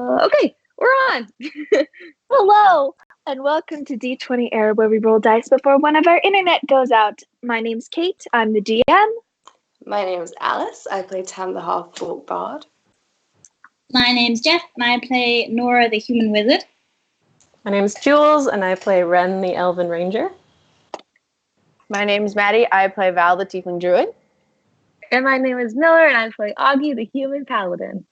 Okay, we're on. Hello, and welcome to D20 Era, where we roll dice before one of our internet goes out. My name's Kate. I'm the GM. My name's Alice. I play Tam the Half-Orc Bard. My name's Jeff, and I play Nora the Human Wizard. My name's Jules, and I play Ren the Elven Ranger. My name's Maddie. I play Val the Tiefling Druid. And my name is Miller, and I play Augie, the Human Paladin.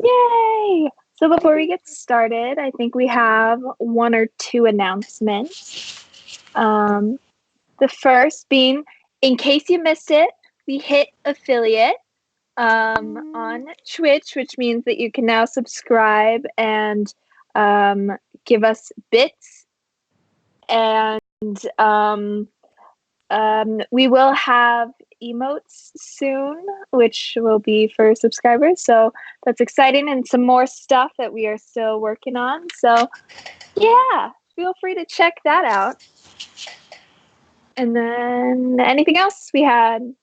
Yay! So before we get started, I think we have one or two announcements. The first being, in case you missed it, we hit affiliate on Twitch, which means that you can now subscribe and give us bits. And we will have emotes soon, which will be for subscribers. So that's exciting, and some more stuff that we are still working on. So yeah, feel free to check that out. And then anything else we had?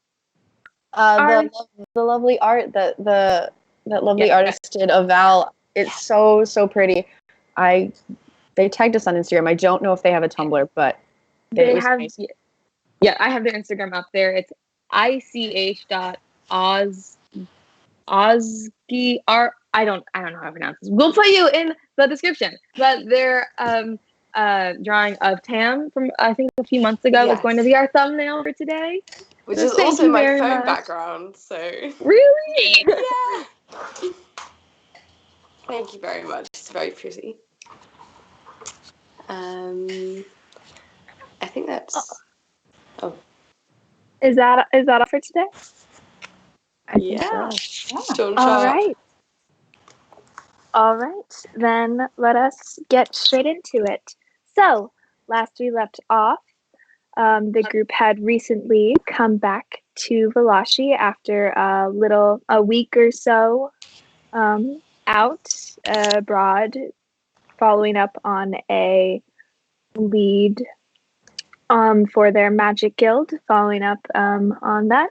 The lovely art that lovely artist did of Val. It's so pretty. They tagged us on Instagram. I don't know if they have a Tumblr, but They was have, nice. yeah, I have their Instagram up there. It's ich.ozgi. I don't know how to pronounce this. We'll put you in the description. But their drawing of Tam from I think a few months ago is going to be our thumbnail for today. Which So is thank also you my very phone much. background, so... Really? Yeah! Thank you very much. It's very pretty. I think that's... Oh. Is that all for today? Yeah. Sean All Sharp. right, then let us get straight into it. So, last we left off, the group had recently come back to Valachi after a week or so out abroad, following up on a lead for their magic guild, following up on that.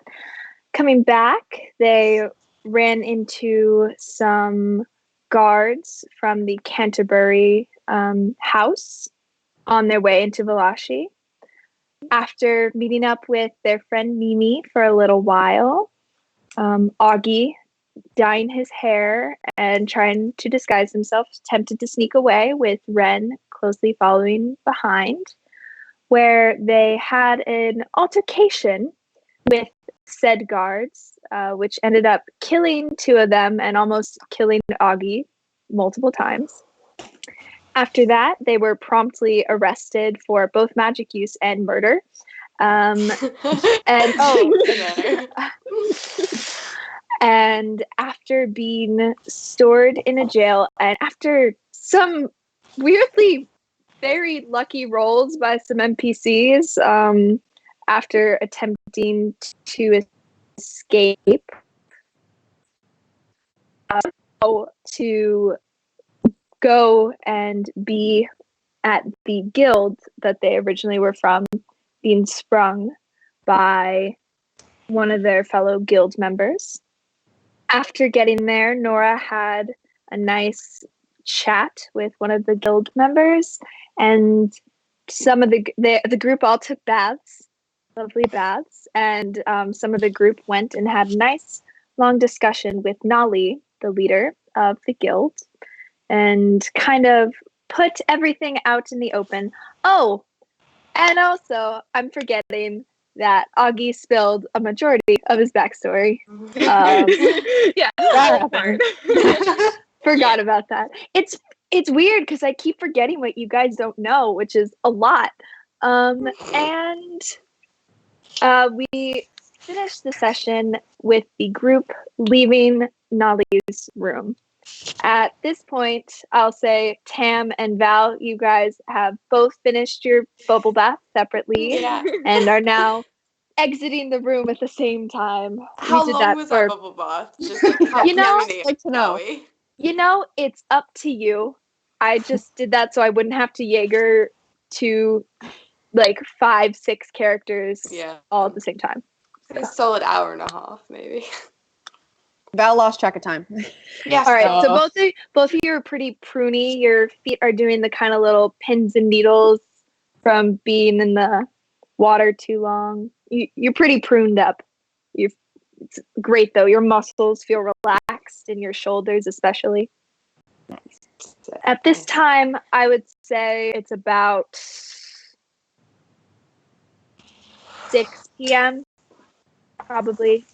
Coming back, they ran into some guards from the Canterbury house on their way into Valachi. After meeting up with their friend Mimi for a little while, Augie, dyeing his hair and trying to disguise himself, attempted to sneak away with Ren closely following behind, where they had an altercation with said guards, which ended up killing two of them and almost killing Augie multiple times. After that, they were promptly arrested for both magic use and murder. And after being stored in a jail, and after some weirdly very lucky rolls by some NPCs, after attempting to escape, to go and be at the guild that they originally were from, being sprung by one of their fellow guild members. After getting there, Nora had a nice chat with one of the guild members, and some of the group all took baths, lovely baths, and some of the group went and had a nice long discussion with Nali, the leader of the guild, and kind of put everything out in the open. Oh, and also, I'm forgetting that Augie spilled a majority of his backstory. Yeah, that part. Forgot about that. It's weird because I keep forgetting what you guys don't know, which is a lot. And we finished the session with the group leaving Nali's room. At this point, I'll say Tam and Val, you guys have both finished your bubble bath separately and are now exiting the room at the same time. How long was that bubble bath? Just like like to know. You know, it's up to you. I just did that so I wouldn't have to Jaeger to like 5-6 characters all at the same time. A solid hour and a half, maybe. Val lost track of time. Yes. All right, so Oh. both of you are pretty pruny. Your feet are doing the kind of little pins and needles from being in the water too long. You're pretty pruned up. It's great though. Your muscles feel relaxed in your shoulders, especially. At this time, I would say it's about 6 p.m. probably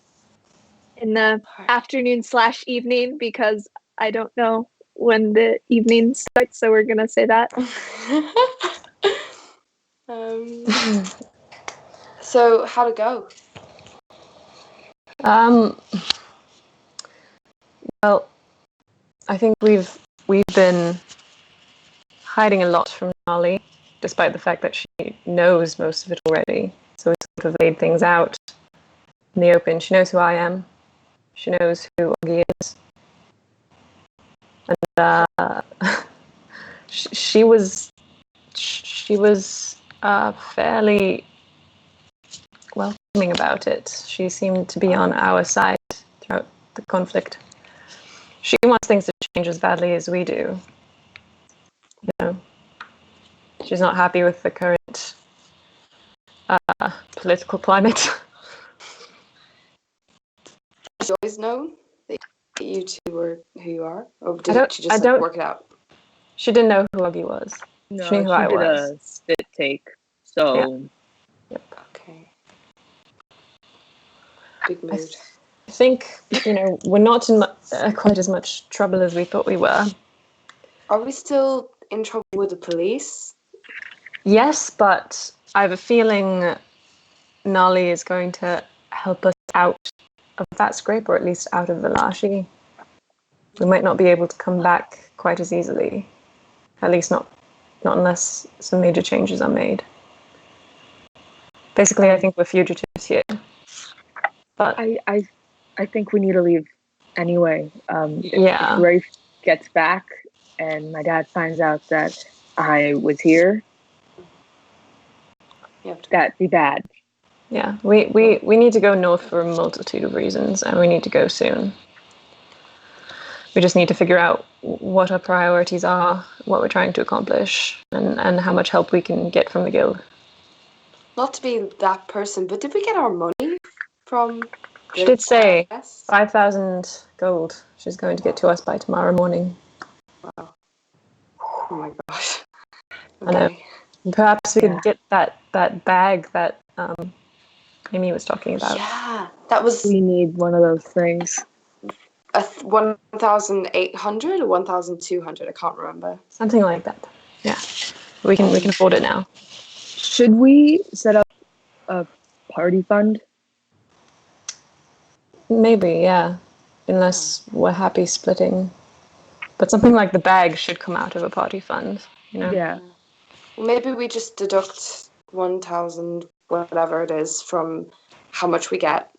in the afternoon/evening because I don't know when the evening starts, so we're gonna say that. So how'd it go? Well, I think we've been hiding a lot from Nali, despite the fact that she knows most of it already. So we sort of laid things out in the open. She knows who I am. She knows who Augie is. And she was fairly welcoming about it. She seemed to be on our side throughout the conflict. She wants things to change as badly as we do. You know, she's not happy with the current political climate. Did you always know that you two were who you are, or did she just work it out? She didn't know who Augie was. No, she knew who I did was. a spit take. So Okay. Big mood. I think, we're not in quite as much trouble as we thought we were. Are we still in trouble with the police? Yes, but I have a feeling Nali is going to help us out of that scrape, or at least out of Valachi. We might not be able to come back quite as easily. At least not unless some major changes are made. Basically, I think we're fugitives here. But I think we need to leave anyway. If Rafe gets back and my dad finds out that I was here, that'd be bad. Yeah, we need to go north for a multitude of reasons, and we need to go soon. We just need to figure out what our priorities are, what we're trying to accomplish, and how much help we can get from the guild. Not to be that person, but did we get our money from? She did say 5,000 gold. She's going to get to us by tomorrow morning. Wow. Oh my gosh. Okay. I know. Perhaps we could get that bag that Amy was talking about. Yeah, that was. We need one of those things. 1,800 or 1,200. I can't remember. Something like that. Yeah, we can afford it now. Should we set up a party fund? Maybe, yeah. Unless we're happy splitting. But something like the bag should come out of a party fund, Yeah. Well, maybe we just deduct 1,000, whatever it is, from how much we get,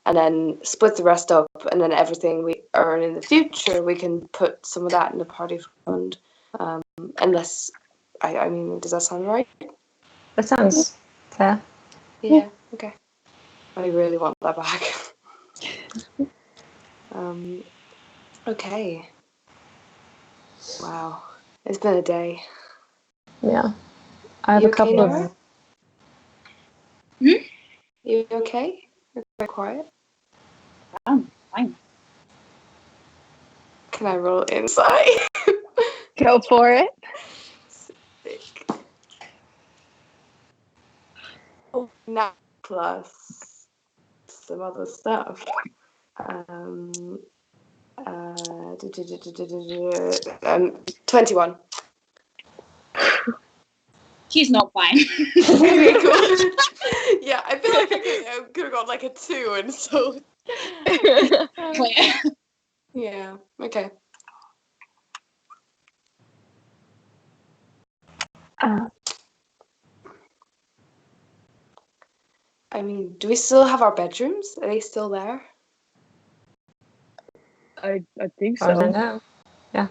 and then split the rest up, and then everything we earn in the future, we can put some of that in the party fund. Unless, I mean, does that sound right? That sounds fair. Yeah, okay. I really want that back. Okay. Wow. It's been a day. Yeah. I have a couple of... You okay? You're very quiet. Fine. Can I roll insight? Go for it. Sick. Oh, now plus some other stuff. 21. She's not fine. Okay, cool. Yeah, I feel like I could have got like a 2 and so. Yeah, okay. I mean, do we still have our bedrooms? Are they still there? I think I don't so. know. Yeah.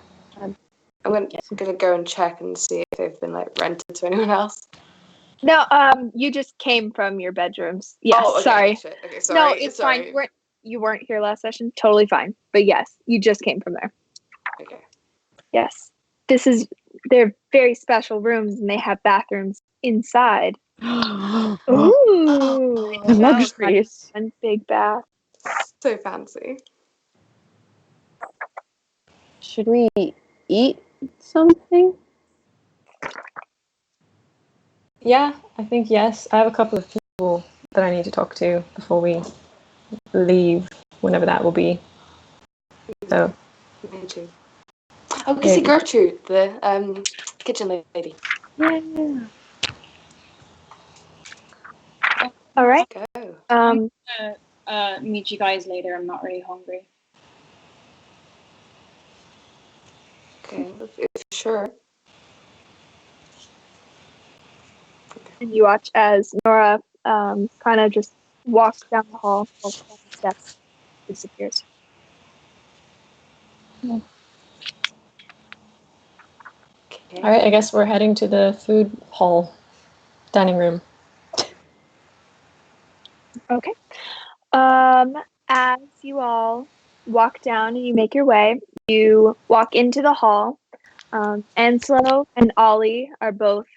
I'm gonna go and check and see if they've been like rented to anyone else. No, you just came from your bedrooms. Yes, Oh, okay. sorry. Shit. Okay, sorry. No, it's sorry. fine. you weren't here last session, totally fine. But yes, you just came from there. Okay. Yes. They're very special rooms and they have bathrooms inside. Ooh. The luxuries. One big bath. So fancy. Should we eat something? Yeah, I think yes. I have a couple of people that I need to talk to before we leave, whenever that will be. So, Me too. Oh, we see Gertrude, the kitchen lady. Yeah. All right. Go. Meet you guys later. I'm not really hungry. Okay, if sure. And you watch as Nora kind of just walks down the hall, walks down the steps, disappears. Okay. all right, I guess we're heading to the food hall, dining room. Okay. As you all walk down and you make your way, you walk into the hall. Anslo and Ollie are both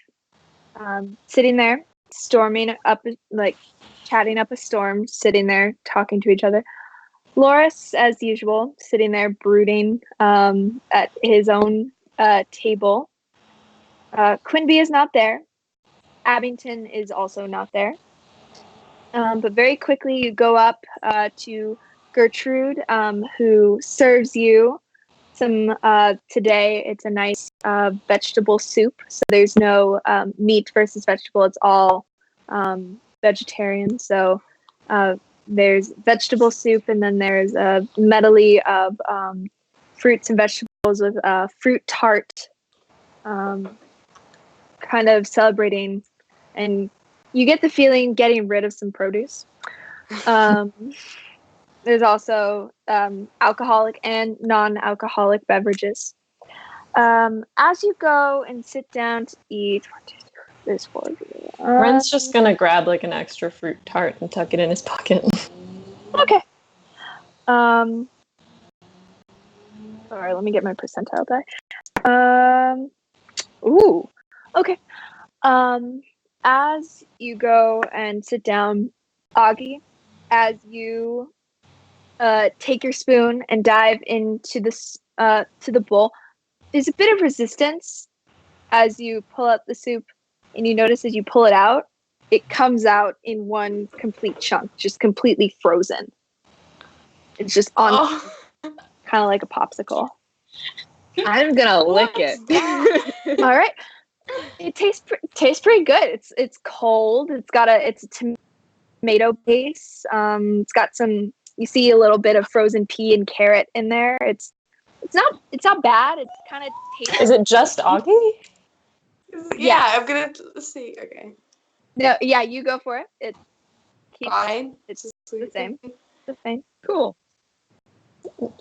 sitting there, storming up, like chatting up a storm, sitting there talking to each other. Loris, as usual, sitting there brooding at his own table. Quinby is not there. Abington is also not there. But very quickly you go up to Gertrude, who serves you some, today it's a nice vegetable soup. So there's no meat versus vegetable. It's all vegetarian. So there's vegetable soup, and then there's a medley of fruits and vegetables with fruit tart, kind of celebrating, and you get the feeling getting rid of some produce. There's also alcoholic and non-alcoholic beverages. As you go and sit down to eat, there's 4 of you. Ren's just gonna grab like an extra fruit tart and tuck it in his pocket. Okay. Sorry, let me get my percentile die. Ooh. Okay. As you go and sit down, Augie, as you take your spoon and dive into this to the bowl, there's a bit of resistance as you pull out the soup, and you notice as you pull it out, it comes out in one complete chunk, just completely frozen. It's just on, kind of like a popsicle. I'm gonna lick it. All right. It tastes pretty good. It's cold. It's a tomato base. It's got some. You see a little bit of frozen pea and carrot in there. It's not bad. It's kind of tasty. Is it just Augie? Yeah, I'm gonna see. Okay. No, yeah, you go for it. It keeps, Fine. it's the same. The same. Cool.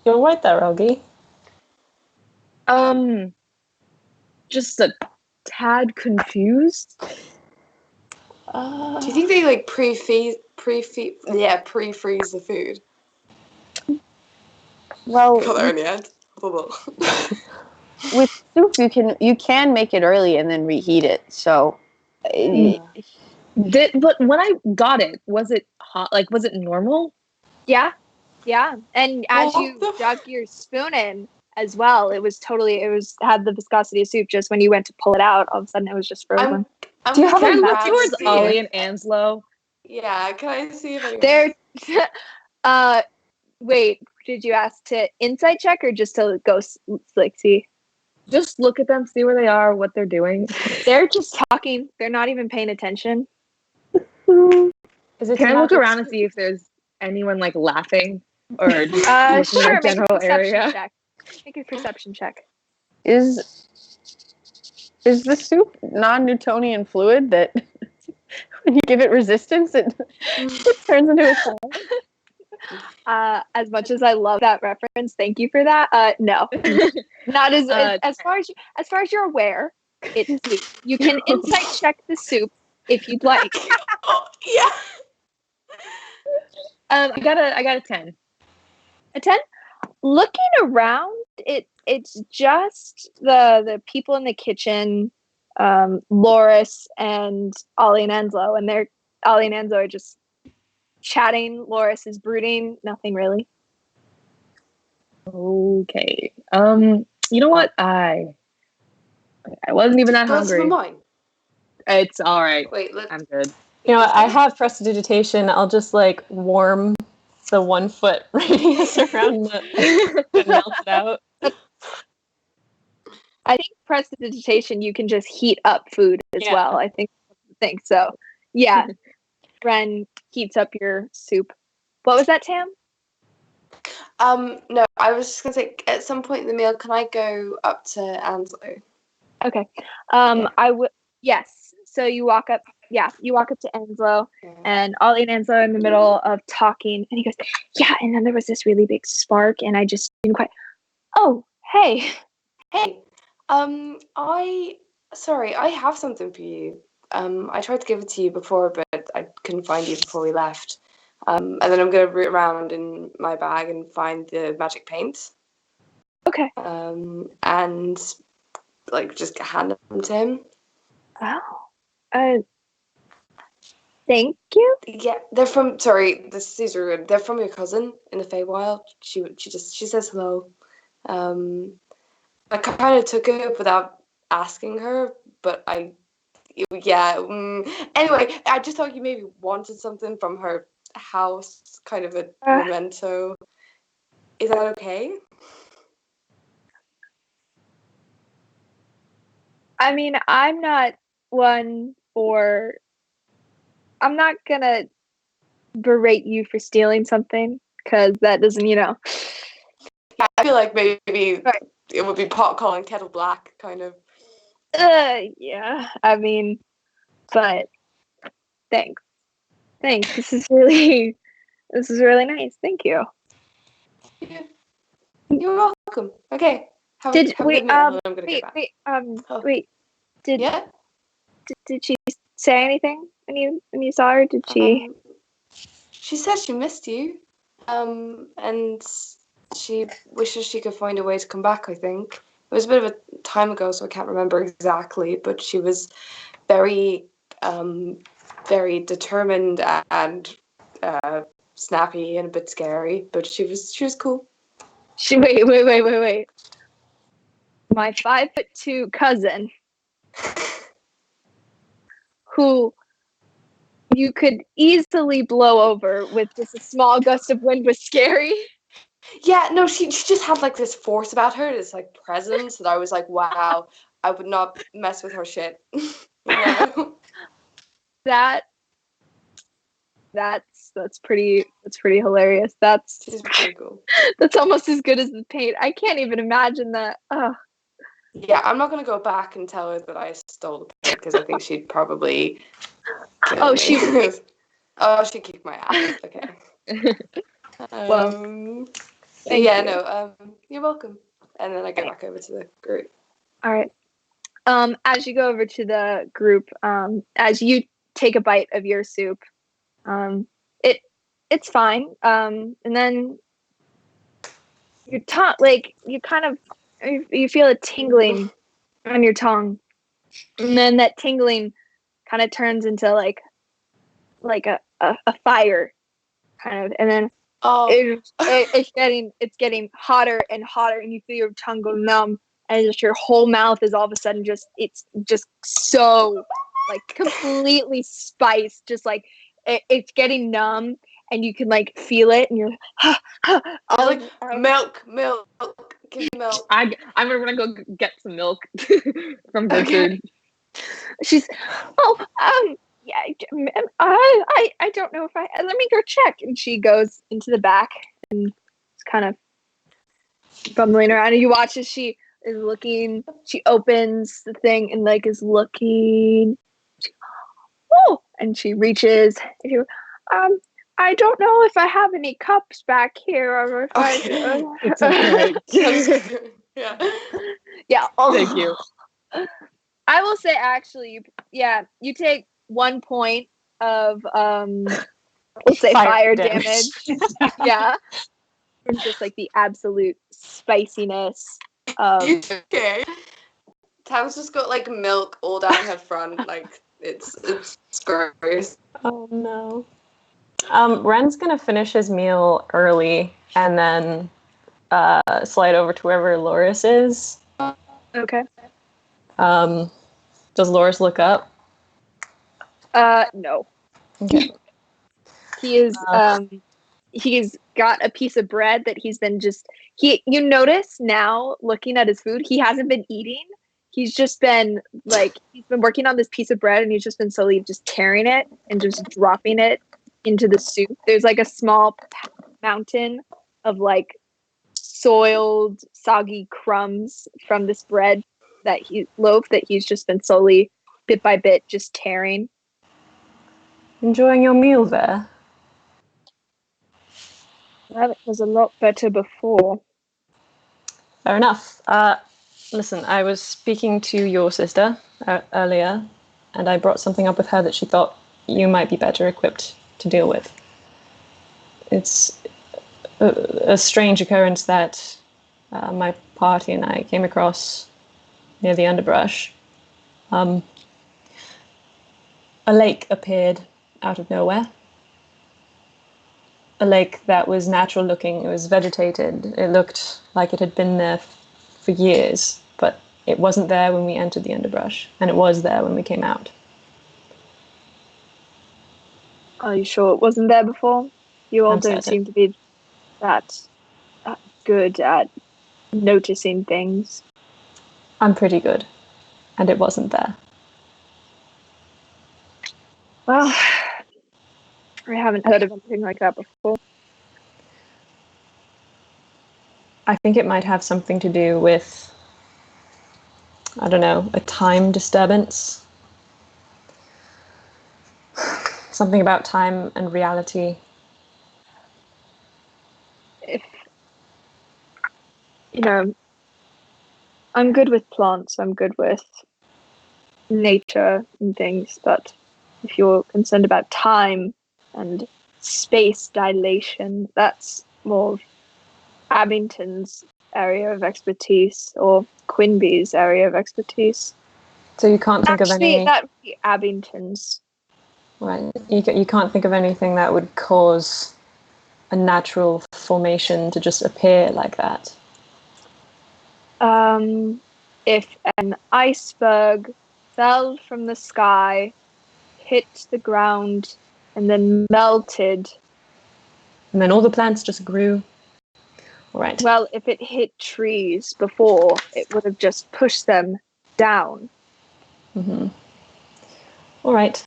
You're right there, Augie. Just a tad confused. Do you think they like pre-freeze the food? Well, Got there in the end. Bubble. with soup you can make it early and then reheat it. So But when I got it, was it hot? Like, was it normal? Yeah. And as What you the dug your spoon in as well, it had the viscosity of soup. Just when you went to pull it out, all of a sudden it was just frozen. Do you have Can I a look grab towards see Ollie if- and Anslo? Yeah, can I see if anyone... They're wait, did you ask to insight check or just to go like see? Just look at them, see where they are, what they're doing. They're just talking. They're not even paying attention. Is it Can I look around and see if there's anyone like laughing or just looking Sure, at the make a general perception area? check. Make a perception check. Is the soup non-Newtonian fluid that when you give it resistance, it turns into a solid? As much as I love that reference, thank you for that. No, not as far as you're aware. It's soup. You can insight check the soup if you'd like. Oh, yeah. I got a 10. A 10? Looking around, it's just the people in the kitchen, Loris and Ollie and Enzo, and Ollie and Enzo are just chatting. Loris is brooding. Nothing really. Okay. You know what? I wasn't even that Do you want some of hungry. mine? It's all right. Wait, I'm good. You know what? I have prestidigitation. I'll just like warm the 1 foot radius around the to melt it out. I think prestidigitation, you can just heat up food as Yeah. well. I think so. Yeah. Ren heats up your soup. What was that, Tam? No, I was just gonna say, at some point in the meal, can I go up to Anslo? Okay. I would. Yes. So you walk up. Yeah, you walk up to Enslow, and Ollie and Enslow are in the middle of talking, and he goes, "Yeah." And then there was this really big spark, and I just didn't quite. Oh, hey. Hey, I have something for you. I tried to give it to you before, but I couldn't find you before we left. And then I'm gonna root around in my bag and find the magic paint. Okay. And like just hand them to him. Oh. Thank you. Yeah, they're from. Sorry, these are good. They're from your cousin in the Feywild. She says hello. I kind of took it without asking her, but anyway, I just thought you maybe wanted something from her house, kind of a memento. Is that okay? I mean, I'm not one for. I'm not gonna berate you for stealing something, because that doesn't, Yeah, I feel like maybe Right. it would be pot calling kettle black, kind of. Yeah. I mean, but thanks. This is really nice. Thank you. Yeah. You're welcome. Okay. Have a good meal, and I'm gonna get back. Wait. Did Yeah. did she say anything when you saw her? Did she? She said she missed you, and she wishes she could find a way to come back. I think it was a bit of a time ago, so I can't remember exactly. But she was very, very determined and snappy and a bit scary. But she was cool. Wait. My 5'2" cousin, who you could easily blow over with just a small gust of wind, was scary. Yeah, no, she just had like this force about her, this like presence that I was like, wow, I would not mess with her shit. You know? That's pretty hilarious. She's pretty cool. That's almost as good as the paint. I can't even imagine that. Yeah, I'm not gonna go back and tell her that I stole the paint because I think she'd probably kill me. She'd kick my ass. Okay. You're welcome. And then I go back over to the group. All right. As you go over to the group, as you take a bite of your soup, it's fine. And then your tongue, like you kind of, you feel a tingling on your tongue, and then that tingling kind of turns into like a fire, kind of, and then it's getting hotter and hotter, and you feel your tongue go numb, and just your whole mouth is all of a sudden it's just so like completely spiced, just like it's getting numb, and you can like feel it, and you're like milk, give me milk. I'm gonna go get some milk from Gertrude. She's yeah, I don't know if let me go check, and she goes into the back and it's kind of fumbling around, and you watch as she is looking. She opens the thing and like is looking. And she reaches. And she, I don't know if I have any cups back here, or if It's okay. Yeah. Yeah. Thank you. I will say, actually, you take 1 point of We'll say fire damage. damage. Yeah. From just like the absolute spiciness of Okay. Tam's just got like milk all down her front, like it's gross. Oh no. Ren's gonna finish his meal early and then slide over to wherever Loris is. okay. Does Loris look up? No. Okay. He's got a piece of bread that he's been you notice now looking at his food, he hasn't been eating. He's just been he's been working on this piece of bread and he's just been slowly just tearing it and just dropping it into the soup. There's like a small mountain of like soiled, soggy crumbs from this bread that he's just been slowly, bit by bit, just tearing. Enjoying your meal there? Well, it was a lot better before. Fair enough. Listen, I was speaking to your sister earlier, and I brought something up with her that she thought you might be better equipped to deal with. It's a strange occurrence that my party and I came across near the underbrush. A lake appeared out of nowhere. A lake that was natural looking. It was vegetated. It looked like it had been there for years, but it wasn't there when we entered the underbrush, and it was there when we came out. Are you sure it wasn't there before? You all I'm don't certain. seem to be that good at noticing things. I'm pretty good, and it wasn't there. Well, I haven't heard of anything like that before. I think it might have something to do with, I don't know, a time disturbance. Something about time and reality. If I'm good with plants, I'm good with nature and things, but if you're concerned about time and space dilation, that's more of Abington's area of expertise or Quinby's area of expertise. So you can't think of any... that would be Abington's. Right. You can't think of anything that would cause a natural formation to just appear like that. If an iceberg fell from the sky, hit the ground, and then melted. And then all the plants just grew. All right. Well, if it hit trees before, it would have just pushed them down. Mm-hmm. All right.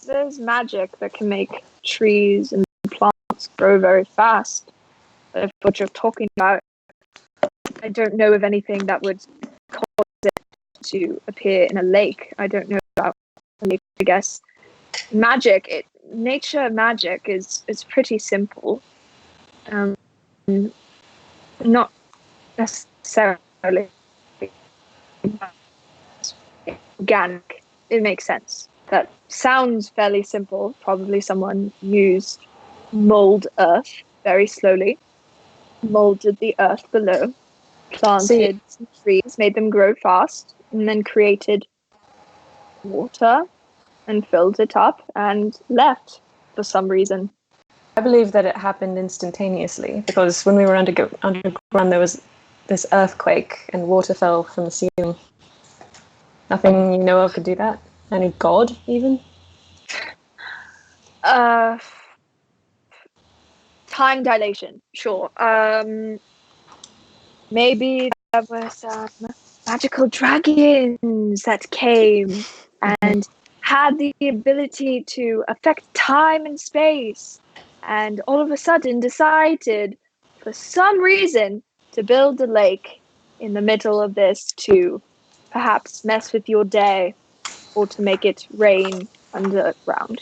There's magic that can make trees and plants grow very fast. If what you're talking about, I don't know of anything that would cause it to appear in a lake. I don't know about a lake, I guess. Nature magic is pretty simple. Not necessarily organic. It makes sense. That sounds fairly simple. Probably someone used mold earth very slowly, molded the earth below, planted some trees, made them grow fast, and then created water and filled it up and left for some reason. I believe that it happened instantaneously because when we were underground there was this earthquake and water fell from the ceiling. Nothing you know of could do that? Any god, even? Time dilation, sure. Maybe there were some magical dragons that came and had the ability to affect time and space, and all of a sudden decided, for some reason, to build a lake in the middle of this to perhaps mess with your day or to make it rain underground.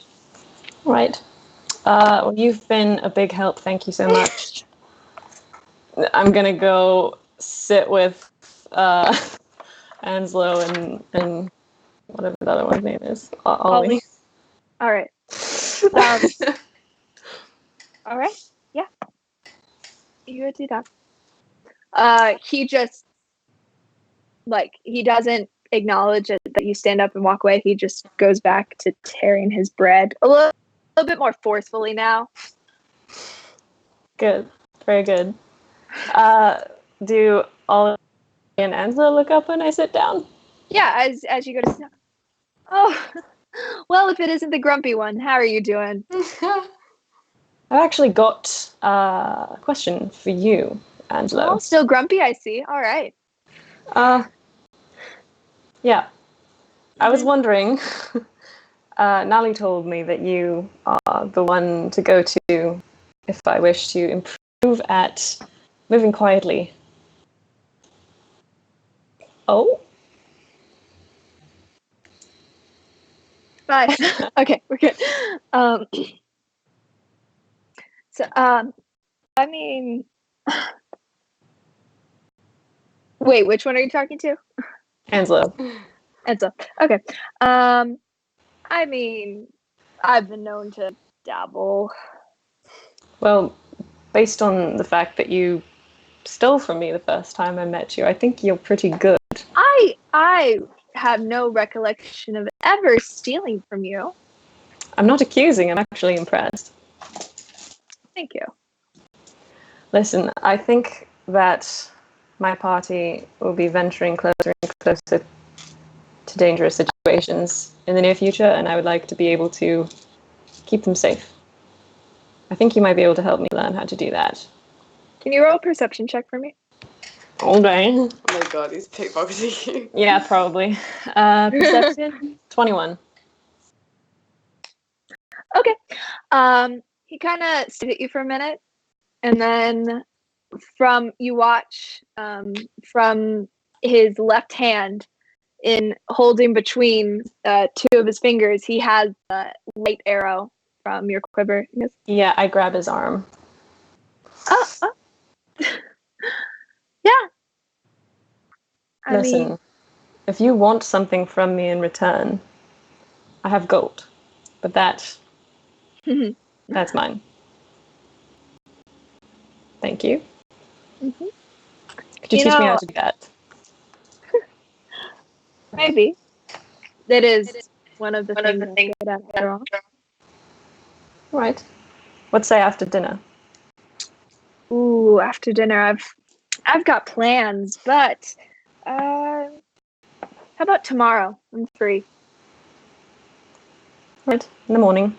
Right. Well, you've been a big help. Thank you so much. I'm gonna go sit with Anslo and whatever the other one's name is. Ollie. All right. All right. Yeah. You would do that. He just he doesn't acknowledge it, that you stand up and walk away. He just goes back to tearing his bread a little bit more forcefully now. Good. Very good. Do Ollie and Angela look up when I sit down? Yeah, as you go to sit down. Oh, well, if it isn't the grumpy one, how are you doing? I've actually got a question for you, Angelo. Oh, still grumpy, I see. All right. Yeah. I was wondering, Nali told me that you are the one to go to if I wish to improve at moving quietly. Oh? Bye. Okay, we're good. I mean, wait, which one are you talking to? Angelo. Enzo. Okay. I mean, I've been known to dabble. Well, based on the fact that you stole from me the first time I met you, I think you're pretty good. I have no recollection of ever stealing from you. I'm not accusing, I'm actually impressed. Thank you. Listen, I think that my party will be venturing closer and closer to dangerous situations in the near future, and I would like to be able to keep them safe. I think you might be able to help me learn how to do that. Can you roll a perception check for me? Okay. Oh my god, he's pickpocketing you. Yeah, probably. Perception? 21. Okay. He kind of stared at you for a minute, and then you watch from his left hand, in holding between two of his fingers, he has a light arrow from your quiver. He goes, Yeah, I grab his arm. oh. Yeah. Listen, if you want something from me in return, I have gold. But that's mine. Thank you. Mm-hmm. Could you teach me how to do that? Maybe. That is one of the things I'm good at after all. All right. Let's say after dinner. Ooh, after dinner, I've got plans, but how about tomorrow? I'm free. Right, in the morning.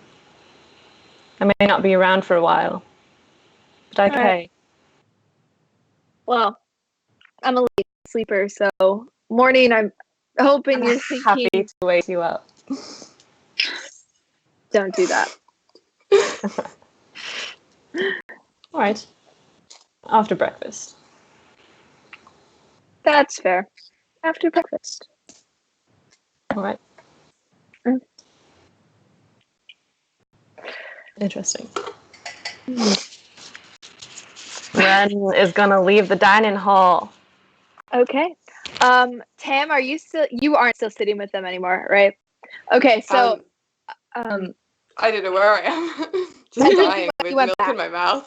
I may not be around for a while, but okay. Right. Well, I'm a late sleeper, so morning, I'm hoping you're thinking. Happy to wake you up. Don't do that. All right. After breakfast. That's fair. After breakfast. All right. Mm. Interesting. Ren is gonna leave the dining hall. Okay. Tam, you aren't still sitting with them anymore, right? Okay, so I don't know where I am. Just dying with milk in my mouth.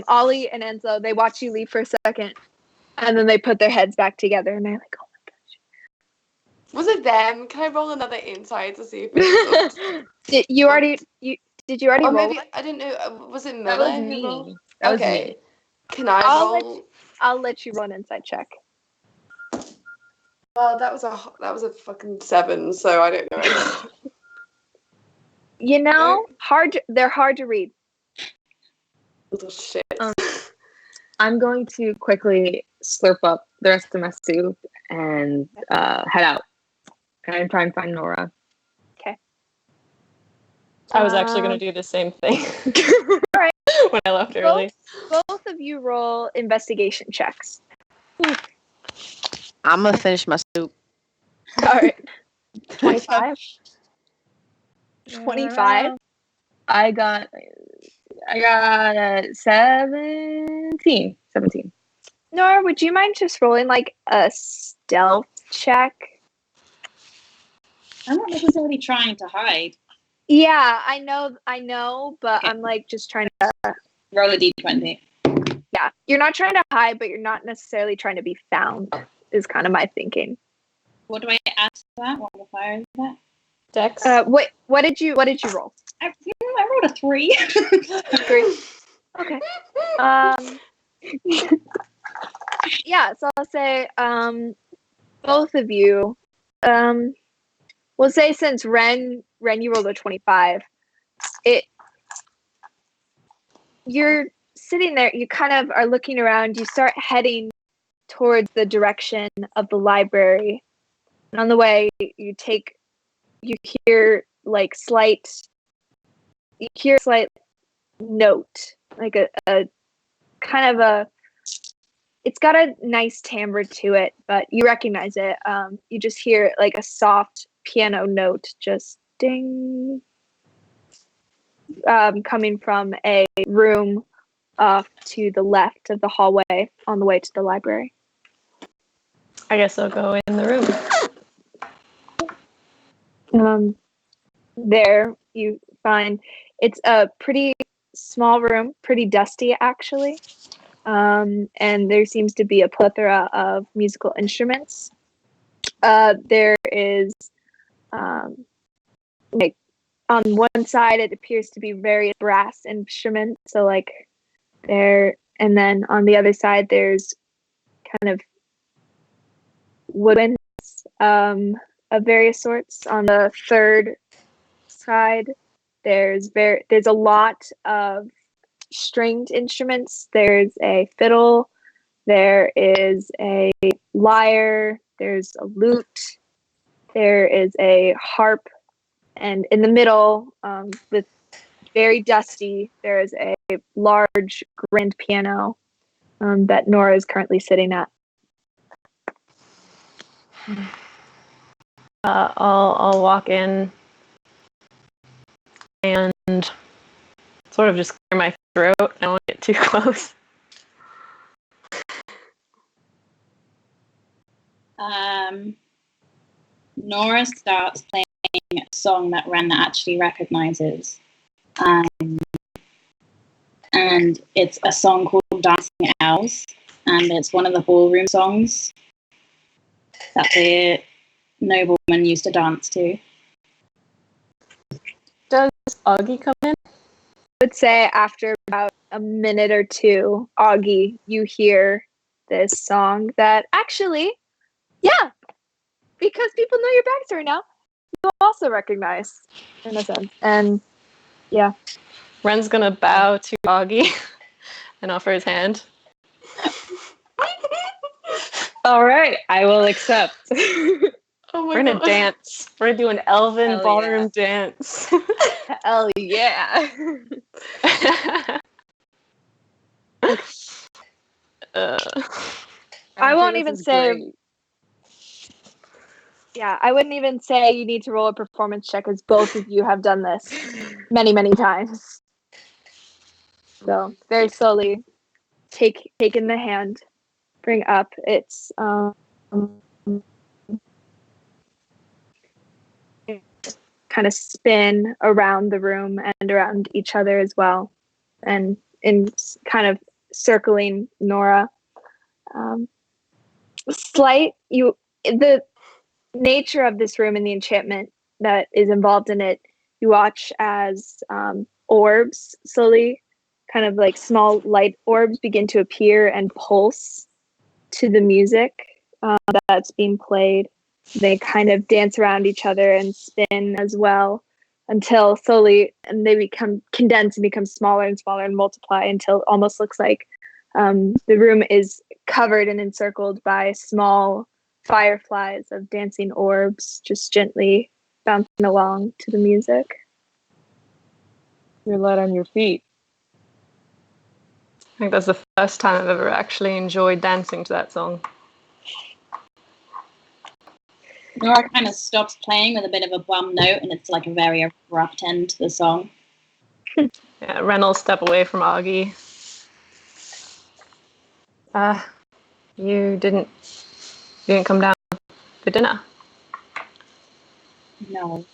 Ollie and Enzo, they watch you leave for a second, and then they put their heads back together, and they're like, "Oh my gosh." Was it them? Can I roll another insight to see if it Did you already or roll? maybe I didn't know. Was it Miller? That was who me. rolled? That was Okay. me. Can I roll? I'll let you roll an insight check. Well, that was a fucking 7, so I don't know. You know, they're hard to read. Little shit. I'm going to quickly slurp up the rest of my soup and head out. And try and find Nora. Okay. I was actually going to do the same thing. All right. When I left early. Both of you roll investigation checks. I'm gonna finish my soup. All right. 25? 25? I got a 17. Nora, would you mind just rolling like a stealth check? I'm not necessarily trying to hide. Yeah, I know, but Okay. I'm like just trying to. Roll a d20. Yeah, you're not trying to hide, but you're not necessarily trying to be found. Is kind of my thinking. What do I add to that? What modifier is that? Dex. What did you roll? I rolled a 3. 3. Okay. Yeah, so I'll say both of you. We'll say since Ren you rolled a 25. You're sitting there, you kind of are looking around, you start heading towards the direction of the library. And on the way you hear a slight note, like a kind of a, it's got a nice timbre to it, but you recognize it. You just hear like a soft piano note, just ding, coming from a room off to the left of the hallway on the way to the library. I guess I'll go in the room. There you find it's a pretty small room, pretty dusty actually. And there seems to be a plethora of musical instruments. There is, like, on one side it appears to be various brass instruments, so like there, and then on the other side there's kind of woodwinds of various sorts. On the third side there's a lot of stringed instruments. There's a fiddle, there is a lyre, there's a lute, there is a harp, and in the middle, with very dusty, there is a large grand piano that Nora is currently sitting at. I'll walk in and sort of just clear my throat. I don't want to get too close. Nora starts playing a song that Ren actually recognizes. And it's a song called Dancing Owls. And it's one of the ballroom songs that the nobleman used to dance to. Does Augie come in? I would say after about a minute or two, Augie, you hear this song that actually, yeah, because people know your backstory now, you also recognize in a sense. And yeah. Ren's gonna bow to Augie and offer his hand. All right, I will accept. Oh my We're gonna dance. We're gonna do an elven Hell ballroom yeah. dance. Hell yeah. I won't This even is say. great. Yeah, I wouldn't even say you need to roll a performance check, as both of you have done this many, many times. So very slowly, take in the hand, bring up. It's kind of spin around the room and around each other as well, and in kind of circling Nora. The nature of this room and the enchantment that is involved in it, you watch as orbs slowly, kind of like small light orbs, begin to appear and pulse to the music that's being played. They kind of dance around each other and spin as well until slowly, and they become condensed and become smaller and smaller and multiply until it almost looks like the room is covered and encircled by small fireflies of dancing orbs, just gently bouncing along to the music. You're light on your feet. I think that's the first time I've ever actually enjoyed dancing to that song. Nora kind of stops playing with a bit of a bum note, and it's like a very abrupt end to the song. Yeah, Ren will step away from Augie. You didn't come down for dinner. No.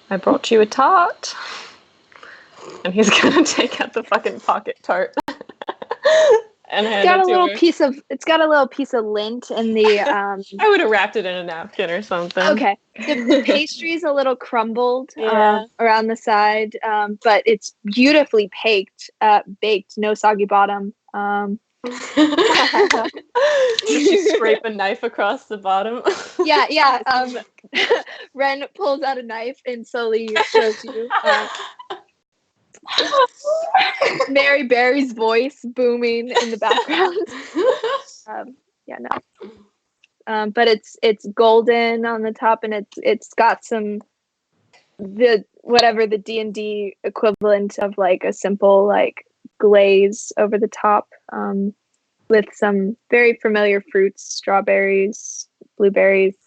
I brought you a tart. And he's gonna take out the fucking pocket tart and hand Got it a to little her. piece of. It's got a little piece of lint in the. I would have wrapped it in a napkin or something. Okay, the pastry's a little crumbled Yeah. around the side, but it's beautifully baked. No soggy bottom. You scrape a knife across the bottom. Yeah. Ren pulls out a knife and slowly shows you. Mary Berry's voice booming in the background. Yeah, no. But it's golden on the top, and it's got some whatever the D&D equivalent of like a simple like glaze over the top, with some very familiar fruits: strawberries, blueberries,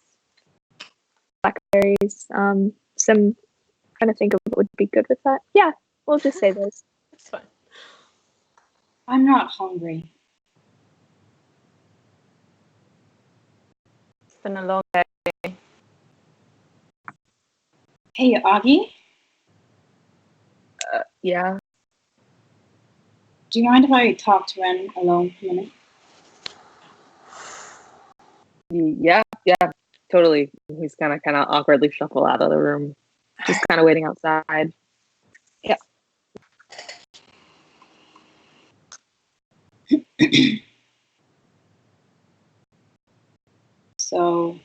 blackberries. Some trying to think of what would be good with that. Yeah, we'll just say those. It's fine. I'm not hungry. It's been a long day. Hey, Augie, Yeah. do you mind if I talk to Ren alone for a minute? Yeah, totally. He's gonna kind of awkwardly shuffle out of the room, just kind of waiting outside. Yeah. So,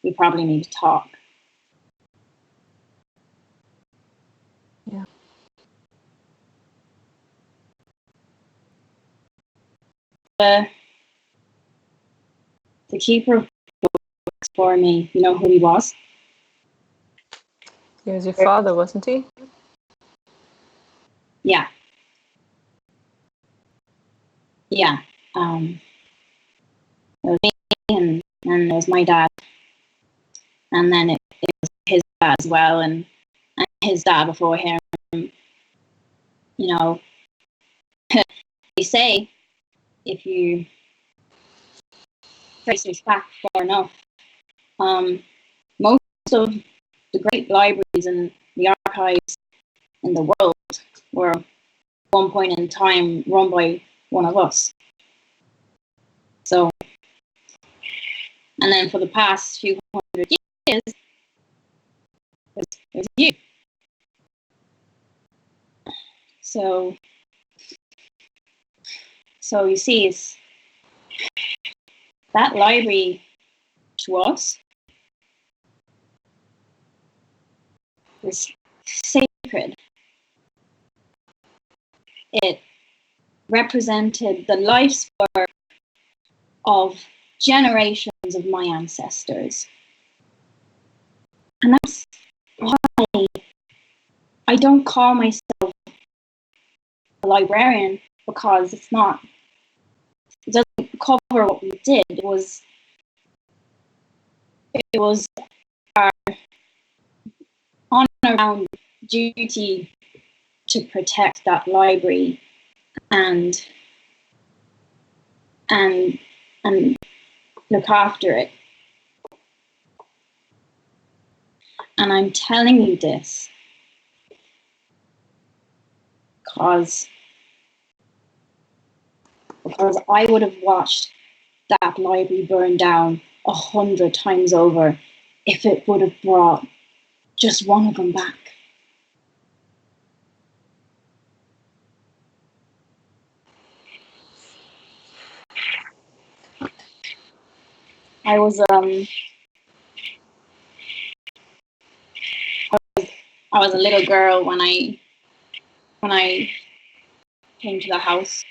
we probably need to talk. Yeah. The keeper of books for me, you know who he was? He was your father, wasn't he? Yeah. Yeah. It was me and it was my dad. And then it was his dad as well, and his dad before him. You know, they say if you trace this back far enough, most of the great libraries and the archives in the world were at one point in time run by one of us. So, and then for the past few hundred years, it's you. So you see, it's that library to us is sacred. It represented the life's work of generations of my ancestors. And that's why I don't call myself a librarian, because it doesn't cover what we did. It was our on-around duty to protect that library and look after it. And I'm telling you this because I would have watched that library burn down 100 times over if it would have brought just one of them back. I was a little girl when I came to the house.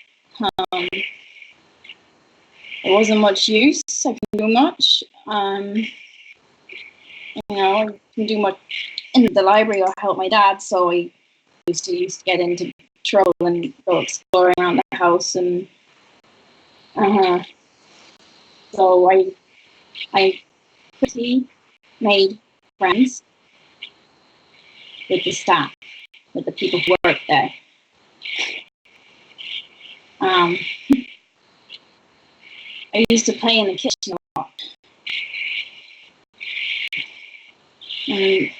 It wasn't much use. I couldn't do much. I couldn't do much in the library or help my dad, so I used to get into trouble and go exploring around the house, and so I quickly made friends with the staff, with the people who worked there. I used to play in the kitchen a lot. And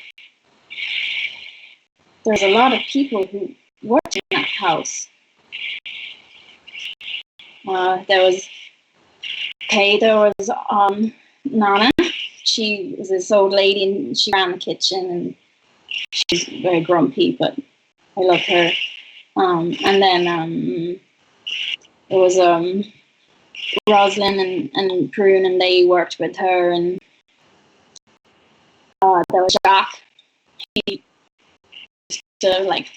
there's a lot of people who worked in that house. There was Nana. She was this old lady and she ran the kitchen and she's very grumpy, but I loved her. And then there was Roslyn and Prune, and they worked with her. And there was Jack. He used to like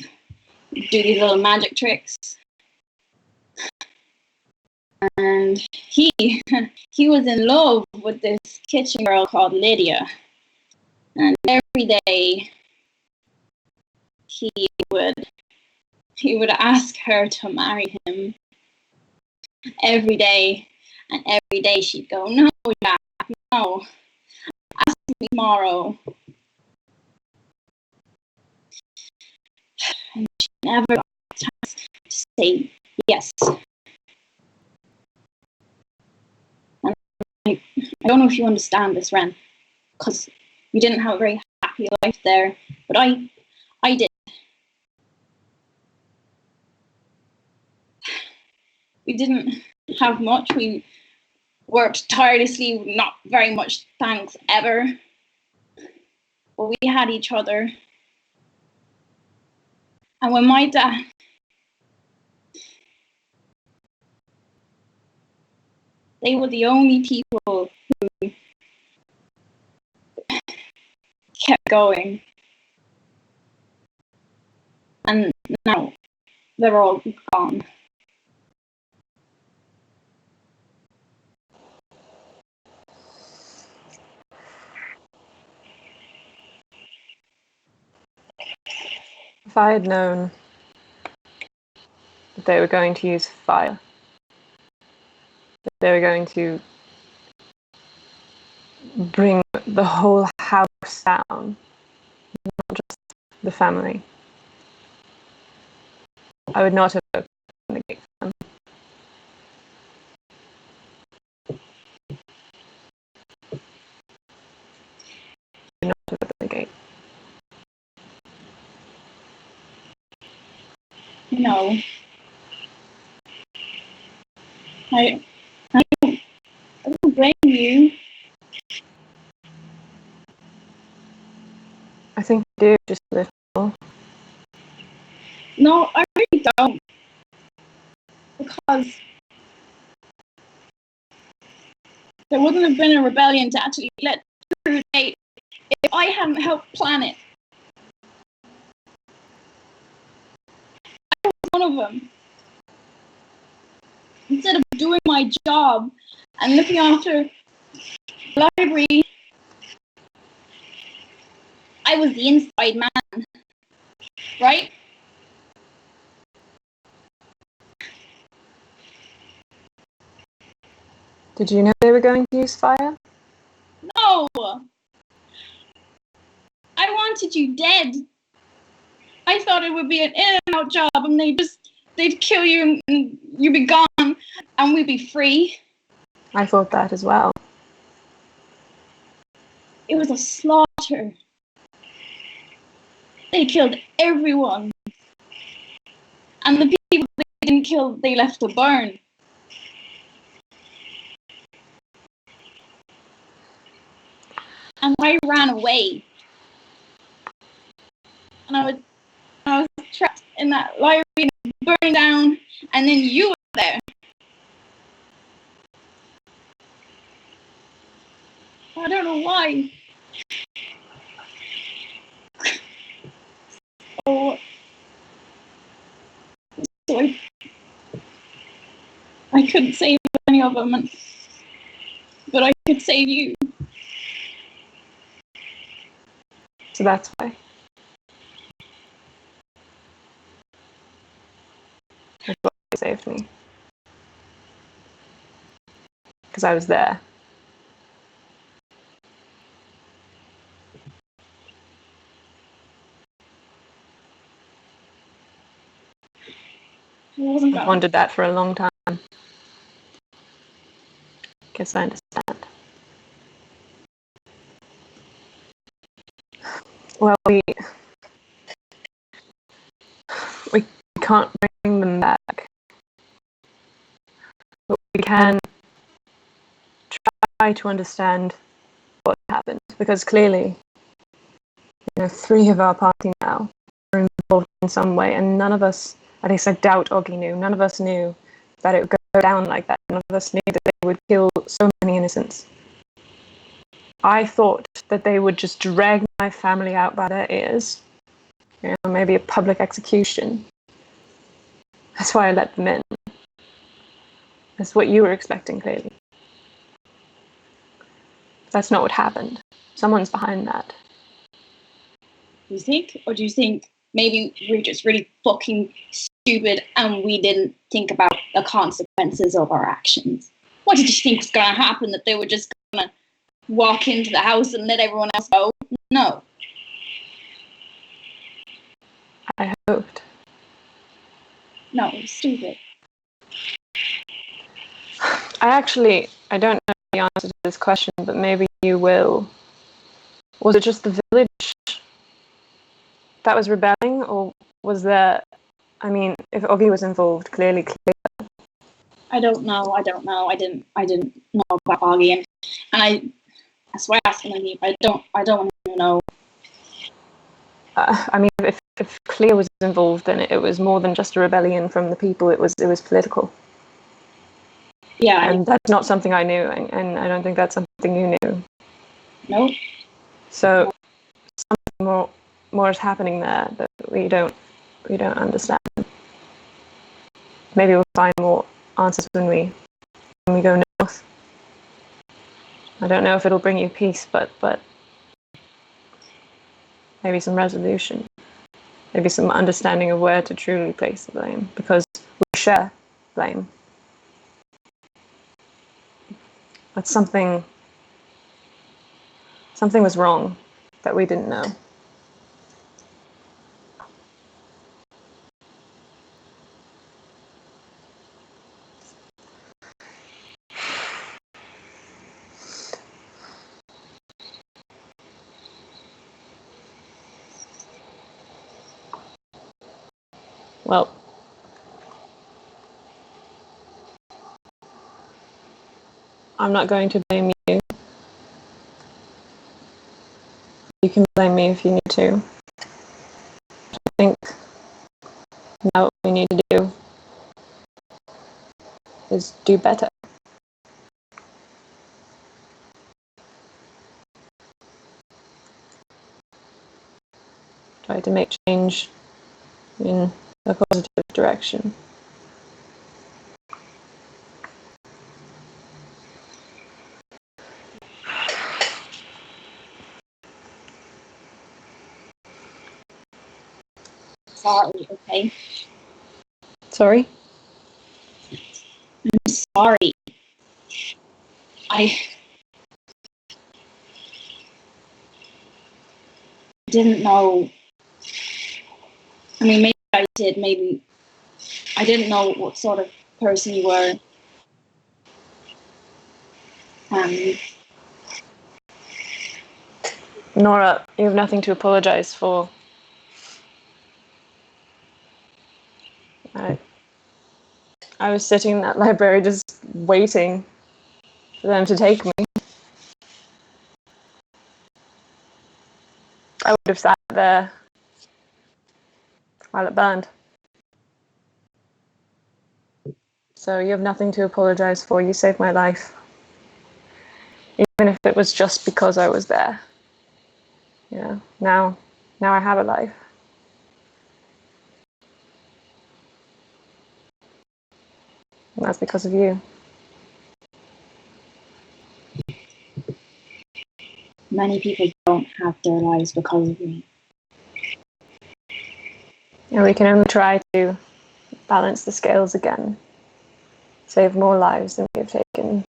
do these little magic tricks. And he was in love with this kitchen girl called Lydia. And every day he would ask her to marry him. Every day. And every day she'd go, "No, Jack, no. Ask me tomorrow." And she never got a chance to say yes. And I don't know if you understand this, Ren, because you didn't have a very happy life there, but I did. We didn't have much. We worked tirelessly, not very much thanks ever. But we had each other. And when my dad they were the only people who kept going. And now they're all gone. If I had known that they were going to use fire, that they were going to bring the whole house down, not just the family, I would not have opened the gate for them. I would not have opened the gate. No. I don't blame you. I think I do, just a little. No, I really don't. Because there wouldn't have been a rebellion to actually let through the gate if I hadn't helped plan it. I was one of them. Instead of doing my job and looking after the library, I was the inside man, right? Did you know they were going to use fire? No! I wanted you dead. I thought it would be an in and out job and they'd kill you and you'd be gone and we'd be free. I thought that as well. It was a slaughter. They killed everyone. And the people they didn't kill, they left to burn. And I ran away. And I was trapped in that library, burning down, and then you were there. I don't know why. So I couldn't save any of them, but I could save you. So that's why. That's why they saved me. Because I was there. wasn't I've going. wondered that for a long time. Guess I understand. Well, we can't bring them back, but we can try to understand what happened, because clearly, 3 of our party now are involved in some way, and none of us, at least I doubt Augie knew, none of us knew that it would go down like that. None of us knew that they would kill so many innocents. I thought that they would just drag my family out by their ears, maybe a public execution. That's why I let them in. That's what you were expecting, clearly. That's not what happened. Someone's behind that. Do you think? Or do you think maybe we're just really fucking stupid and we didn't think about the consequences of our actions? What did you think was going to happen? That they were just going to walk into the house and let everyone else go? No. I hoped. No, it was stupid. I don't know the answer to this question, but maybe you will. Was it just the village that was rebelling, or was there, if Augie was involved, clearly. I don't know. I didn't know about Augie, and that's why I asked him. I don't want to know. If Clea was involved, then it was more than just a rebellion from the people. It was political. Yeah, and that's not something I knew, and I don't think that's something you knew. No. So something more is happening there that we don't understand. Maybe we'll find more answers when we go north. I don't know if it'll bring you peace, but maybe some resolution. Maybe some understanding of where to truly place the blame, because we share blame. But something was wrong that we didn't know. Well, I'm not going to blame you. You can blame me if you need to. I think now what we need to do is do better. Try to make change in a positive direction. Sorry, okay? Sorry? I'm sorry. I didn't know. Maybe I did. Maybe I didn't know what sort of person you were. Nora, you have nothing to apologize for. I was sitting in that library just waiting for them to take me. I would have sat there while it burned. So you have nothing to apologize for. You saved my life. Even if it was just because I was there. Now I have a life. And that's because of you. Many people don't have their lives because of me. And we can only try to balance the scales again. Save more lives than we have taken.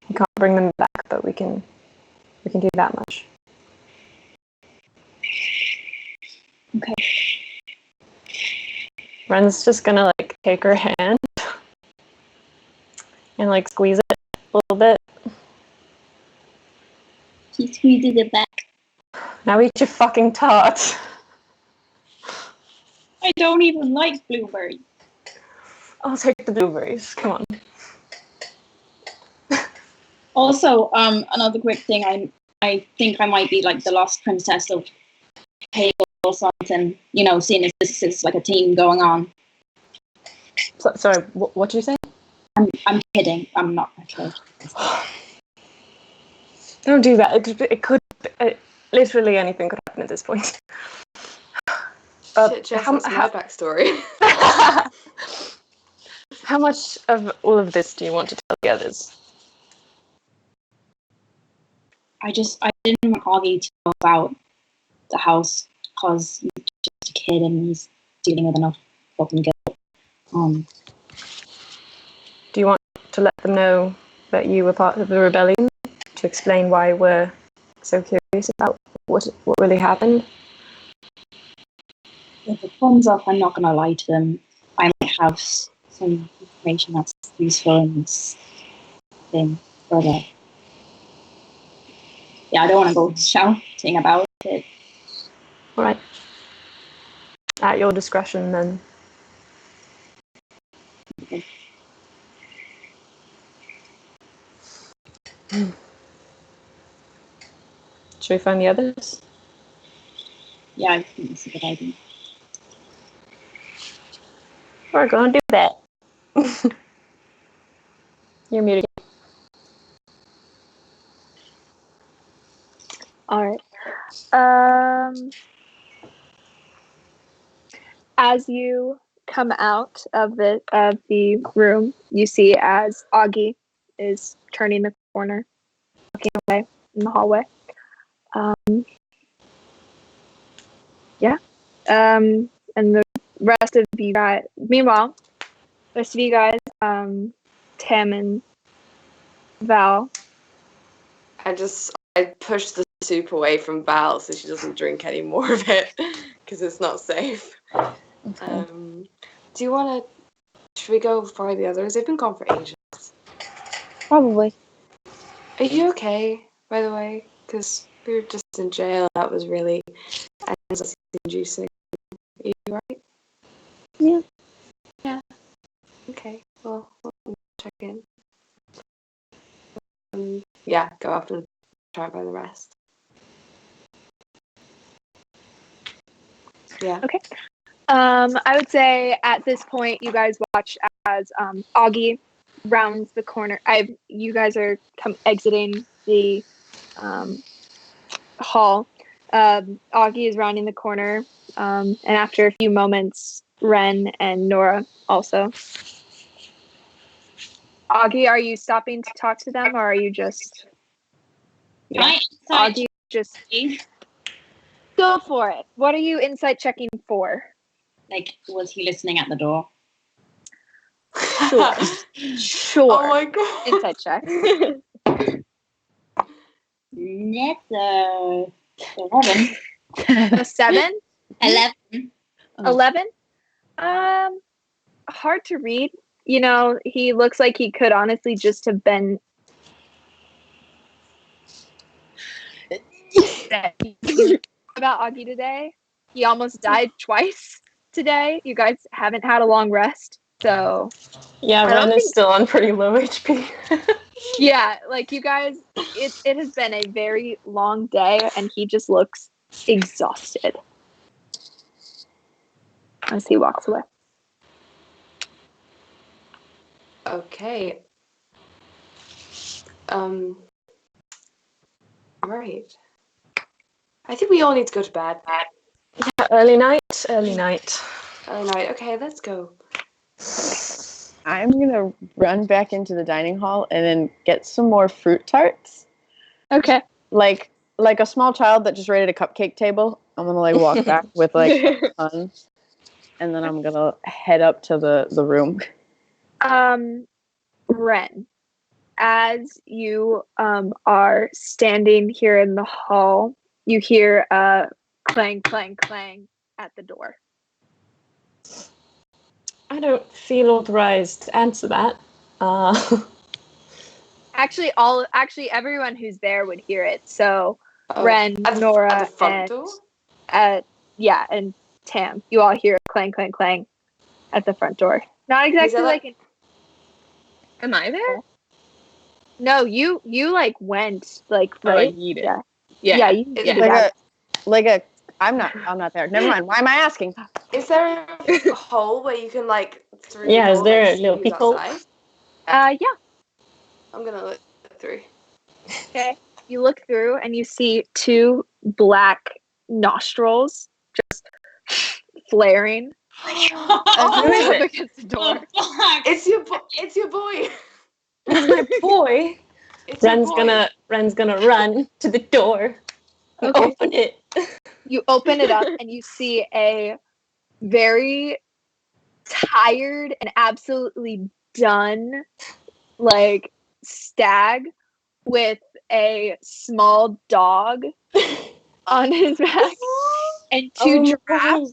We can't bring them back, but we can do that much. Okay. Ren's just gonna take her hand and like squeeze it a little bit. She squeezes it back. Now eat your fucking tart. I don't even like blueberry. I'll take the blueberries. Come on. Also, another quick thing. I think I might be like the lost princess of Halo or something. You know, seeing as this is like a team going on. Sorry, what did you say? I'm kidding. I'm not actually. Don't do that. It could literally anything could happen at this point. Shit, Jess, that's my backstory. How much of all of this do you want to tell the others? I didn't want Augie to know about the house because he's just a kid and he's dealing with enough fucking guilt. Do you want to let them know that you were part of the rebellion? To explain why we're so curious about what really happened? If it comes up, I'm not going to lie to them. I might have some information that's useful in this thing for that. Yeah, I don't want to go shouting about it. All right. At your discretion, then. Okay. Should we find the others? Yeah, I think it's a good idea. We're gonna do that. You're muted. All right. As you come out of the room, you see as Augie is turning the corner, walking away in the hallway. And the rest of you guys. Meanwhile, the rest of you guys, Tim and Val. I push the soup away from Val so she doesn't drink any more of it because it's not safe. Okay. Do you want to? Should we go find the others? They've been gone for ages. Probably. Are you okay, by the way? Because we were just in jail. That was really anxiety-inducing. Are you right? Yeah. Yeah. Okay. Well, we'll check in. Yeah, go after and try and find the rest. Yeah. Okay. I would say at this point, you guys watch as Augie rounds the corner. You guys are exiting the hall. Augie is rounding the corner, and after a few moments, Ren and Nora also. Augie, are you stopping to talk to them, or are you just? Yeah. Augie, just go for it. What are you insight checking for? Like, was he listening at the door? Sure. Sure. Oh my god. Insight check. That's 11. A 7? 11. 11? Hard to read. You know, he looks like he could honestly just have been about Augie today. He almost died twice today. You guys haven't had a long rest, so Yeah, Ren is still on pretty low HP. yeah, like you guys, it has been a very long day, and he just looks exhausted as he walks away. Okay. Right. I think we all need to go to bed. Yeah, early night. Early night. Okay, let's go. I'm gonna run back into the dining hall and then get some more fruit tarts. Okay. Like a small child that just raided a cupcake table. I'm gonna like walk back with like a ton, and then I'm gonna head up to the room. Ren, as you are standing here in the hall, you hear a clang, clang, clang at the door. I don't feel authorized to answer that. Actually, everyone who's there would hear it. So, Oh, Ren, at the Nora, front and door? and Tam, you all hear a clang, clang, clang at the front door. Not exactly like Am I there? no, you like went like Oh, I right. yeeted. Yeah. Yeah. You Yeah. Like a I'm not there. Never mind. Why am I asking? Is there a hole where you can like through Yeah, the is hole, there like, a see little who's peephole? outside? Yeah. I'm gonna look through. Okay. You look through and you see two black nostrils just flaring as Oh, they is up it? against the door. It's your boy. It's your boy. It's my boy. It's your boy. Ren's gonna run to the door and Okay. open it. You open it up and you see a very tired and absolutely done like stag with a small dog on his back and two giraffes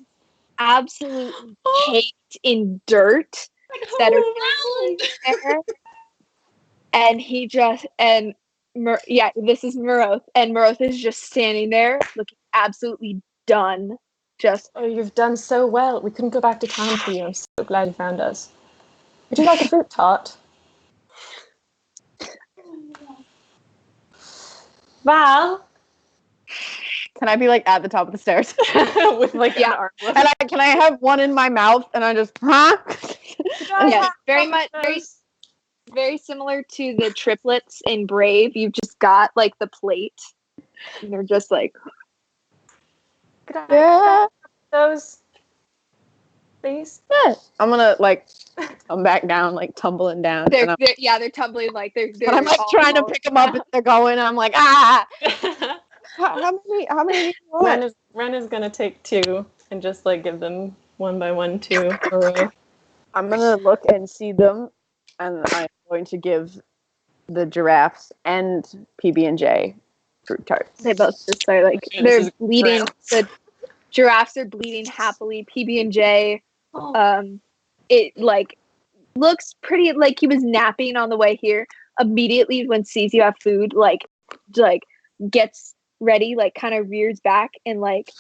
absolutely caked in dirt that are around. there. And he just this is Maroth, and Maroth is just standing there looking absolutely done. Just Oh, you've done so well. We couldn't go back to town for you. I'm so glad you found us. Would you like a fruit tart? Val? Can I be like at the top of the stairs? With like Yeah. an arm. And can I have one in my mouth and I just yeah, very similar to the triplets in Brave. You've just got like the plate, and they're just like Yeah. Those, please. I'm gonna like come back down, like tumbling down. they're And they're tumbling like they're I'm like all trying to falling pick them up down. as they're going. And I'm like, ah. How many do you want? Ren is gonna take two and just like give them one by one to a row. I'm gonna look and see them, and I'm going to give the giraffes and PB&J fruit tarts. They both just start like This they're is bleeding. trail. The giraffes are bleeding happily. PB&J, Oh. it like looks pretty like he was napping on the way here. Immediately when sees you have food, like gets ready, like kind of rears back and like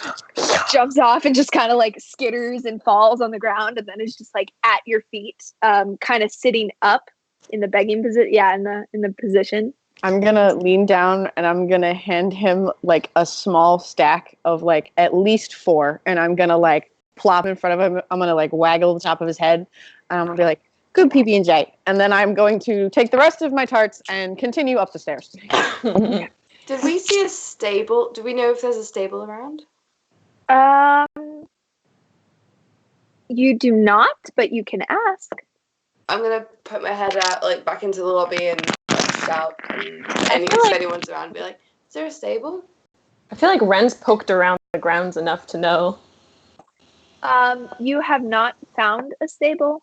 jumps off and just kind of like skitters and falls on the ground and then is just like at your feet, kind of sitting up in the begging position. Yeah, in the position. I'm gonna lean down and I'm gonna hand him like a small stack of like at least 4, and I'm gonna like plop in front of him. I'm gonna like waggle the top of his head. And I'm gonna be like, "Good PB&J," and then I'm going to take the rest of my tarts and continue up the stairs. Did we see a stable? Do we know if there's a stable around? You do not, but you can ask. I'm gonna put my head out, like back into the lobby, and shout. And if anyone's around, be like, "Is there a stable?" I feel like Ren's poked around the grounds enough to know. You have not found a stable.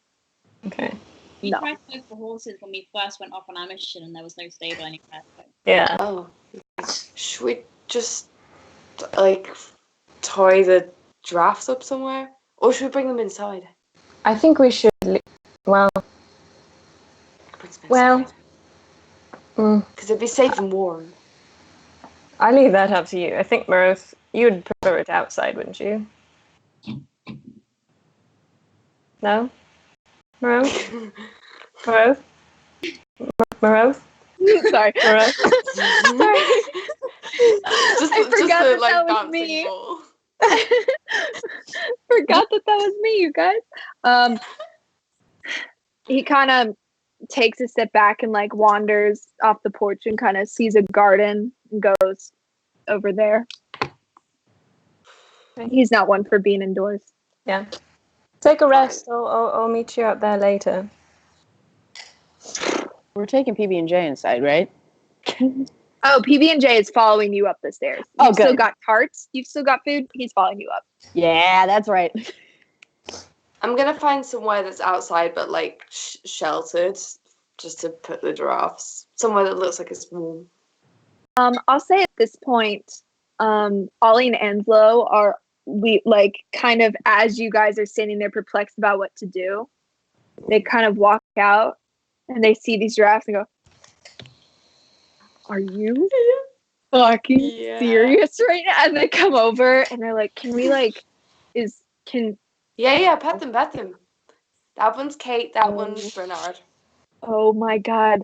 Okay. We No. tried to look for horses when we first went off on our mission, and there was no stable anywhere. So. Yeah. Oh, should we just like tie the giraffes up somewhere, or should we bring them inside? I think we should. Well. Because it'd be safe and warm. I leave that up to you. I think Maroth, you'd prefer it outside, wouldn't you? No? Maroth? Maroth? Maroth? Sorry. Maroth? Sorry. I forgot that was me. Ball. Forgot that was me, you guys. He kind of takes a step back and like wanders off the porch and kind of sees a garden and goes over there. He's not one for being indoors. Yeah. Take a rest. I'll meet you out there later. We're taking PB&J inside, right? Oh, PB&J is following you up the stairs. Oh, You've still good. got tarts. You've still got food. He's following you up. Yeah, that's right. I'm gonna find somewhere that's outside but like sheltered, just to put the giraffes somewhere that looks like it's warm. I'll say at this point, Ollie and Anslo are kind of as you guys are standing there perplexed about what to do. they kind of walk out and they see these giraffes and go, "Are you fucking serious right now?" And they come over and they're like, "Can we Yeah, pet them. That one's Kate, that one's Bernard. Oh my god.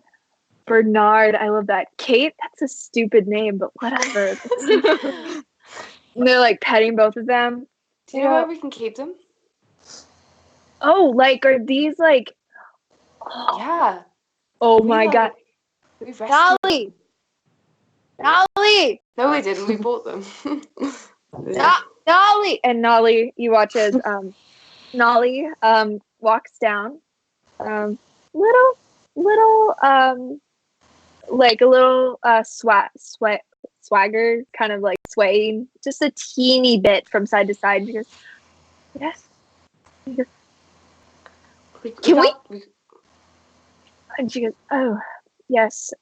Bernard, I love that. Kate, that's a stupid name, but whatever." And they're like petting both of them. Do you know where we can keep them? Oh, like, are these like, Yeah. oh my god. We've rescued Dolly! Dolly! No, we didn't. We bought them. Nolly! And Nolly, you watch as Nolly walks down. Little like a little swagger, kind of like swaying just a teeny bit from side to side. She goes, "Yes." He goes, "Can we?" And she goes, "Oh, yes.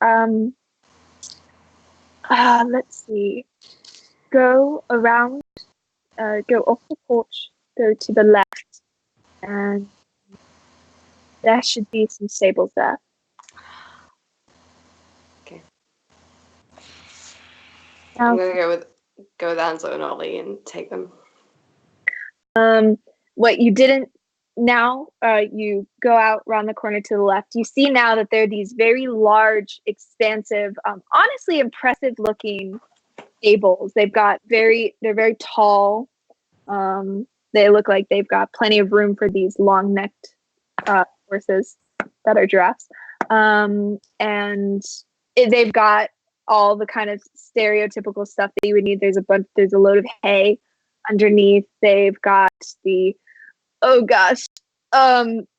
Let's see. Go around, go off the porch, go to the left, and there should be some stables there." Okay. Now, I'm gonna go with Ansel and Ollie and take them. what you didn't now, you go out around the corner to the left. You see now that there are these very large, expansive, honestly impressive looking stables. They're very tall. They look like they've got plenty of room for these long-necked horses that are giraffes. And they've got all the kind of stereotypical stuff that you would need. There's a load of hay underneath. They've got the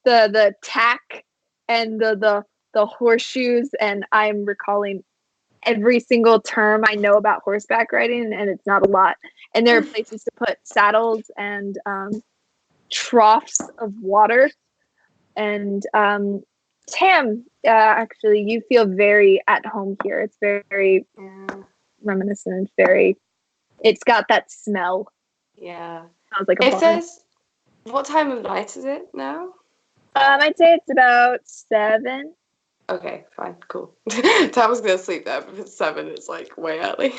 the tack and the horseshoes, and I'm recalling every single term I know about horseback riding, and it's not a lot. And there are places to put saddles and troughs of water. And Tam, actually, you feel very at home here. It's very reminiscent. It's got that smell. Yeah. Sounds like a barn. What time of night is it now? I'd say it's about 7. Okay, fine, cool. Tam was gonna sleep there, but if it's 7, it's like way early.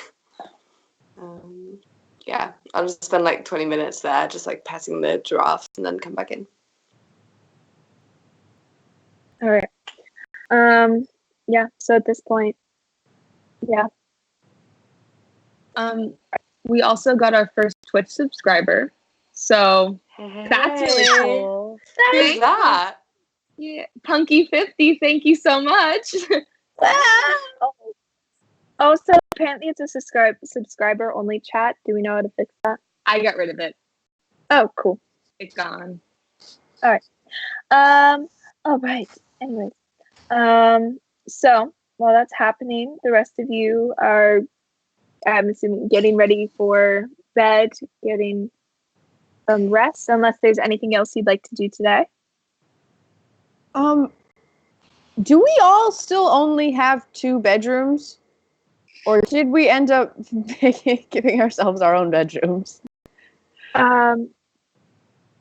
Yeah, I'll just spend like 20 minutes there, just like petting the giraffes, and then come back in. All right. Yeah. So at this point, yeah. We also got our first Twitch subscriber, so that's really cool. Who's that? Yeah, Punky50, thank you so much. Oh, so apparently it's a subscriber only chat. Do we know how to fix that? I got rid of it. Oh, cool. It's gone. All right. All right. Anyways, so while that's happening, the rest of you are, I'm assuming, getting ready for bed, getting some rest, unless there's anything else you'd like to do today. Do we all still only have 2 bedrooms? Or did we end up giving ourselves our own bedrooms?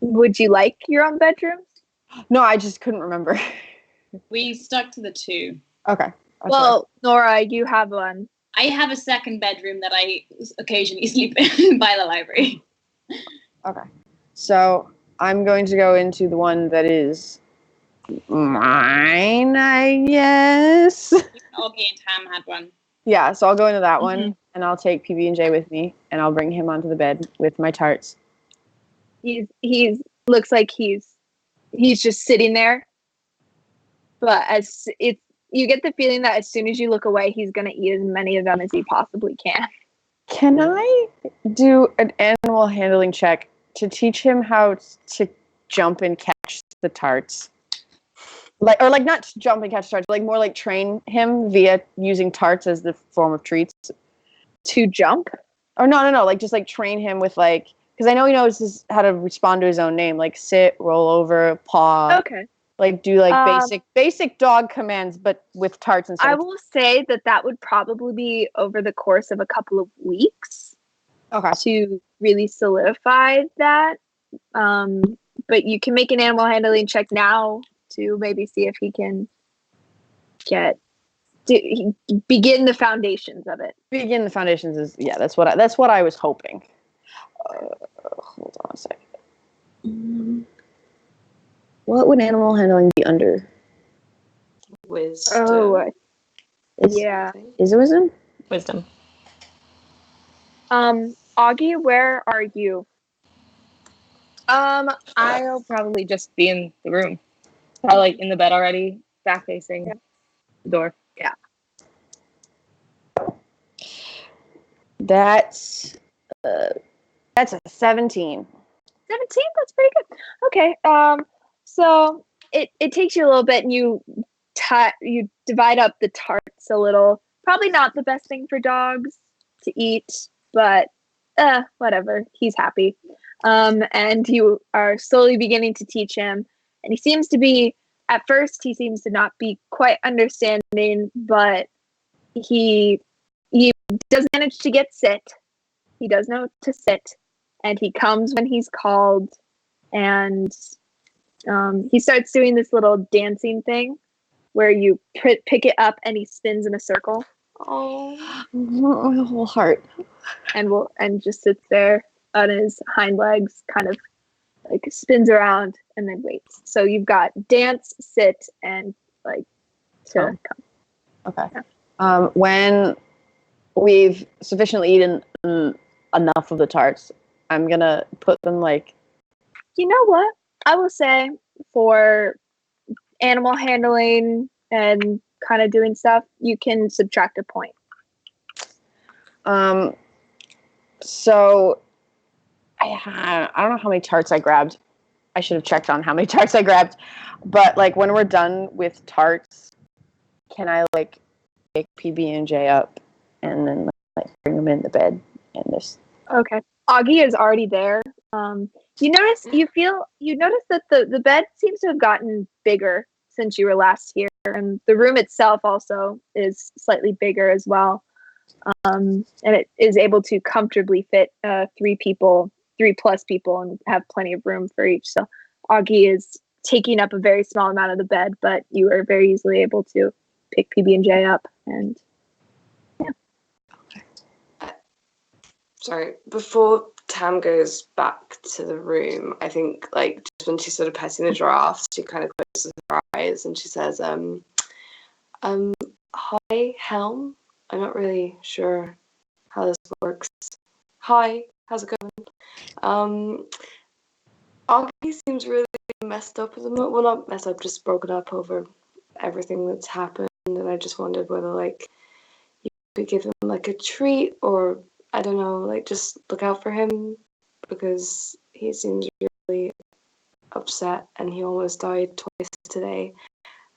Would you like your own bedrooms? No, I just couldn't remember. We stuck to the 2. Okay. Well, Nora, you have one. I have a second bedroom that I occasionally sleep in by the library. Okay. So I'm going to go into the one that is mine, I guess. Augie and Tam had one. Yeah, so I'll go into that one, and I'll take PB&J with me, and I'll bring him onto the bed with my tarts. He's looks like he's just sitting there, but you get the feeling that as soon as you look away, he's gonna eat as many of them as he possibly can. Can I do an animal handling check to teach him how to jump and catch the tarts? Like not jump and catch tarts, like more like train him via using tarts as the form of treats. To jump? Or no, like just like train him with like, because I know he knows how to respond to his own name, like sit, roll over, paw. Okay. Like do like basic dog commands, but with tarts instead. I will say that would probably be over the course of a couple of weeks. Okay. To really solidify that. But you can make an animal handling check now to maybe see if he can begin the foundations of it. Begin the foundations is that's what I was hoping. Hold on a second. What would animal handling be under? Wisdom. Oh, yeah. Is it wisdom? Wisdom. Augie, where are you? I'll probably just be in the room. Probably like in the bed already, back facing the door. Yeah. That's a 17. 17, that's pretty good. Okay. So it takes you a little bit, and you divide up the tarts a little. Probably not the best thing for dogs to eat, but whatever. He's happy. And you are slowly beginning to teach him, and he seems to be, at first he seems to not be quite understanding, but he does manage to get sit. He does know to sit, and he comes when he's called, and he starts doing this little dancing thing where you pick it up and he spins in a circle. Oh, My whole heart. And just sits there on his hind legs, kind of like spins around and then waits. So you've got dance, sit, and like to come. Okay. Yeah. When we've sufficiently eaten enough of the tarts, I'm gonna put them like. You know what? I will say for animal handling and kind of doing stuff, you can subtract a point. So I don't know how many tarts I grabbed. I should have checked on how many tarts I grabbed. But like when we're done with tarts, can I like pick PB&J up and then like bring them in the bed and this? Okay. Augie is already there. You notice that the bed seems to have gotten bigger since you were last here, and the room itself also is slightly bigger as well. And it is able to comfortably fit 3+ people, and have plenty of room for each. So Augie is taking up a very small amount of the bed, but you are very easily able to pick PB&J up. And sorry. Before Tam goes back to the room, I think like just when she's sort of petting the giraffe, she kind of closes her eyes and she says, hi, Helm. I'm not really sure how this works. Hi, how's it going? Augie seems really messed up at the moment. Well, not messed up, just broken up over everything that's happened. And I just wondered whether, like, you could give him, like, a treat or, I don't know, like, just look out for him because he seems really upset and he almost died twice today.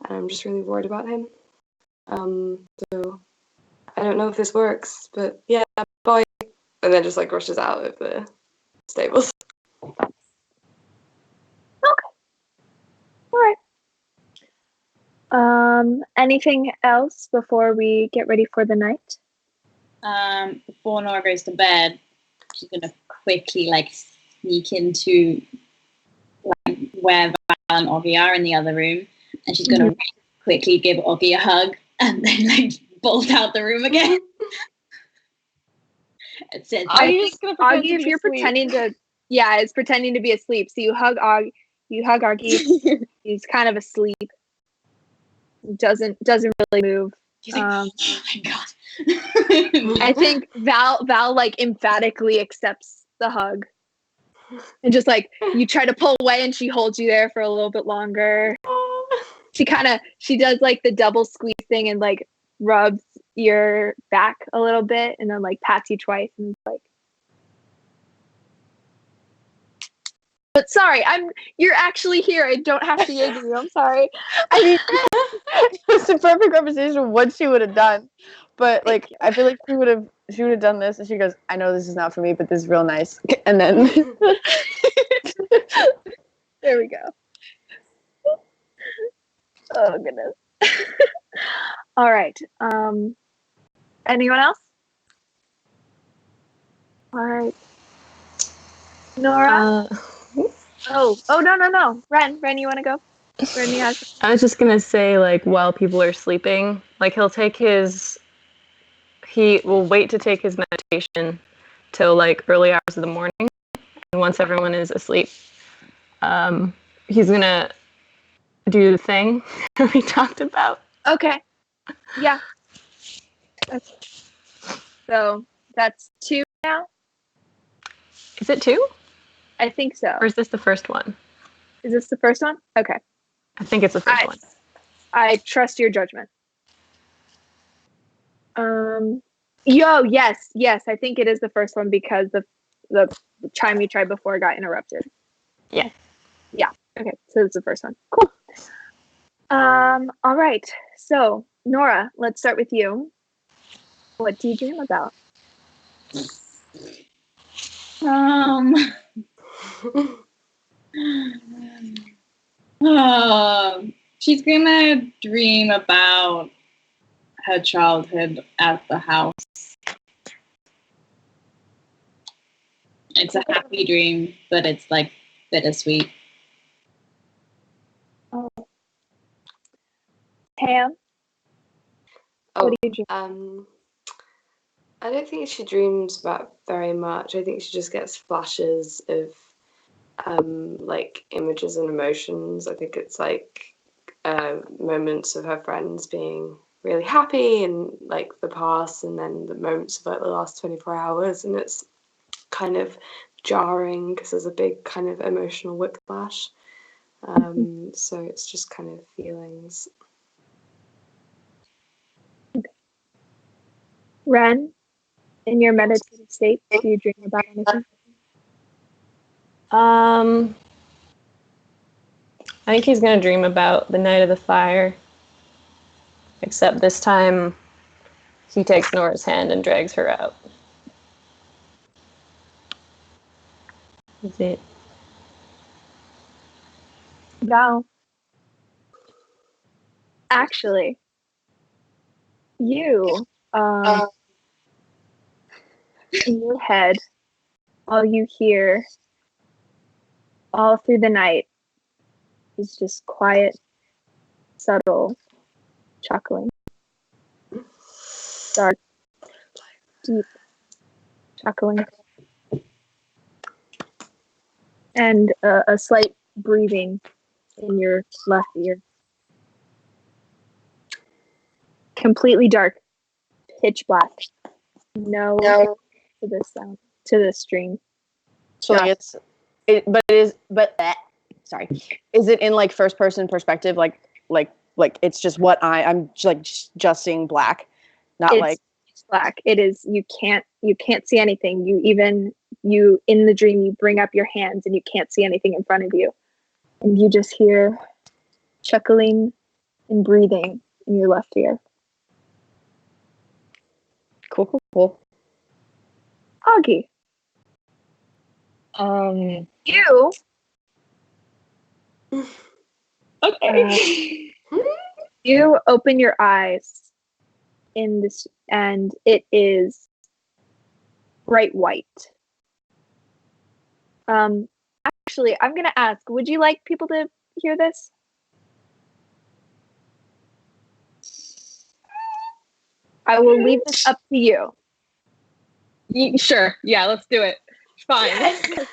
And I'm just really worried about him. So I don't know if this works, but yeah, bye. And then just, like, rushes out of the stables. all right. Anything else before we get ready for the night? Before Nora goes to bed, she's gonna quickly like sneak into like where Val and Augie are in the other room, and she's gonna quickly give Augie a hug and then like bolt out the room again. It says, Augie, if you're pretending to, is pretending to be asleep. So you hug Augie. He's kind of asleep. Doesn't really move. He's like, oh my god. I think Val like emphatically accepts the hug, and just like you try to pull away, and she holds you there for a little bit longer. She does like the double squeeze thing and like rubs your back a little bit, and then like pats you twice, and like. But sorry, you're actually here. I don't have to yell at you. I'm sorry. I mean, it's a perfect representation of what she would have done. But like, I feel like she would have done this, and she goes, "I know this is not for me, but this is real nice." And then there we go. Oh goodness. All right. Anyone else? All right. Nora. Oh no. Ren, you want to go? Brittany has. I was just gonna say, like, while people are sleeping, like he will wait to take his meditation till like early hours of the morning, and once everyone is asleep, he's gonna do the thing we talked about. Okay. Yeah. So that's 2 now. Is it 2? I think so. Or is this the first one? Is this the first one? Okay. I think it's the first one. I trust your judgment. Yes. I think it is the first one because the chime you tried before got interrupted. Yeah. Yeah. Okay. So it's the first one. Cool. All right. So Nora, let's start with you. What do you dream about? She's gonna dream about her childhood at the house. It's a happy dream, but it's like bittersweet. Pam? Oh, What do you dream? I don't think she dreams about very much. I think she just gets flashes of like images and emotions. I think it's like moments of her friends being really happy and like the past, and then the moments of like the last 24 hours, and it's kind of jarring because there's a big kind of emotional whiplash. So it's just kind of feelings. Ren, in your meditative state, do you dream about anything? I think he's gonna dream about the night of the fire. Except this time, he takes Nora's hand and drags her out. That's it. Val. Actually, you, in your head, all you hear all through the night is just quiet, subtle chuckling. Dark, deep chuckling. And a slight breathing in your left ear. Completely dark, pitch black. No to this sound, to this stream. So like sorry. Is it in like first person perspective? Like it's just what I'm just seeing black, not It's like black. It is. You can't see anything. You in the dream you bring up your hands and you can't see anything in front of you, and you just hear chuckling and breathing in your left ear. cool. Augie, you Okay. you open your eyes in this, and it is bright white. Actually, I'm gonna ask, would you like people to hear this? I will leave this up to you. Sure. Yeah, let's do it. Fine. Yes.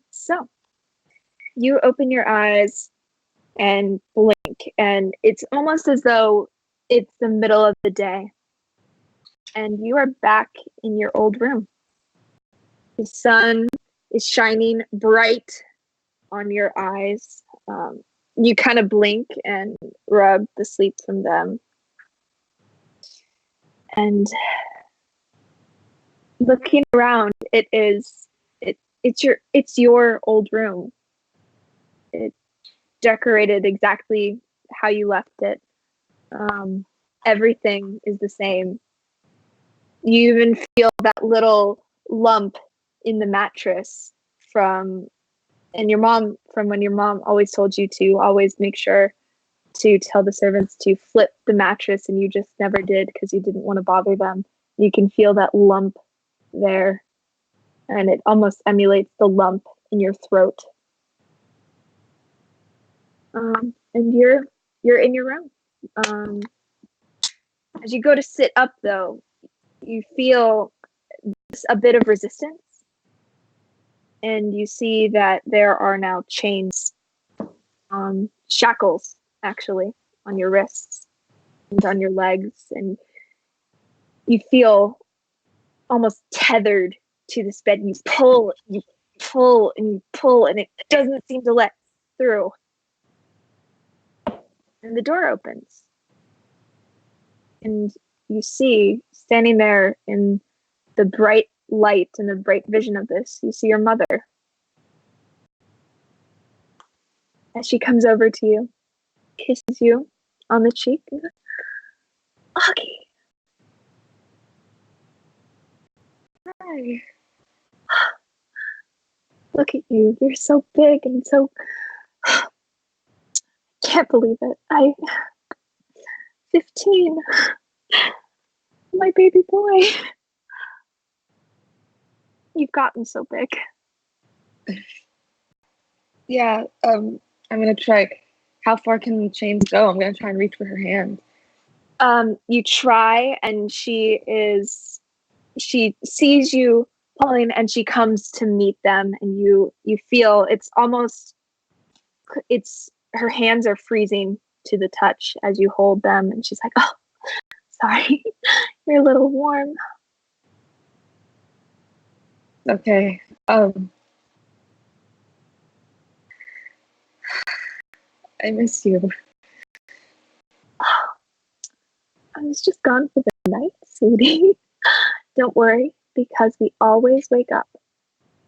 So you open your eyes and blink, and it's almost as though it's the middle of the day, and you are back in your old room. The sun is shining bright on your eyes. You kind of blink and rub the sleep from them. And looking around, it's your old room. It's decorated exactly how you left it. Everything is the same. You even feel that little lump in the mattress from when your mom always told you to always make sure to tell the servants to flip the mattress, and you just never did because you didn't want to bother them. You can feel that lump there, and it almost emulates the lump in your throat. And you're in your room. As you go to sit up, though, you feel a bit of resistance, and you see that there are now chains, shackles, actually, on your wrists and on your legs, and you feel almost tethered to this bed. You pull, and you pull, and it doesn't seem to let through. And the door opens. And you see, standing there in the bright light and the bright vision of this, you see your mother. As she comes over to you, kisses you on the cheek, and goes, Augie. Hi. Look at you. You're so big and so... Can't believe it. 15. My baby boy. You've gotten so big. Yeah, I'm gonna try. How far can the chains go? I'm gonna try and reach for her hand. You try, and she sees you pulling, and she comes to meet them, and you feel her hands are freezing to the touch as you hold them, and she's like, oh, sorry, you're a little warm. Okay. I miss you. I was just gone for the night, sweetie. Don't worry, because we always wake up,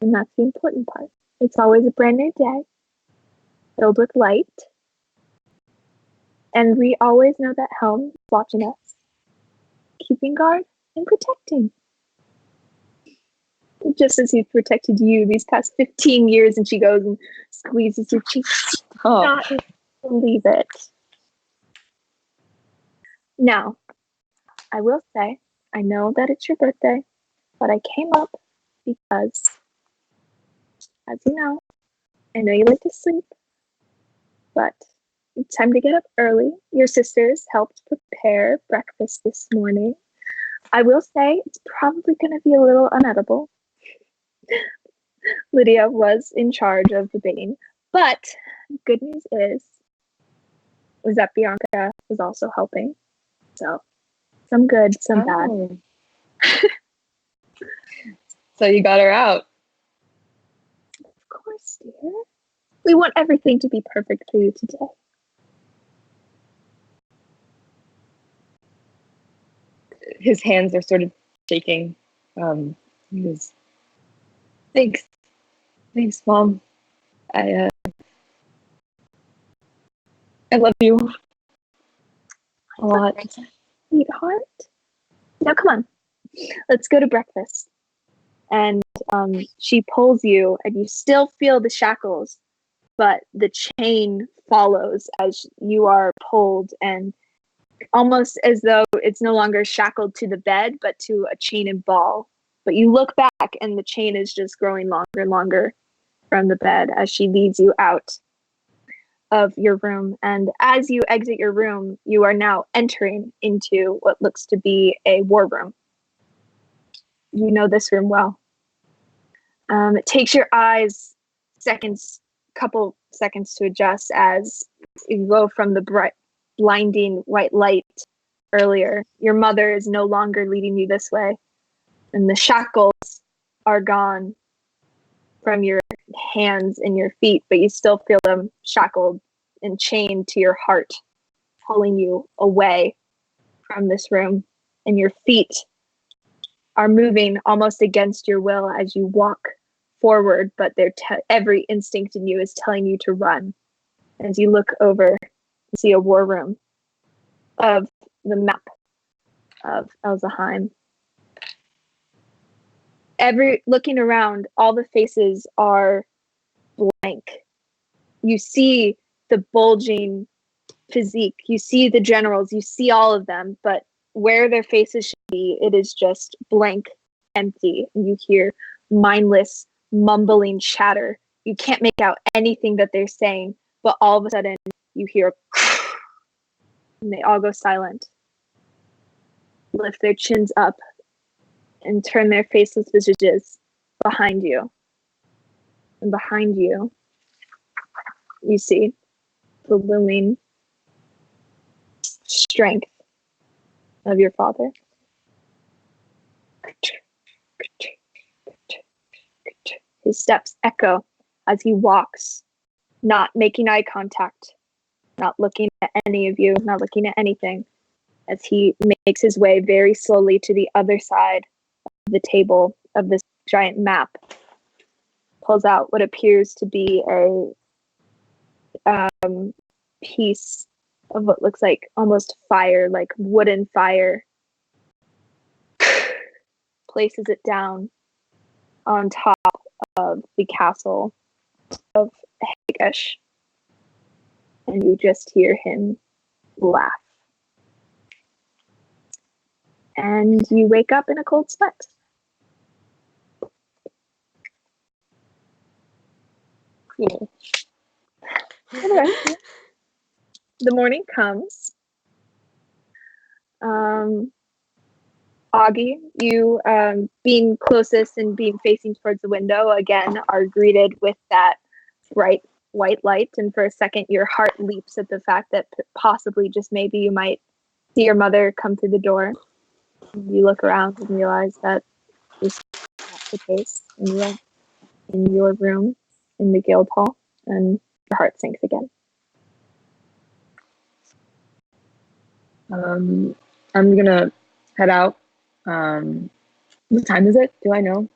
and that's the important part. It's always a brand new day, filled with light, and we always know that Helm is watching us, keeping guard and protecting. Just as he's protected you these past 15 years, and she goes and squeezes your cheek. Oh. Not believe it. Now, I will say, I know that it's your birthday, but I came up because, as you know, I know you like to sleep, but it's time to get up early. Your sisters helped prepare breakfast this morning. I will say it's probably going to be a little unedible. Lydia was in charge of the baking, but good news was that Bianca was also helping. So, some good, some bad. So you got her out. Of course, dear. We want everything to be perfect for you today. His hands are sort of shaking. He goes, Thanks, Mom. I love you a lot. Sweetheart. Now, come on. Let's go to breakfast. And she pulls you, and you still feel the shackles, but the chain follows as you are pulled, and almost as though it's no longer shackled to the bed, but to a chain and ball. But you look back, and the chain is just growing longer and longer from the bed as she leads you out of your room. And as you exit your room, you are now entering into what looks to be a war room. You know this room well. It takes your eyes couple seconds to adjust as you go from the bright, blinding white light earlier. Your mother is no longer leading you this way, and the shackles are gone from your hands and your feet, but you still feel them shackled and chained to your heart, pulling you away from this room. And your feet are moving almost against your will as you walk forward, but every instinct in you is telling you to run. As you look over, you see a war room of the map of Elzaheim. Looking around, all the faces are blank. You see the bulging physique, you see the generals, you see all of them, but where their faces should be, it is just blank, empty. And you hear mindless, mumbling chatter you can't make out anything that they're saying, but all of a sudden you hear and they all go silent, lift their chins up, and turn their faceless visages behind you. And behind you, you see the looming strength of your father. His steps echo as he walks, not making eye contact, not looking at any of you, not looking at anything, as he makes his way very slowly to the other side of the table of this giant map, pulls out what appears to be a piece of what looks like almost fire, like wooden fire, places it down on top of the castle of Hagesh, and you just hear him laugh. And you wake up in a cold sweat. Cool. The morning comes. Augie, you being closest and being facing towards the window again are greeted with that bright white light, and for a second your heart leaps at the fact that possibly, just maybe, you might see your mother come through the door. You look around and realize that this is not the case, and you are in your room in the guild hall, and your heart sinks again. I'm gonna head out. What time is it? Do I know?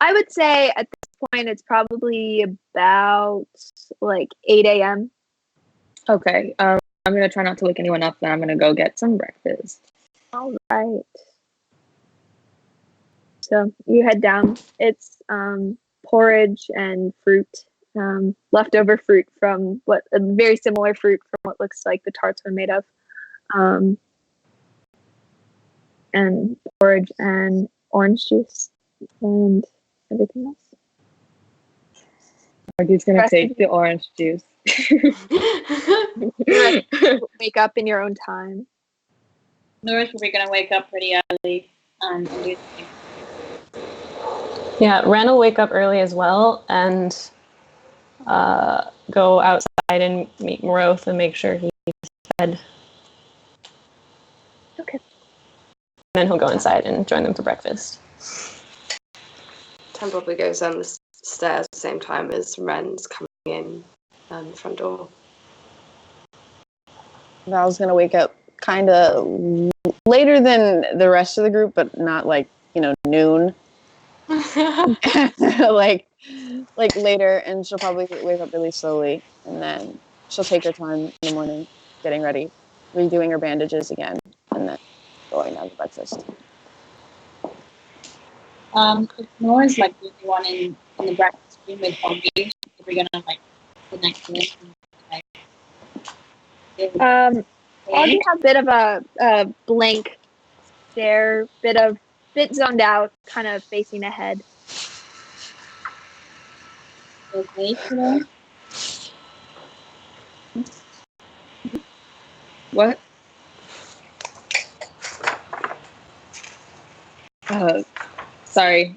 I would say at this point it's probably about like 8 a.m. Okay. I'm gonna try not to wake anyone up, and I'm gonna go get some breakfast. All right. So you head down. It's porridge and fruit, leftover fruit from what a very similar fruit from what looks like the tarts were made of, and porridge and orange juice and everything else. Augie's gonna take the orange juice. Wake up in your own time. Nourish, we're going to wake up pretty early and do the same. Yeah, Ren will wake up early as well and go outside and meet Moroth and make sure he's fed. Okay. And then he'll go inside and join them for breakfast. Tim probably goes down the stairs at the same time as Ren's coming in the front door. Val's gonna wake up kind of later than the rest of the group, but not like, noon. like later, and she'll probably wake up really slowly, and then she'll take her time in the morning getting ready, redoing her bandages again, and then going down to breakfast. Nora's like the only one in the breakfast room with Augie. If we're gonna like the next one. Augie has a bit of a blank stare, bit zoned out, kind of facing ahead. Okay, today. What? Sorry.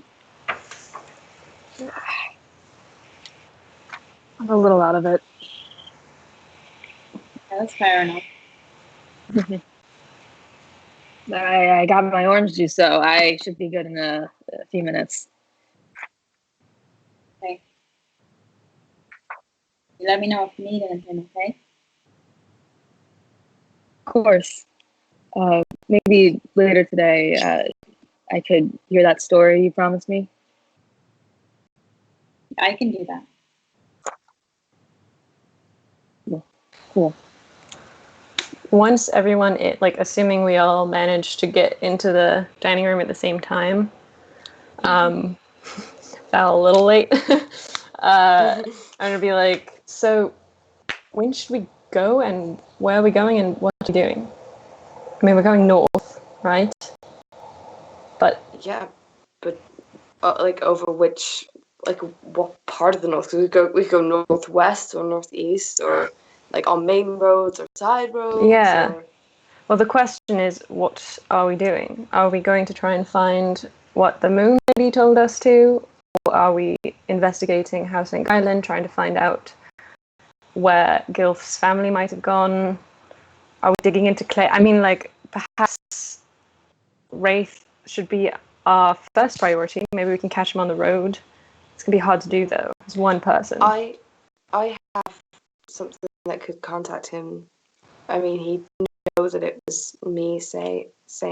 I'm a little out of it. Yeah, that's fair enough. I got my orange juice, so I should be good in a few minutes. Okay. You let me know if you need anything, okay? Of course. Maybe later today, I could hear that story you promised me. I can do that. Cool. Once everyone, assuming we all managed to get into the dining room at the same time, Val a little late, I'm gonna be like, so when should we go and where are we going and what are we doing? I mean, we're going north, right? But Yeah, but like over which, like what part of the north? Because we go northwest or northeast, or like on main roads or side roads. Yeah. Or... Well, the question is, what are we doing? Are we going to try and find what the moon lady told us to? Or are we investigating Housing Island, trying to find out where Gilf's family might have gone? Are we digging into clay? I mean, like, perhaps Wraith should be our first priority. Maybe we can catch him on the road. It's going to be hard to do, though. It's one person. I have something that could contact him. I mean, he knows that it was me saying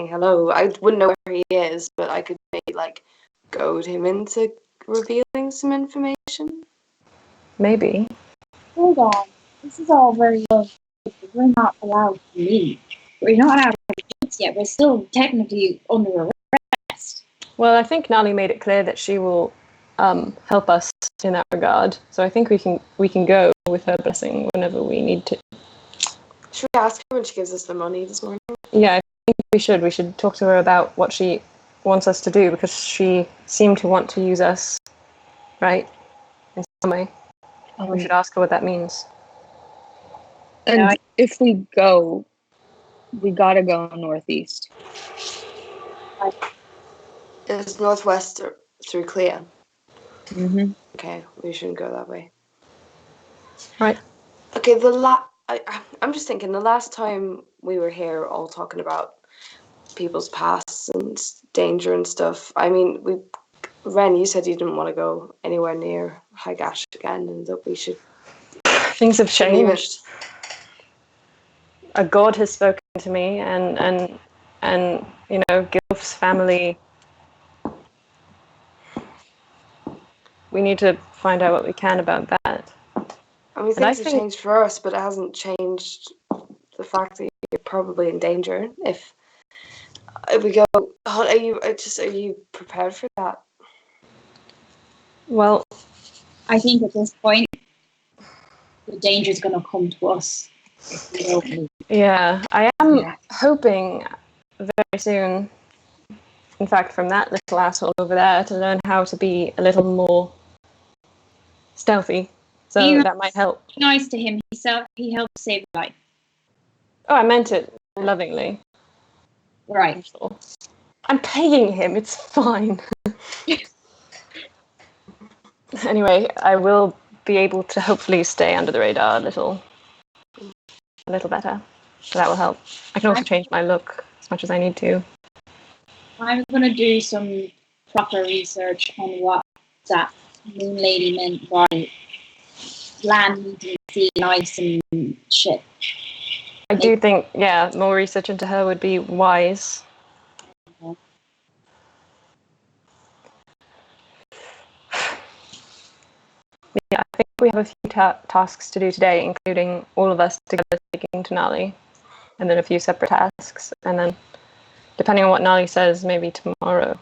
hello. I wouldn't know where he is, but I could maybe, like, goad him into revealing some information. Maybe. Hold on. This is all very well. We're not allowed to leave. We're not allowed to have kids yet. We're still technically under arrest. Well, I think Nali made it clear that she will help us in that regard. So I think we can go with her blessing whenever we need to. Should we ask her when she gives us the money this morning? Yeah, I think we should. We should talk to her about what she wants us to do, because she seemed to want to use us, right? In some way. We should ask her what that means. And if we go, we gotta go northeast. Is northwest through Clea? Mm-hmm. Okay, we shouldn't go that way. Right. Okay, I'm just thinking, the last time we were here all talking about people's pasts and danger and stuff, I mean, Ren, you said you didn't want to go anywhere near Higash again, and that we should... Things have changed. A god has spoken to me, and you know, Gilf's family. We need to find out what we can about that. I mean, things have changed for us, but it hasn't changed the fact that you're probably in danger. If we go, are you prepared for that? Well, I think at this point, the danger is going to come to us. Yeah, I am hoping very soon, in fact, from that little asshole over there, to learn how to be a little more stealthy. So that might help. Be nice to him. He helped save your life. Oh, I meant it lovingly. Right. I'm paying him. It's fine. Anyway, I will be able to hopefully stay under the radar a little better. So that will help. I can also change my look as much as I need to. I'm going to do some proper research on what that moon lady meant by land meeting sea and ice and shit. I do think, more research into her would be wise. Yeah, I think we have a few tasks to do today, including all of us together taking to Nali, and then a few separate tasks, and then depending on what Nali says, maybe tomorrow.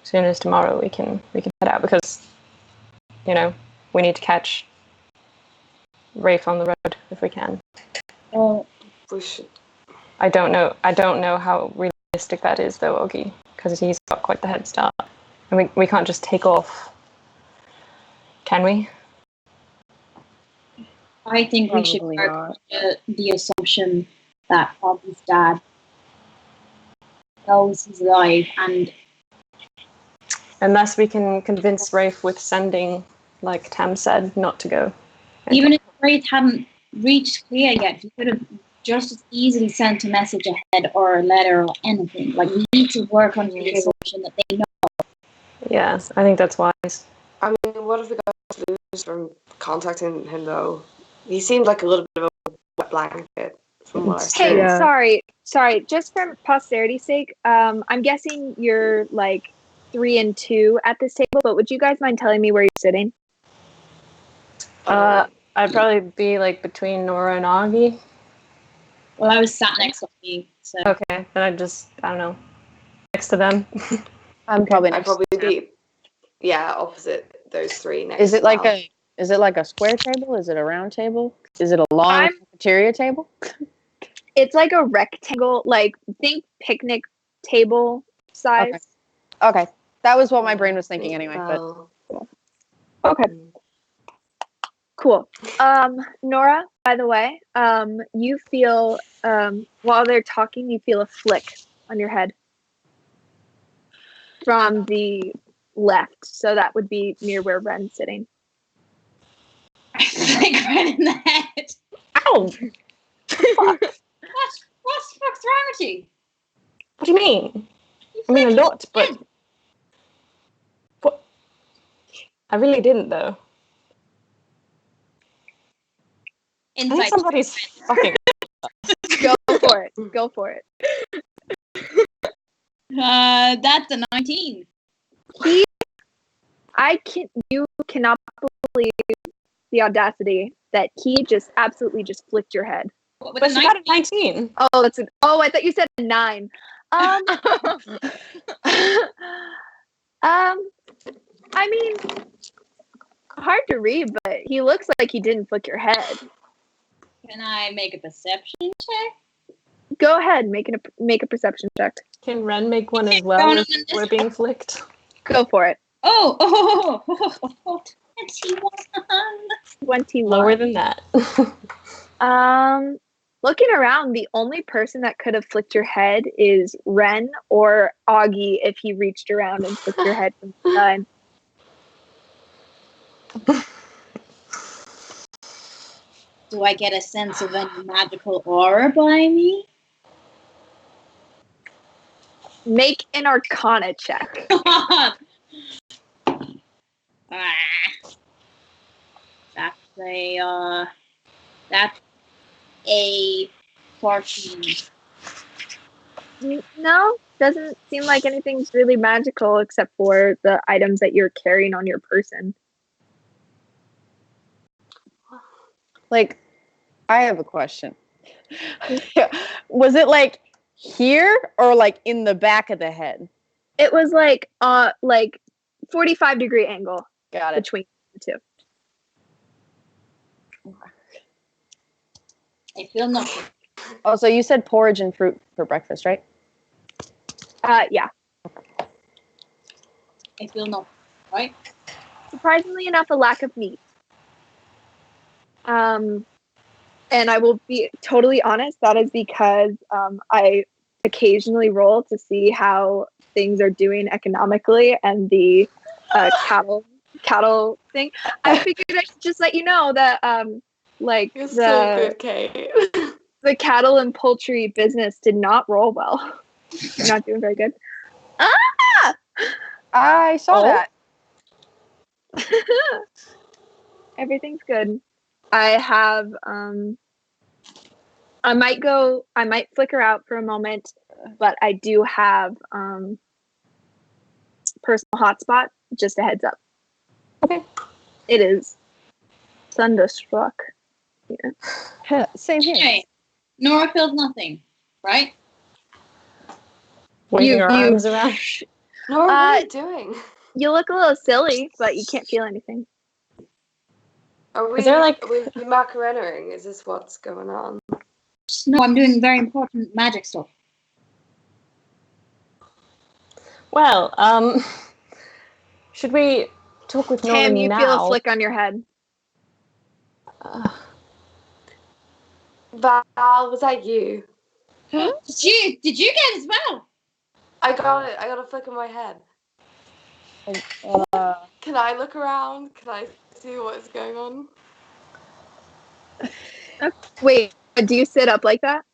As soon as tomorrow, we can head out, because you know we need to catch Rafe on the road if we can. We should. I don't know how realistic that is, though, Augie, because he's got quite the head start, and we can't just take off, can we? I think we should work the assumption that Augie's dad knows he's alive, and unless we can convince Rafe with sending, like Tam said, not to go. Even if Rafe hadn't reached Clea yet, he could have just as easily sent a message ahead or a letter or anything. Like, we need to work on the assumption that they know. Yes, I think that's wise. I mean, what if we got to lose from contacting him, though? He seemed like a little bit of a wet blanket from what I said. Hey, sorry. Just for posterity's sake, I'm guessing you're like 3 and 2 at this table, but would you guys mind telling me where you're sitting? I'd probably be like between Nora and Augie. Well, I was sat next to you, so... Okay, then I don't know, next to them. I'd probably be, opposite those three next. Is it like a square table? Is it a round table? Is it a long cafeteria table? It's like a rectangle, like think picnic table size. Okay. That was what my brain was thinking anyway. But Well, Okay. Cool. Nora, by the way, you feel while they're talking, you feel a flick on your head from the left. So that would be near where Ren's sitting. Like right in the head. Ow! Fuck. What's the fuck's wrong with you? What do you mean? You I mean, a flicked lot, but... head. What? I really didn't, though. I think Inside. somebody's fucking... Go for it. Go for it. That's a 19. You cannot believe the audacity that he just absolutely just flicked your head. With But a she got a 19. Oh, I thought you said a 9. I mean, hard to read, but he looks like he didn't flick your head. Can I make a perception check? Go ahead, make a perception check. Can Ren make one as well Going if on this we're being flicked? Go for it. Oh, 21. Lower than that. Looking around, the only person that could have flicked your head is Ren or Augie if he reached around and flicked your head from the side. Do I get a sense of any magical aura by me? Make an Arcana check. That's a 14. No, doesn't seem like anything's really magical except for the items that you're carrying on your person. like, I have a question. Was it like here or like in the back of the head? It was like 45-degree angle Got it. between the two. I feel nothing. Oh, so you said porridge and fruit for breakfast, right? Yeah. I feel nothing. Right? Surprisingly enough, a lack of meat. And I will be totally honest, that is because I occasionally roll to see how things are doing economically and the cattle thing. I figured I should just let you know that you're so good, Kate. the cattle and poultry business did not roll well. Not doing very good. Ah! I saw that. Everything's good. I have I might flicker out for a moment, but I do have personal hotspot, just a heads up. Okay. It is thunderstruck. Yeah. Same here. Okay. Nora feels nothing, right? Waving our you- arms around. Nora, what are you doing? You look a little silly, but you can't feel anything. Are we, Is there, like- are we macarenaing? Is this what's going on? No, I'm doing very important magic stuff. Well, should we talk with Norman Tam, you now? feel a flick on your head. Val, was that you? Did you get it as well? I got it. I got a flick on my head. Can I look around? Can I see what is going on? Wait, do you sit up like that?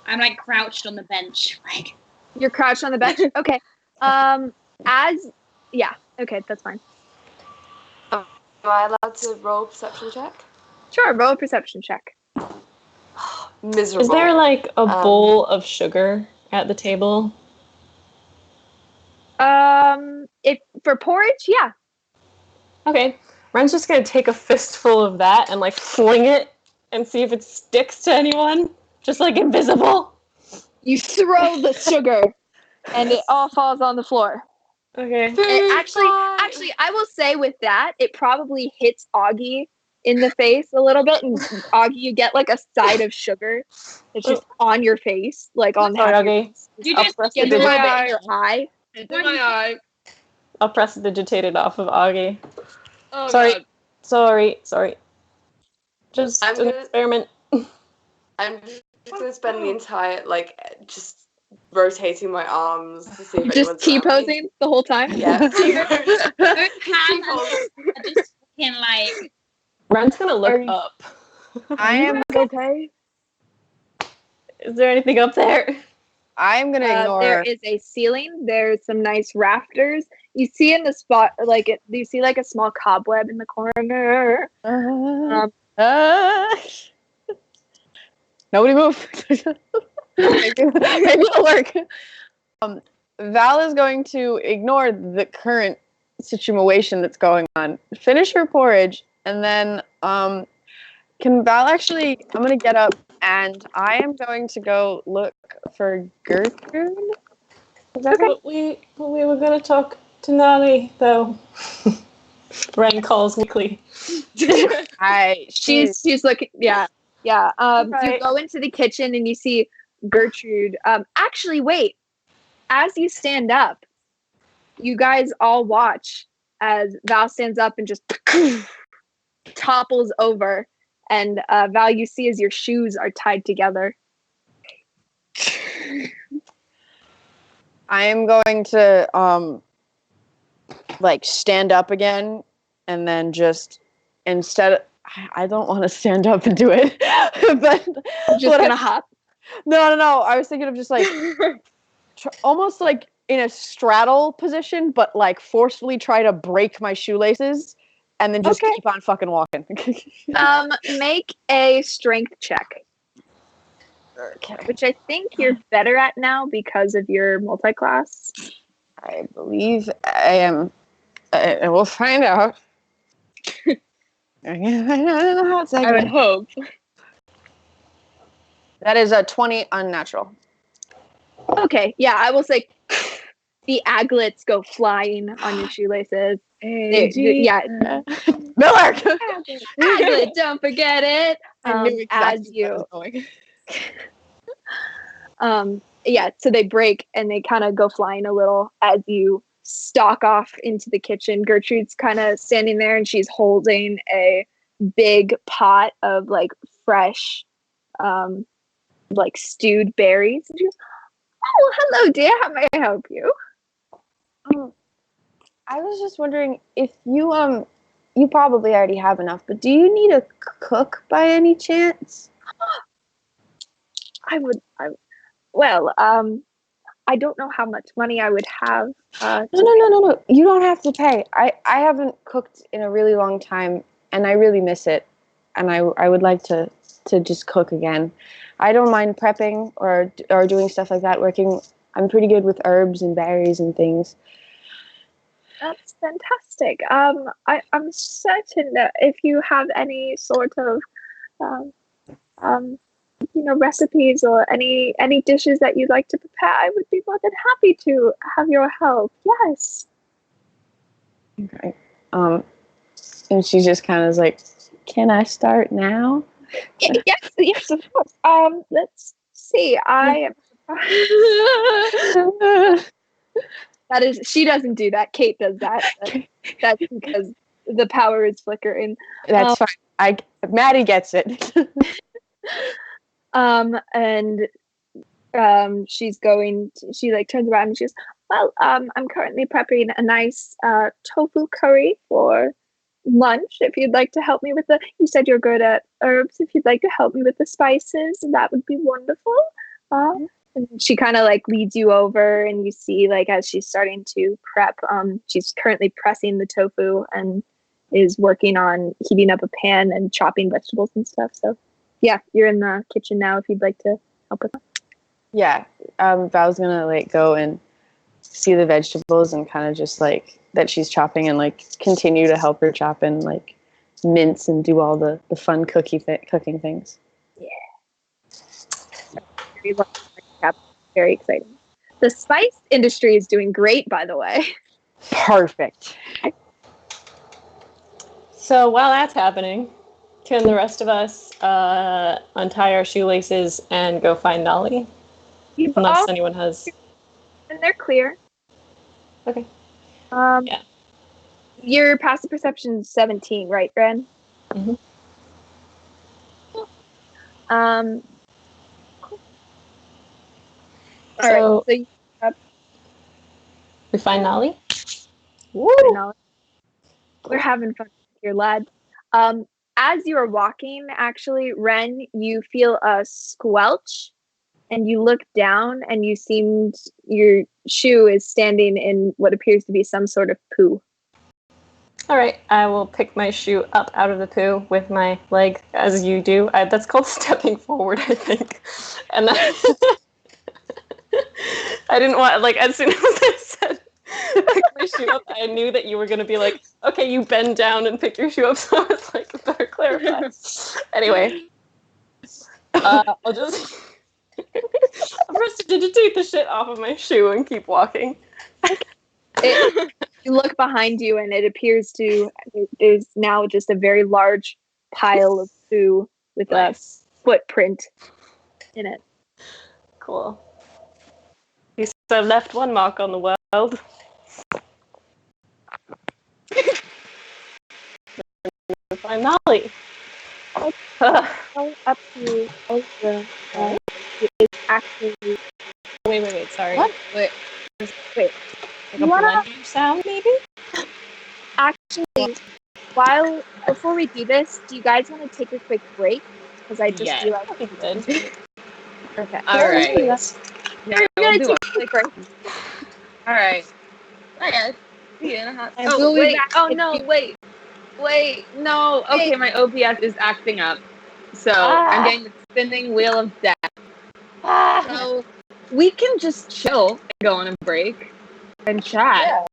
I'm like crouched on the bench. Like, You're crouched on the bench? Okay. Okay, that's fine. Am I allowed to roll a perception check? Sure, roll a perception check. Miserable. Is there like a bowl of sugar at the table? If for porridge, yeah. Okay. Ren's just gonna take a fistful of that and like fling it and see if it sticks to anyone. Just like invisible. You throw the sugar, and it all falls on the floor. Okay. Actually, I will say with that, it probably hits Augie in the face a little bit, and Augie, you get like a side of sugar that's just on your face, like on Sorry, half your Augie. face. You just Gets a little bit in your eye. It's in my eye. I'll prestidigitate off of Augie. Oh, Sorry. God. Sorry. Just I'm an gonna- experiment. I'm just gonna spend the entire just rotating my arms to see if Just anyone's around me. T-posing the whole time? Yeah. Both T-pose. hands T-pose. are just fucking like. Ren's gonna look Are you- up. I am Okay. Is there anything up there? I'm gonna ignore. There is a ceiling. There's some nice rafters. You see in the spot, you see like a small cobweb in the corner. Nobody move. Maybe it'll work. Val is going to ignore the current situation that's going on. Finish her porridge, and then can Val actually? I'm gonna get up, and I am going to go look for Gertrude. Is that okay? But we were gonna talk to Nali though. Ren calls weakly. She's looking. Yeah. Right. You go into the kitchen and you see Gertrude. Actually, wait. As you stand up, you guys all watch as Val stands up and just topples over. And Val, you see as your shoes are tied together. I am going to stand up again, and then just I don't want to stand up and do it, but Just gonna hop. No. I was thinking of just almost like in a straddle position, but forcefully try to break my shoelaces, and then just keep on fucking walking. Make a strength check. Okay. Which I think you're better at now because of your multi-class. I believe I am. I will find out. I don't know how it's I would hope. That is a 20 unnatural. Okay, yeah, I will say the aglets go flying on your shoelaces. Yeah, Miller! aglet, don't forget it. I knew exactly as where I was you, yeah, so they break and they kind of go flying a little as you stalk off into the kitchen. Gertrude's kind of standing there and she's holding a big pot of fresh, stewed berries. And she goes, "Oh, hello, dear. How may I help you?" I was just wondering if you probably already have enough, but do you need a cook by any chance? I don't know how much money I would have. No. You don't have to pay. I haven't cooked in a really long time, and I really miss it. And I would like to just cook again. I don't mind prepping or doing stuff like that. I'm pretty good with herbs and berries and things. That's fantastic. I'm certain that if you have any sort of recipes or any dishes that you'd like to prepare, I would be more than happy to have your help. Yes. Okay. And she just kind of is like, "Can I start now?" Yes, of course. Let's see. That is, she doesn't do that. Kate does that. That's because the power is flickering. That's fine. Maddie gets it. And she's she turns around and she goes, "Well, I'm currently prepping a nice tofu curry for lunch. If you'd like to help me with you said you're good at herbs. If you'd like to help me with the spices, that would be wonderful." And she kind of leads you over, and you see as she's starting to prep, she's currently pressing the tofu and is working on heating up a pan and chopping vegetables and stuff. So yeah, you're in the kitchen now if you'd like to help with that. Yeah. Val's gonna go and see the vegetables and kind of just that she's chopping and continue to help her chop and mince and do all the fun cooking things. Very exciting. The spice industry is doing great, by the way. Perfect. So while that's happening, can the rest of us untie our shoelaces and go find Nali? Unless anyone has... And they're clear. Okay. Yeah. Your passive perception is 17, right, Ren? Mhm. All right. So So you we find Nolly. know, we're having fun here, lad. As you are walking, actually, Ren, you feel a squelch, and you look down, and your shoe is standing in what appears to be some sort of poo. All right, I will pick my shoe up out of the poo with my leg, as you do. That's called stepping forward, I think. And then I didn't want, like, as soon as I said pick my shoe up, I knew that you were going to be like, okay, you bend down and pick your shoe up. So I was like, better clarify. Anyway, I'll just prestidigitate the shit off of my shoe and keep walking. You look behind you, and it appears there's now just a very large pile of poo with Nice. a footprint in it. Cool. At least I left one mark on the world. Find Nolly. Up to Ultra is actually Wait, sorry. What? Wait. wait. Like You a wanna- blender sound, maybe? Actually, before we do this, do you guys want to take a quick break? Because I just realized. That'd be good. Okay. All right. Yeah, We're we'll gonna do take it. a quick break. All right. Bye, guys. See you in a hot. And Oh, we'll be wait. back Oh, if no. you- Wait. No. Okay, my OBS is acting up. So I'm getting the spinning wheel of death. So we can just chill and go on a break and chat. Yeah.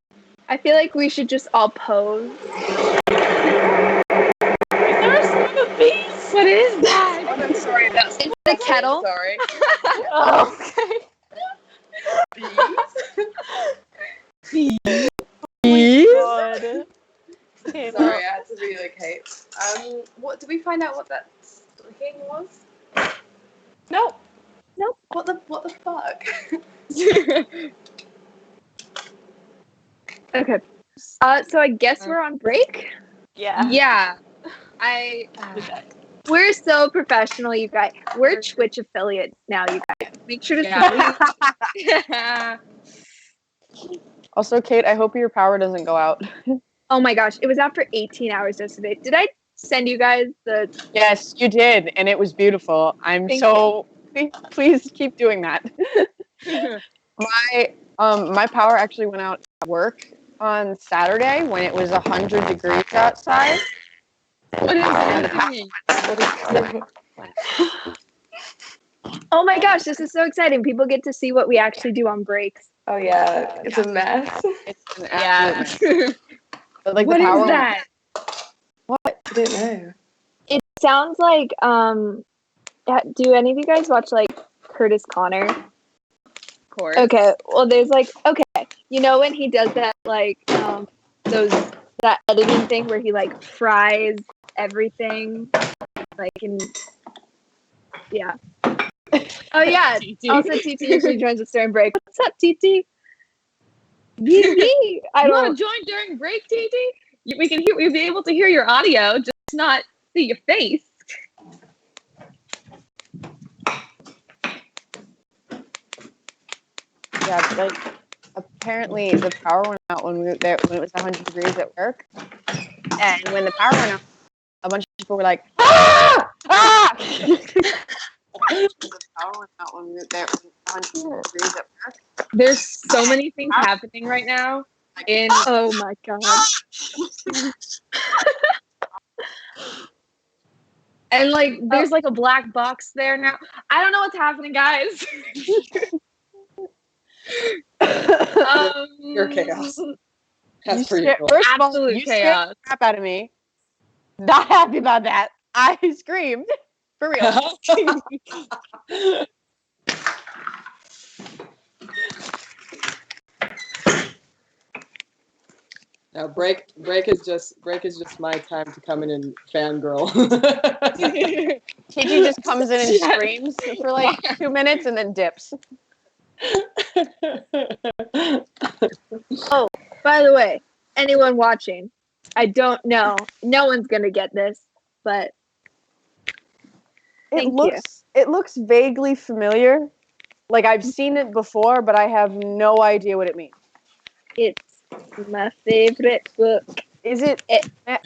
I feel like we should just all pose. What is that? Oh, I'm sorry. That's It's the kettle. sorry. Oh, okay. God. Okay, Sorry, I had to relocate. What did we find out what that thing was? Nope. What the fuck? Okay. So I guess we're on break. Yeah. Yeah. We're so professional, you guys. We're Twitch affiliates now, you guys. Make sure to Yeah. Also, Kate, I hope your power doesn't go out. Oh my gosh, it was after 18 hours yesterday. Did I send you guys the? Yes, you did, and it was beautiful. Please keep doing that. My power actually went out at work on Saturday when it was 100 degrees outside. What is And the happening? Oh my gosh, this is so exciting. People get to see what we actually do on breaks. Oh yeah, it's a mess. It's an Yeah. absolute mess. But, like, What the power is that? I don't know. It sounds like do any of you guys watch like Curtis Connor? Of course. Okay, well there's you know when he does that that editing thing where he like fries everything yeah. Oh yeah. Also TT usually joins us during break. What's up, TT? I You don't want to join during break, TT? We'll be able to hear your audio, just not see your face. Yeah, but, like, apparently the power went out when it was 100 degrees at work, and when the power went out, a bunch of people were like, "Ah! Ah!" The power went out when it was 100 degrees at work. There's so many things happening right now. Oh my god. And like there's like a black box there now. I don't know what's happening, guys. Pure chaos. You That's pretty scared- cool. First of all, Absolute you scared chaos. the crap out of me. Not happy about that. I screamed. For real. Now break is just my time to come in and fangirl. TT just comes in and screams for like 2 minutes and then dips. Oh, by the way, anyone watching, I don't know. No one's gonna get this, but It looks vaguely familiar. Like I've seen it before, but I have no idea what it means. it's my favorite book. Is it?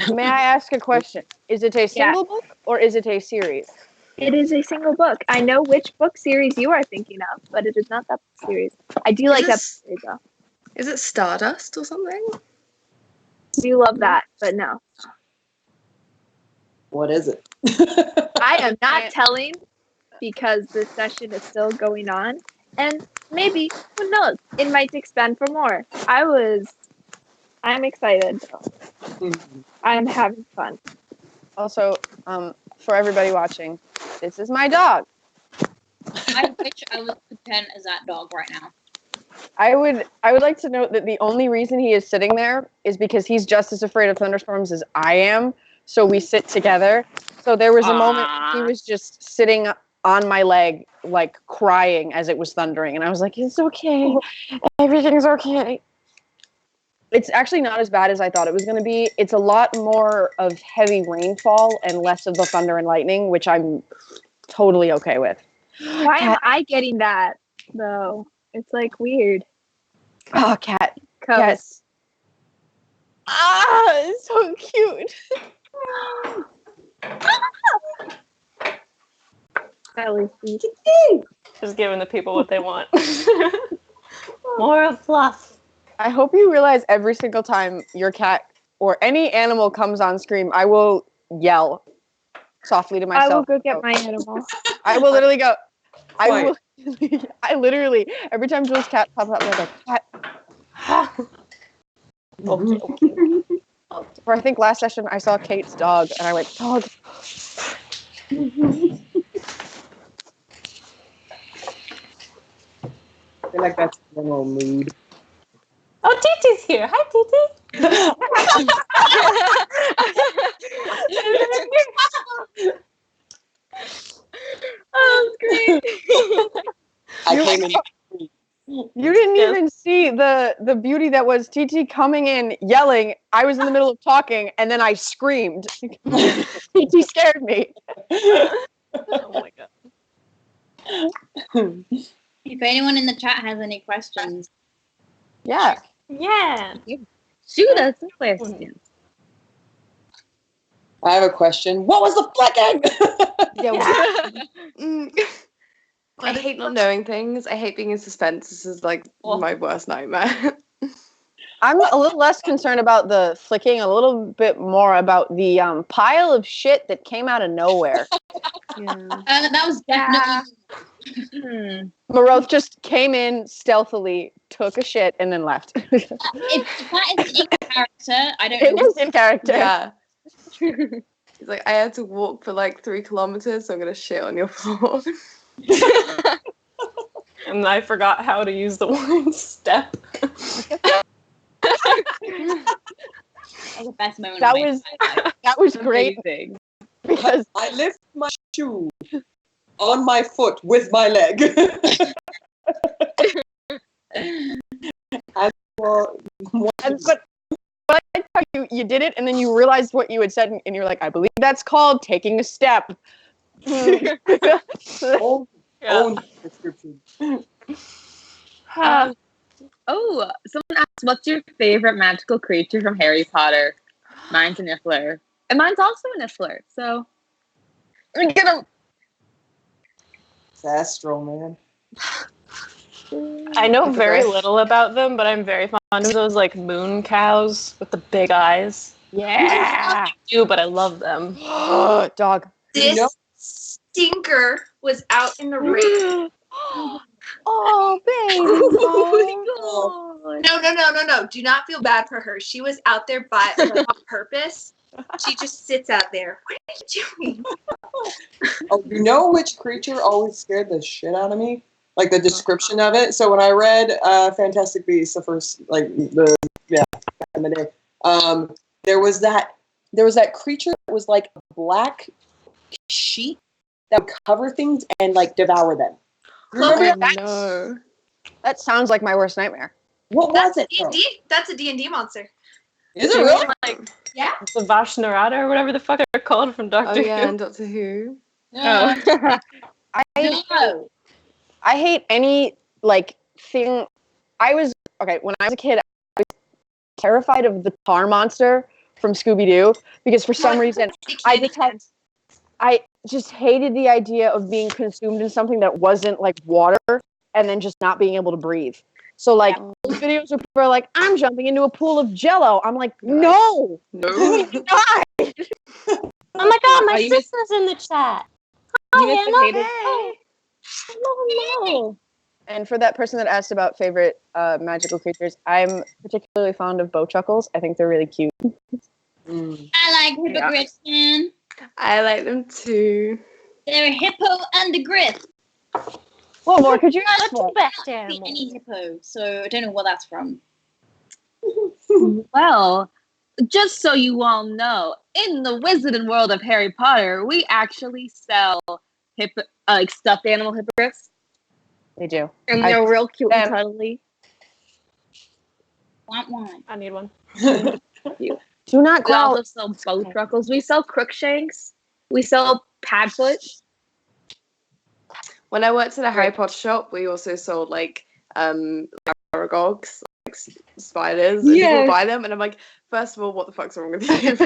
May I ask a question? Is it a single book or is it a series? It is a single book. I know which book series you are thinking of, but it is not that series. I do like that series though. Is it Stardust or something? I do love that, but no. What is it? I am not telling because the session is still going on, and maybe, who knows, it might expand for more. I'm excited. I'm having fun. Also, for everybody watching, this is my dog. I wish I was content as that dog right now. I would like to note that the only reason he is sitting there is because he's just as afraid of thunderstorms as I am. So we sit together. So there was a moment he was just sitting on my leg, like crying as it was thundering, and I was like, "It's okay, everything's okay." It's actually not as bad as I thought it was going to be. It's a lot more of heavy rainfall and less of the thunder and lightning, which I'm totally okay with. Why am I getting that though? It's like weird. Oh, cat. Coast. Yes. Ah, it's so cute. Belly feet. Just giving the people what they want. More fluff. I hope you realize every single time your cat or any animal comes on screen, I will yell softly to myself. I will go get my animal. I will literally go. I literally every time Jules' cat pops up, I'm like, cat. Or I think last session I saw Kate's dog, and I went, dog. I feel like that's a general mood. Oh, Titi's here. Hi, Titi. Oh, that's great. I came in. You didn't even see the beauty that was TT coming in, yelling. I was in the middle of talking, and then I screamed. TT scared me. Oh my god. If anyone in the chat has any questions, Yeah. Yeah. Shoot us some questions. I have a question. What was the flicking? I hate not knowing things. I hate being in suspense. This is like my worst nightmare. I'm a little less concerned about the flicking, a little bit more about the pile of shit that came out of nowhere. that was definitely. Maroth just came in stealthily, took a shit, and then left. If that is in character, I don't It know. is in character. Yeah. It's like I had to walk for like 3 kilometers, so I'm gonna shit on your floor. And I forgot how to use the word step. That was the best moment. That was great because I lift my shoe on my foot with my leg. But I tell you did it, and then you realized what you had said, and you're like, I believe that's called taking a step. Own description. Someone asked, what's your favorite magical creature from Harry Potter? Mine's a Niffler. And mine's also a Niffler, so get him. Astral, man. I know very little about them, but I'm very fond of those like moon cows with the big eyes. Yeah. I do, but I love them. Dog. This stinker was out in the rain. Oh, baby. Oh my God. No. Do not feel bad for her. She was out there on purpose. She just sits out there. What are you doing? Oh, you know which creature always scared the shit out of me? Like the description of it. So when I read Fantastic Beasts, the first back in the day, there was that creature that was like a black sheet that would cover things and like devour them. Oh, no. That sounds like my worst nightmare. What was it? D&D. That's a D&D monster. Is it really? Like Yeah. the Vashnarada or whatever the fuck they're called from Doctor Who. and Doctor Who. Oh. No. I hate any like thing. When I was a kid, I was terrified of the tar monster from Scooby-Doo because for some reason I just hated the idea of being consumed in something that wasn't like water and then just not being able to breathe. So like those videos where people are like, I'm jumping into a pool of Jello. I'm like, no. No. Die. Oh my god, my you missed- sister's in the chat. You missed the hated- Hello. And for that person that asked about favorite magical creatures, I'm particularly fond of bowtruckles. I think they're really cute. I like hippogriffs, man. I like them too. They're a hippo and a griff. What more could you ask That's for? the best See animal. any hippo, so I don't know what that's from. Well, just so you all know, in the wizarding world of Harry Potter, we actually sell stuffed animal hippogriffs. They do. And they're real cute and them- cuddly. Want one? I need one. Do not We growl. also sell bowtruckles. We sell crookshanks. We sell padfoot. When I worked at a Harry Potter shop, we also sold like laragogs, like spiders, and Yes. people buy them, and I'm like, first of all, what the fuck's wrong with you?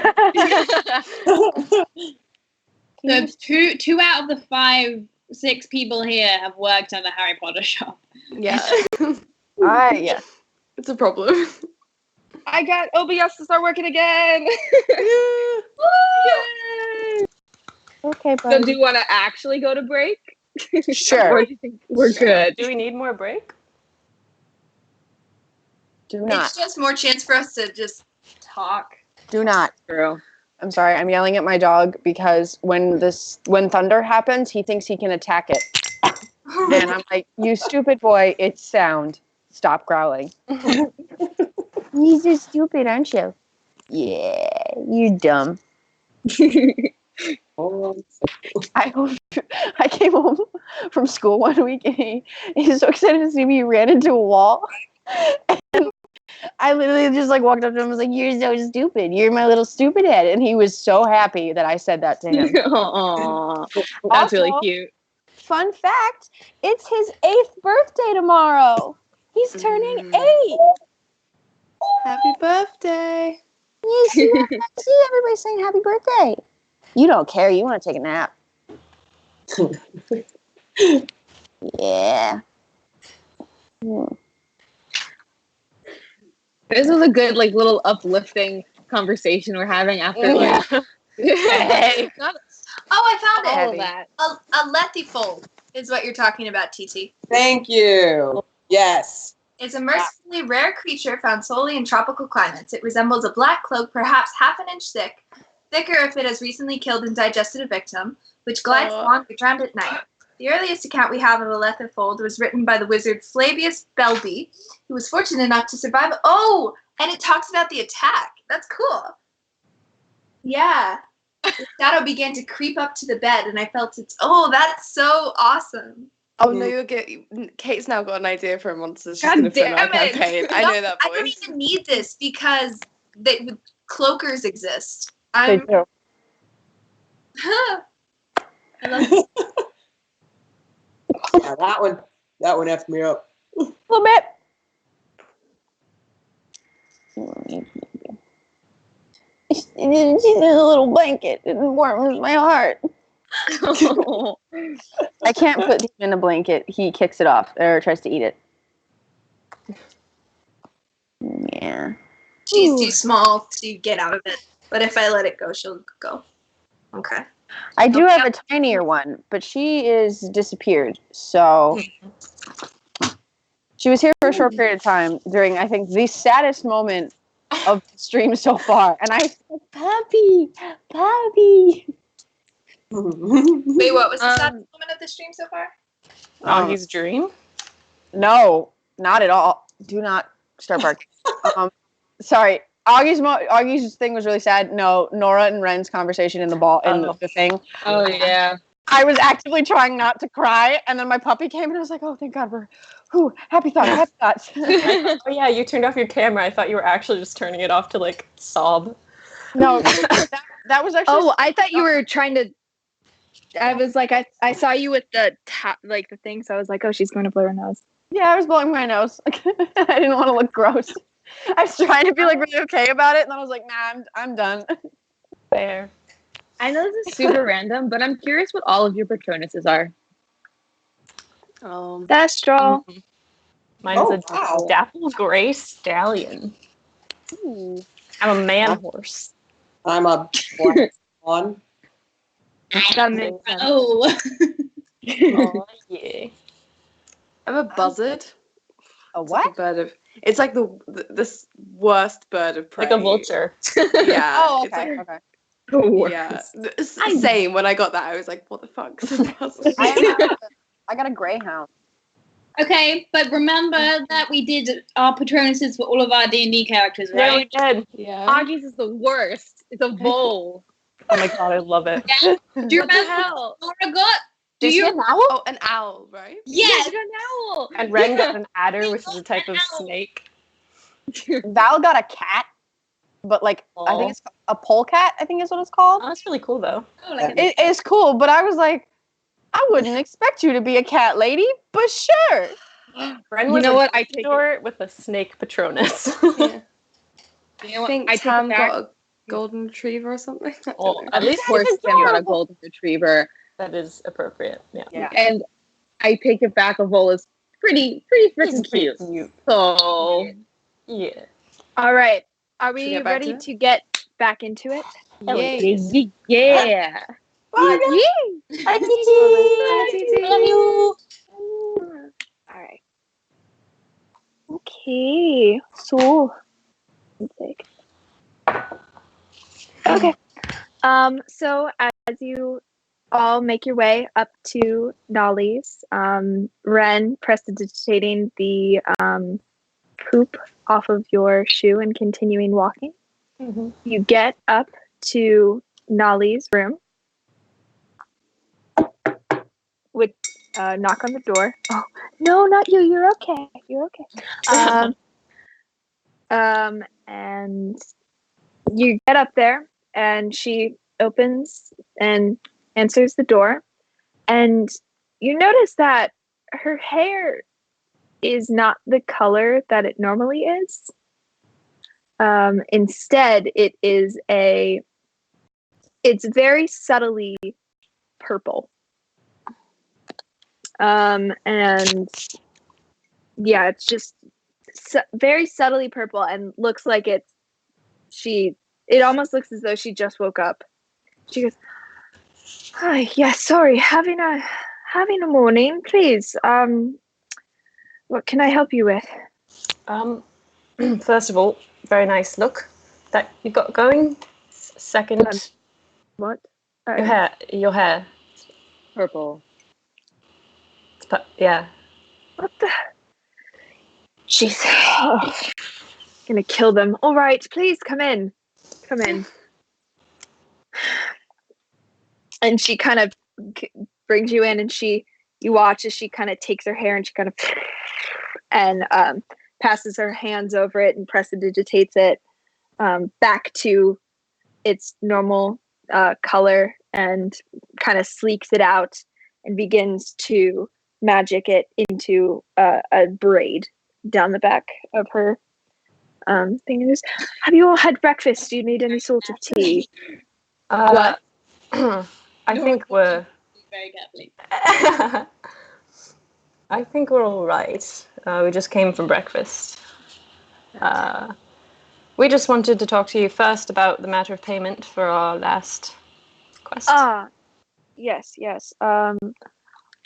So two out of the 6 people here have worked at a Harry Potter shop. Yeah, Yes. it's a problem. I got OBS to start working again. Yay! Okay, So buddy. do you want to actually go to break? Sure. Or do you think we're good? Do we need more break? Do not. It's just more chance for us to just talk. Do not. True. I'm sorry. I'm yelling at my dog because when thunder happens, he thinks he can attack it. And I'm like, you stupid boy, it's sound. Stop growling. You're so stupid, aren't you? Yeah, you're dumb. I came home from school one week and he's so excited to see me. He ran into a wall. And I literally just like walked up to him and was like, you're so stupid. You're my little stupid head. And he was so happy that I said that to him. Aww. That's really Also, cute. Fun fact, it's his 8th birthday tomorrow. He's turning 8. Happy birthday! You see everybody saying happy birthday. You don't care. You want to take a nap. Yeah. This was a good, like, little uplifting conversation we're having after, like, Oh, I found it. all of that. A lethifold is what you're talking about, TT. Thank you. Yes. It's a mercifully rare creature found solely in tropical climates. It resembles a black cloak, perhaps half an inch thick, thicker if it has recently killed and digested a victim, which glides along the ground at night. The earliest account we have of a lethifold was written by the wizard Flavius Belby, who was fortunate enough to survive. Oh, and it talks about the attack. That's cool. Yeah. The shadow began to creep up to the bed, and I felt that's so awesome. Oh no, Kate's now got an idea for a monster. She's God gonna fill damn our it. campaign. I know that I don't voice. even need this because cloakers exist. They do. I love Yeah, that one effed me up. A little bit. She's in a little blanket. It warms my heart. I can't put him in a blanket. He kicks it off or tries to eat it. Yeah. She's too small to get out of it, but if I let it go, she'll go. Okay. I do have a tinier one, but she is disappeared. So she was here for a short period of time during, I think, the saddest moment of the stream so far. And I said, Puppy. Wait, what was the saddest moment of the stream so far? Augie's dream? No, not at all. Do not start barking. Sorry. Augie's thing was really sad. No, Nora and Ren's conversation in the thing. Oh, yeah. I was actively trying not to cry, and then my puppy came, and I was like, "Oh, thank God, happy thoughts, happy thoughts." Oh yeah, you turned off your camera. I thought you were actually just turning it off to like sob. No, that was actually. Oh, I thought you were trying to. I was like, I saw you with the the thing, so I was like, oh, she's going to blow her nose. Yeah, I was blowing my nose. I didn't want to look gross. I was trying to be like really okay about it, and then I was like, nah, I'm done. Fair. I know this is super random, but I'm curious what all of your Patronuses are. Thestral. Mine's a wow. dapple gray stallion. Ooh. I'm a man horse. I'm a black swan. That makes sense. Oh. Oh yeah. I'm a buzzard. A It's like what? a bird of. It's like the worst bird of prey. Like a vulture. Yeah. Oh, it's okay, like, okay. yeah. Same. When I got that, I was like, "What the fuck?" I got a greyhound. Okay, but remember that we did our Patronuses for all of our D&D characters, Yeah, we right? did. Yeah. Augie's is the worst. It's a vole. Oh my god, I love it. Do you What the remember hell? what Laura got? Do Did you? you an owl? Oh, an owl, right? Yes. You got an owl. And Ren got an adder, which is a type of snake. Val got a cat, but like I think it's a polecat. I think is what it's called. Oh, that's really cool though. Oh, like It is cool, but I was like, I wouldn't expect you to be a cat lady, but sure. Ren You was know a what? I take it. Gryffindor with a snake Patronus. Yeah. You know what? I think I take Tam it back. got a golden retriever or something. I don't Well, know. at least Of course, Tim got a golden retriever, that is appropriate. Yeah. Yeah. and I take it back. A vole is pretty freaking cute. So Yeah. All right. Are Should we we get back ready to it? to get back into it? Yay. yeah. Yay! Bye, Titi. Love you. All right. Okay. So, let's see. Okay. So as you all make your way up to Nolly's, Ren prestidigitating the poop off of your shoe and continuing walking. Mm-hmm. You get up to Nolly's room. Would knock on the door. Oh no, not you. You're okay. You're okay. And you get up there, and she opens and answers the door, and you notice that her hair is not the color that it normally is. Instead, it's very subtly purple. And yeah, it's just very subtly purple and looks like it almost looks as though she just woke up. She goes, "Hi, yeah, sorry, having a morning, please. What can I help you with?" First of all, very nice look that you got going. Second, What? your hair. Purple. Yeah. What the? She's gonna kill them. All right, please come in. Come in. And she kind of brings you in, and you watch as she kind of takes her hair and she kind of and passes her hands over it and prestidigitates it back to its normal color and kind of sleeks it out and begins to magic it into a braid down the back of her thing. And just, have you all had breakfast? Do you need any sort of tea? What? I think we're. Very carefully. I think we're all right. We just came from breakfast. We just wanted to talk to you first about the matter of payment for our last quest. Yes.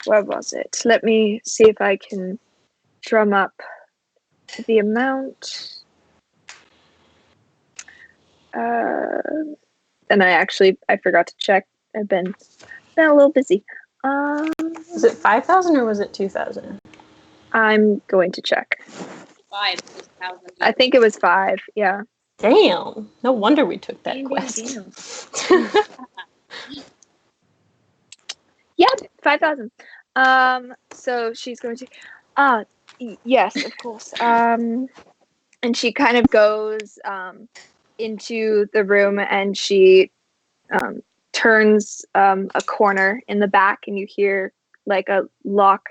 Where was it? Let me see if I can drum up the amount. And I forgot to check. I've been a little busy. Was it 5,000 or was it 2,000? I'm going to check. 5,000. I think it was 5. Yeah. Damn! No wonder we took that quest. Yep, 5,000. So she's going to, yes, of course. And she kind of goes into the room, and she turns a corner in the back, and you hear like a lock,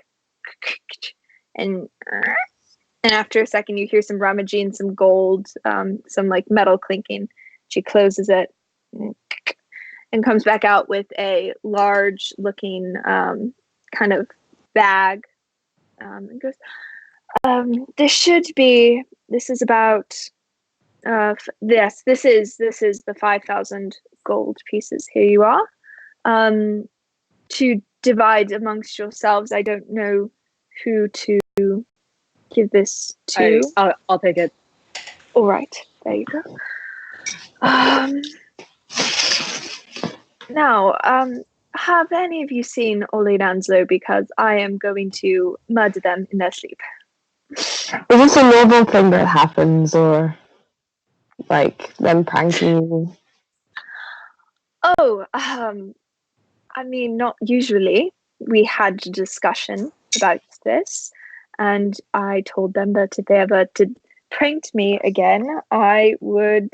and after a second you hear some rummaging, some gold, some like metal clinking. She closes it and comes back out with a large looking kind of bag, and goes, this is about this is the 5,000 gold pieces. Here you are, to divide amongst yourselves. I don't know who to give this to. I'll take it. All right, there you go. Now, have any of you seen Ole and Anslo? Because I am going to murder them in their sleep. Is this a normal thing that happens, or like them pranking you? Oh, I mean, not usually. We had a discussion about this, and I told them that if they ever did prank me again, I would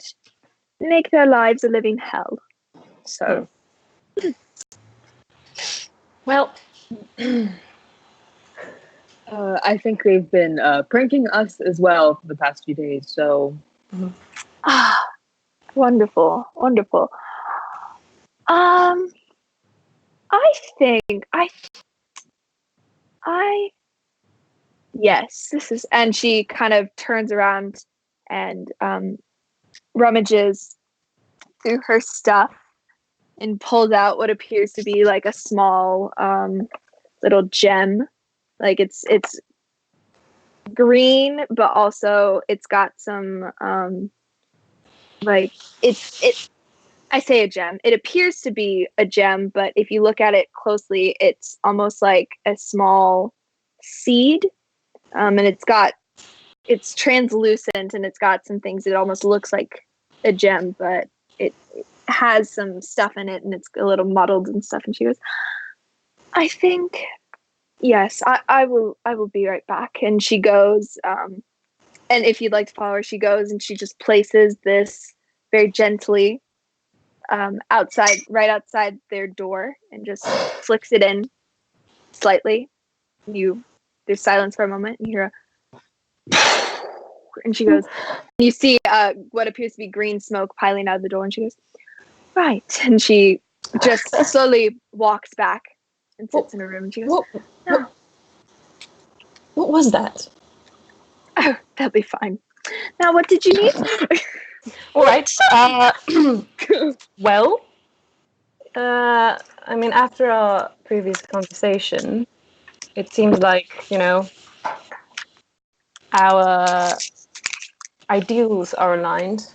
make their lives a living hell. So, Well, I think they've been pranking us as well for the past few days. So, wonderful, wonderful. I think yes, this is, and she kind of turns around and rummages through her stuff and pulls out what appears to be like a small little gem. Like it's green, but also it's got some like it I say a gem. It appears to be a gem, but if you look at it closely, it's almost like a small seed. And it's translucent, and it's got some things. It almost looks like a gem, but it has some stuff in it, and it's a little muddled and stuff. And she goes, I think, yes, I will be right back. And she goes, and if you'd like to follow her, she goes and she just places this very gently right outside their door, and just flicks it in slightly. There's silence for a moment, and you hear and she goes, you see what appears to be green smoke piling out of the door, and she goes, right. And she just slowly walks back and sits in her room, and she goes, what was that? Oh, that'll be fine. Now, what did you need? All right. Well, I mean, after our previous conversation, it seems like, our ideals are aligned,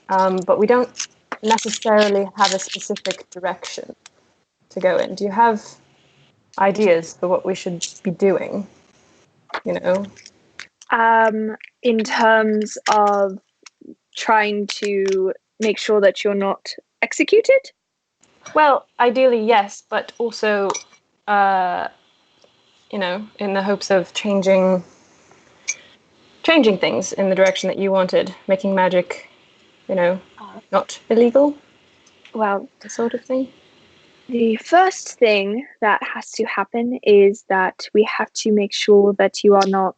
but we don't necessarily have a specific direction to go in. Do you have ideas for what we should be doing? In terms of trying to make sure that you're not executed? Well, ideally, yes, but also, in the hopes of changing things in the direction that you wanted, making magic, not illegal. Well, that sort of thing. The first thing that has to happen is that we have to make sure that you are not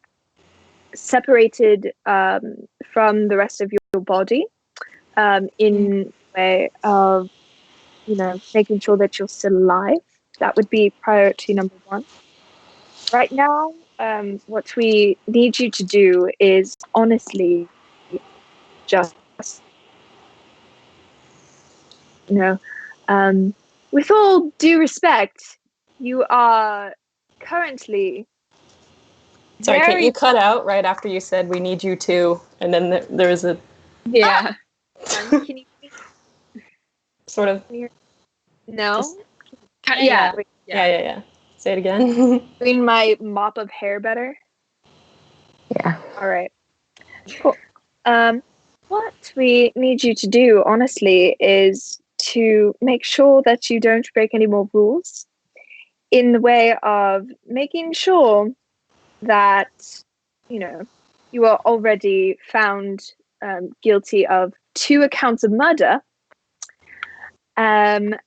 separated from the rest of your body, in a way of, making sure that you're still alive. That would be priority number one. Right now, what we need you to do is honestly just, with all due respect, you are currently Sorry, you cut out right after you said we need you to, and then there was a... Yeah. Can you sort of... No? Yeah. Yeah. Say it again. Doing my mop of hair better? Yeah. All right. Cool. What we need you to do, honestly, is to make sure that you don't break any more rules. in the way of making sure that, you are already found guilty of 2 accounts of murder, and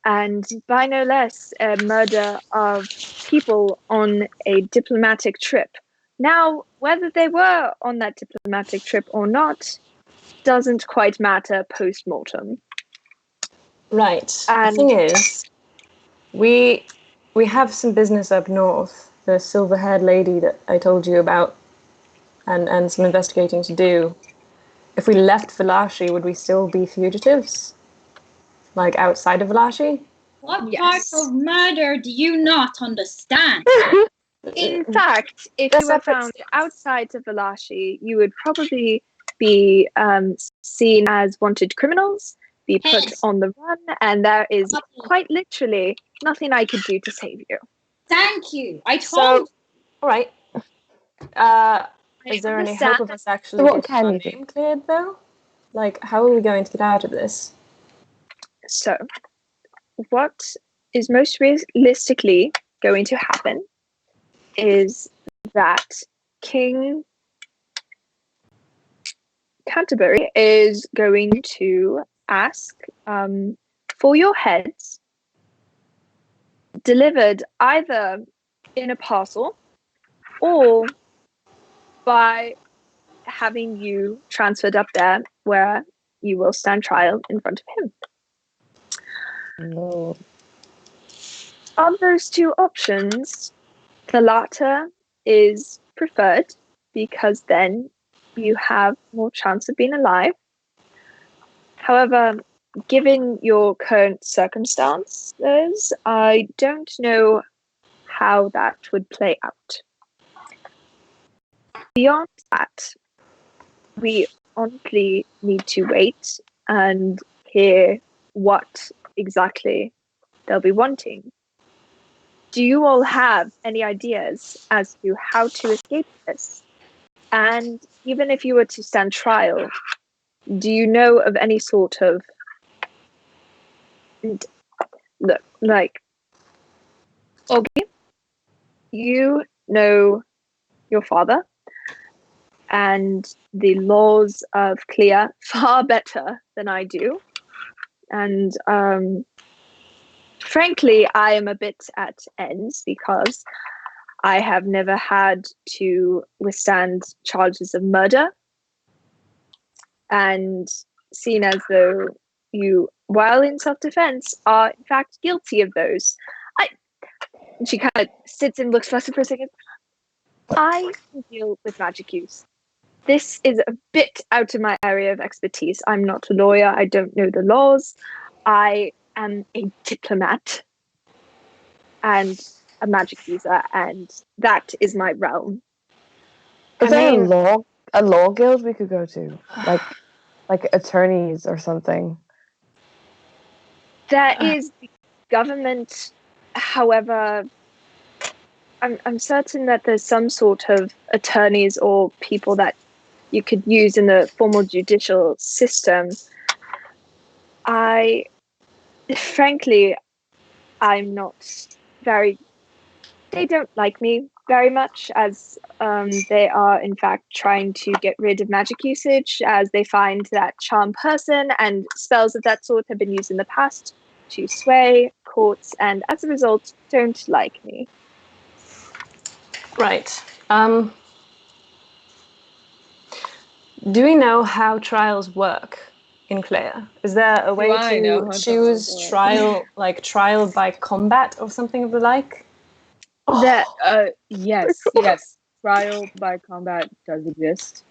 by no less, a murder of people on a diplomatic trip. Now, whether they were on that diplomatic trip or not doesn't quite matter post-mortem. Right. And the thing is, we have some business up north. The silver-haired lady that I told you about, and some investigating to do. If we left Valachi, would we still be fugitives? Like outside of Valachi? What Yes. part of murder do you not understand? in fact, if you were found outside of Valachi, you would probably be seen as wanted criminals, be put Yes. on the run, and there is quite literally nothing I could do to save you. Thank you. I So, told all right. Is there any hope of us actually What getting our can you do? name cleared, though? Like, how are we going to get out of this? So, what is most realistically going to happen is that King Canterbury is going to ask for your heads delivered either in a parcel or by having you transferred up there where you will stand trial in front of him. No. Of those 2 options, the latter is preferred because then you have more chance of being alive. However, given your current circumstances, I don't know how that would play out. Beyond that, we honestly need to wait and hear what exactly they'll be wanting. Do you all have any ideas as to how to escape this? And even if you were to stand trial, do you know of any sort of like, Augie, you know your father and the laws of Clea far better than I do. And frankly, I am a bit at ends because I have never had to withstand charges of murder. And seen as though you, while in self-defense, are in fact guilty of those. She kind of sits and looks flustered for a second. I can deal with magic use. This is a bit out of my area of expertise. I'm not a lawyer. I don't know the laws. I am a diplomat and a magic user, and that is my realm. Is there a law guild we could go to? Like attorneys or something? There is the government, however, I'm certain that there's some sort of attorneys or people that you could use in the formal judicial system. Frankly, I'm not they don't like me very much, as they are in fact trying to get rid of magic usage, as they find that charm person and spells of that sort have been used in the past to sway courts, and as a result don't like me. Right. Do we know how trials work in Clare? Is there a way I know to how choose trials work? trial by combat or something of the like? That yes. Trial by combat does exist.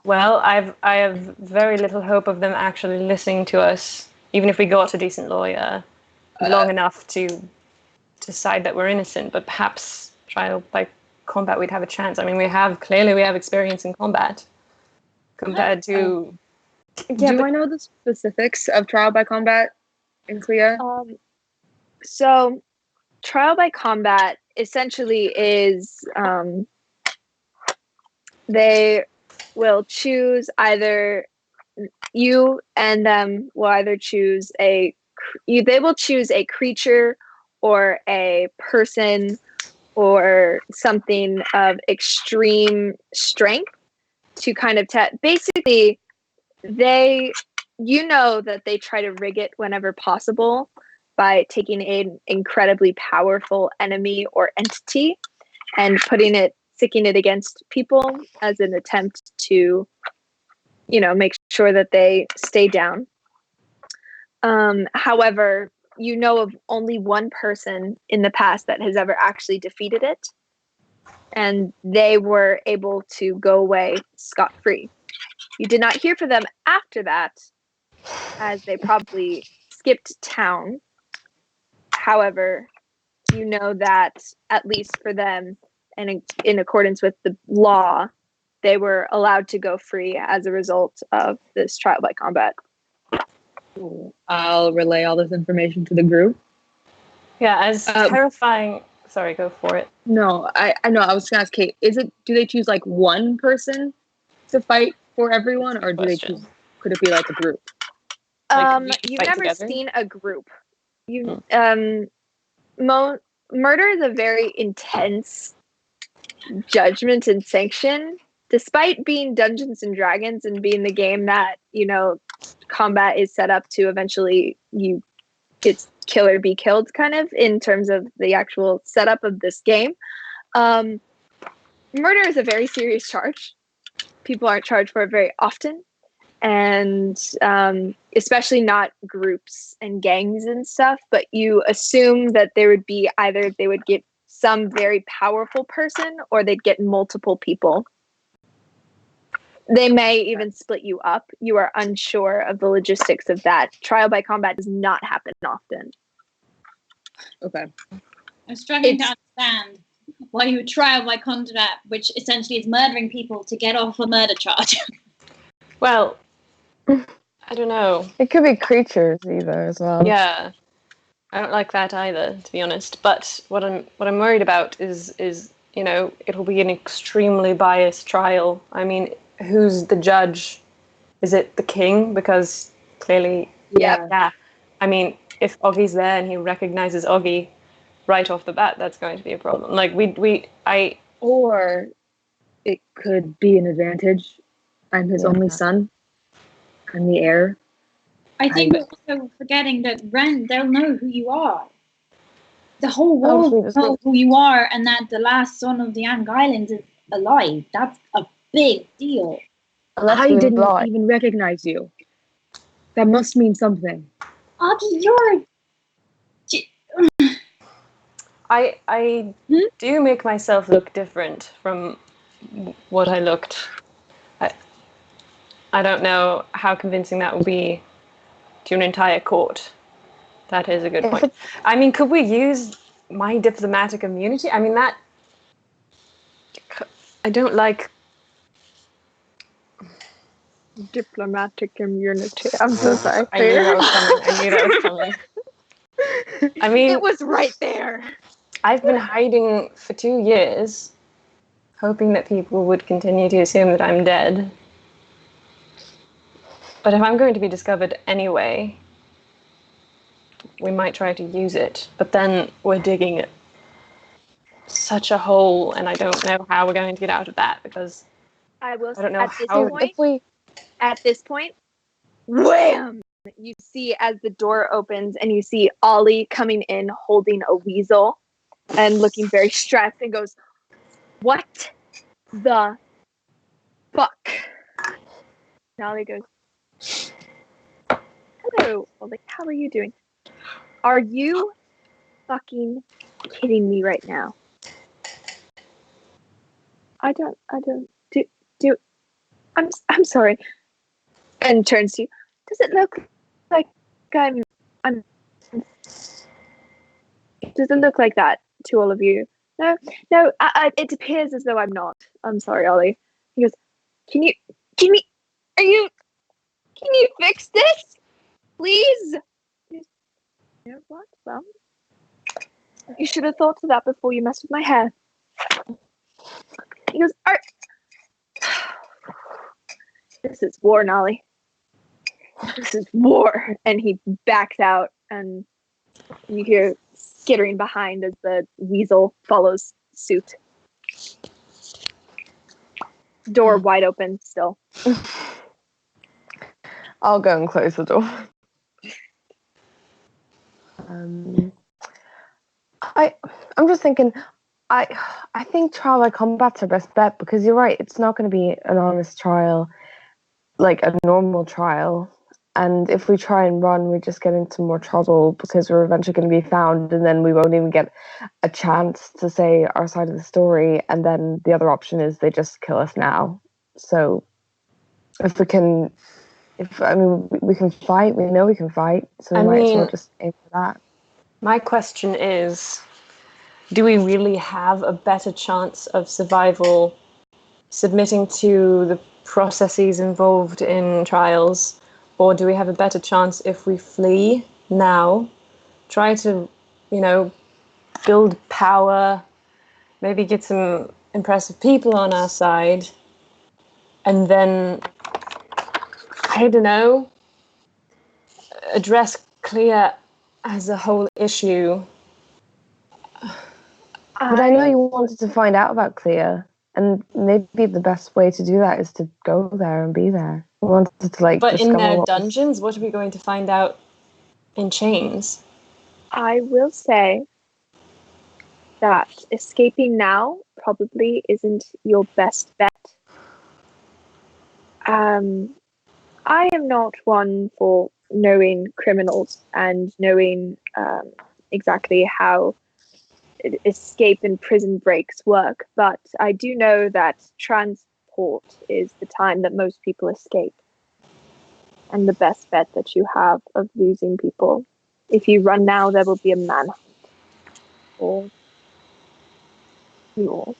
Well, I have very little hope of them actually listening to us, even if we got a decent lawyer long enough to decide that we're innocent. But perhaps trial by combat, we'd have a chance. I mean, we have experience in combat compared to. Do I know the specifics of trial by combat in Clea? So trial by combat essentially is they will choose either you and them will either choose they will choose a creature or a person or something of extreme strength to kind of basically that they try to rig it whenever possible by taking an incredibly powerful enemy or entity and sticking it against people as an attempt to, make sure that they stay down. However, of only one person in the past that has ever actually defeated it, and they were able to go away scot-free. You did not hear from them after that, as they probably skipped town. However, that at least for them, and in accordance with the law, they were allowed to go free as a result of this trial by combat. I'll relay all this information to the group. Yeah, as terrifying. Sorry, go for it. No, I know. I was gonna ask Kate. Do they choose like one person to fight for everyone, or do they choose? Could it be like a group? You've never seen a group. Murder is a very intense judgment and sanction. Despite being Dungeons and Dragons and being the game that combat is set up to eventually it's kill or be killed kind of in terms of the actual setup of this game. Murder is a very serious charge. People aren't charged for it very often, and especially not groups and gangs and stuff, but you assume that there would be either they would get some very powerful person or they'd get multiple people. They may even split you up. You are unsure of the logistics of that. Trial by combat does not happen often. Okay. I'm struggling to understand why you would trial by combat, which essentially is murdering people to get off a murder charge. Well, I don't know. It could be creatures either as well. Yeah, I don't like that either, to be honest. But what I'm worried about is it'll be an extremely biased trial. I mean, who's the judge? Is it the king? Because clearly, yeah. I mean, if Augie's there and he recognizes Augie right off the bat, that's going to be a problem. Like or it could be an advantage. I'm his only son. I'm the heir. I think we're also forgetting that they'll know who you are. The whole world will know who you are, and that the last son of the Ang Islands is alive. That's a big deal. I didn't even recognize you. That must mean something. Augie, you're... I do make myself look different from what I looked. I don't know how convincing that will be to an entire court. That is a good point. I mean, could we use my diplomatic immunity? I mean, I don't like... Diplomatic immunity. I'm so sorry. I knew that was coming. I mean... It was right there. I've been hiding for 2 years, hoping that people would continue to assume that I'm dead. But if I'm going to be discovered anyway, we might try to use it. But then we're digging such a hole, and I don't know how we're going to get out of that, because I don't know At this point, wham! You see as the door opens and you see Ollie coming in holding a weasel and looking very stressed and goes, "What the fuck?" And Ollie goes, "Hello, Ollie, how are you doing? Are you fucking kidding me right now?" I don't do I'm sorry. And turns to you. Does it look like I'm does it look like that to all of you? No, it appears as though I'm not. I'm sorry, Ollie. He goes, can you fix this? Please? You know what? Well, you should have thought of that before you messed with my hair. He goes, this is war, Nolly. This is war. And he backs out, and you hear skittering behind as the weasel follows suit. Door wide open still. I'll go and close the door. I'm just thinking, I think trial by combat's our best bet, because you're right, it's not going to be an honest trial, like a normal trial. And if we try and run, we just get into more trouble, because we're eventually going to be found, and then we won't even get a chance to say our side of the story. And then the other option is they just kill us now. So we can fight. We know we can fight. So we might as well just aim for that. My question is, do we really have a better chance of survival submitting to the processes involved in trials, or do we have a better chance if we flee now, try to, build power, maybe get some impressive people on our side, and then, I don't know, address Clea as a whole issue? But I know you wanted to find out about Clea, and maybe the best way to do that is to go there and be there. We wanted to But in their dungeons, what are we going to find out in chains? I will say that escaping now probably isn't your best bet. I am not one for knowing criminals and knowing exactly how escape and prison breaks work, but I do know that transport is the time that most people escape, and the best bet that you have of losing people. If you run now, there will be a manhunt for you all.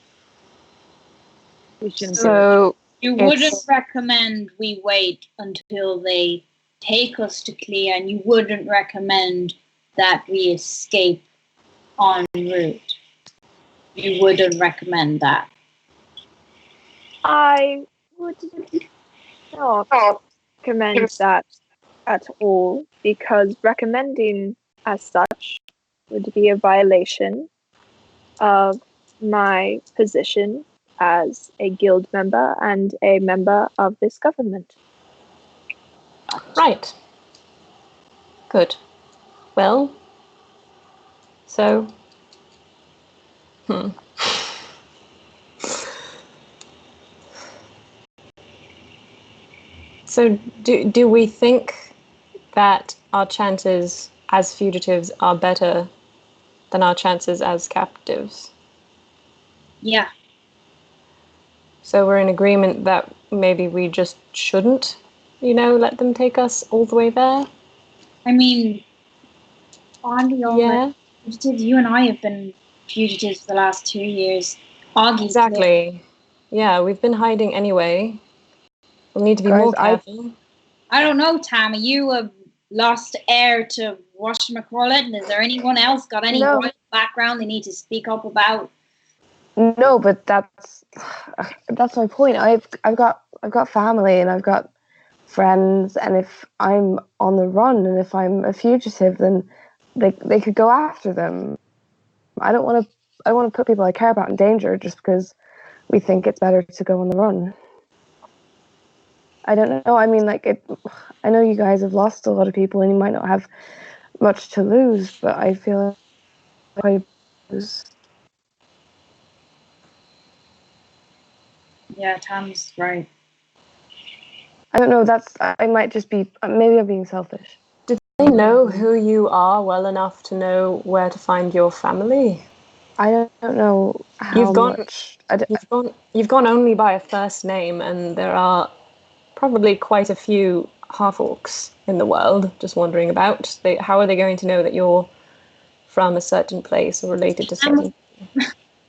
So you wouldn't recommend we wait until they take us to Clea, and you wouldn't recommend that we escape en route. You wouldn't recommend that. I would not recommend that at all, because recommending as such would be a violation of my position as a guild member and a member of this government. Right. Good. Well, so... So do we think that our chances as fugitives are better than our chances as captives? Yeah. So we're in agreement that maybe we just shouldn't, let them take us all the way there? I mean, Augie, fugitives, you and I have been fugitives for the last 2 years. Augie. Exactly. Yeah, we've been hiding anyway. We'll need to be more careful. I don't know, Tam. Are you a lost heir to whatchamacallit? And is there anyone else got any background they need to speak up about? No, but that's my point. I've got family and I've got friends, and if I'm on the run and if I'm a fugitive, then they could go after them. I don't want to put people I care about in danger just because we think it's better to go on the run. I don't know. I mean, I know you guys have lost a lot of people and you might not have much to lose, but I feel like Yeah, Tam's right. I don't know. I might just be, maybe I'm being selfish. Did they know who you are well enough to know where to find your family? I don't know how much. You've gone only by a first name, and there are probably quite a few half-orcs in the world just wandering about. How are they going to know that you're from a certain place or related to certain...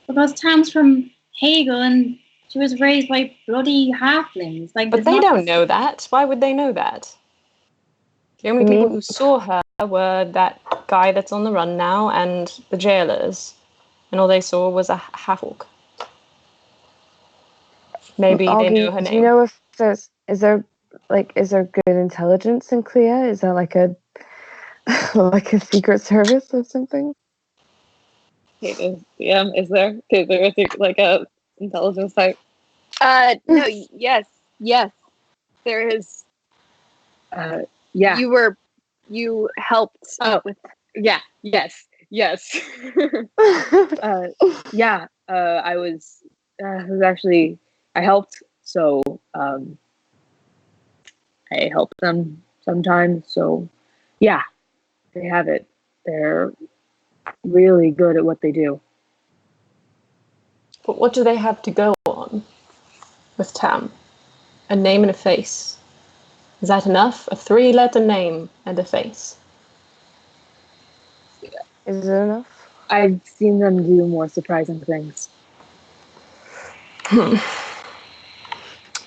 Because Tam's from Hegel and she was raised by bloody halflings. But they don't know that. Why would they know that? The only people who saw her were that guy that's on the run now and the jailers. And all they saw was a half-orc. Maybe Augie, they know her name. Do you know if is there good intelligence in Clea? Is there like a secret service or something? Is there? Is there like a intelligence type? No, yes. There is. Yeah. You helped with. Yeah. Yes. Yeah. I was actually I helped. So I help them sometimes. So yeah, they have it. They're really good at what they do. But what do they have to go on with Tam? A name and a face. Is that enough? A 3-letter name and a face. Is it enough? I've seen them do more surprising things.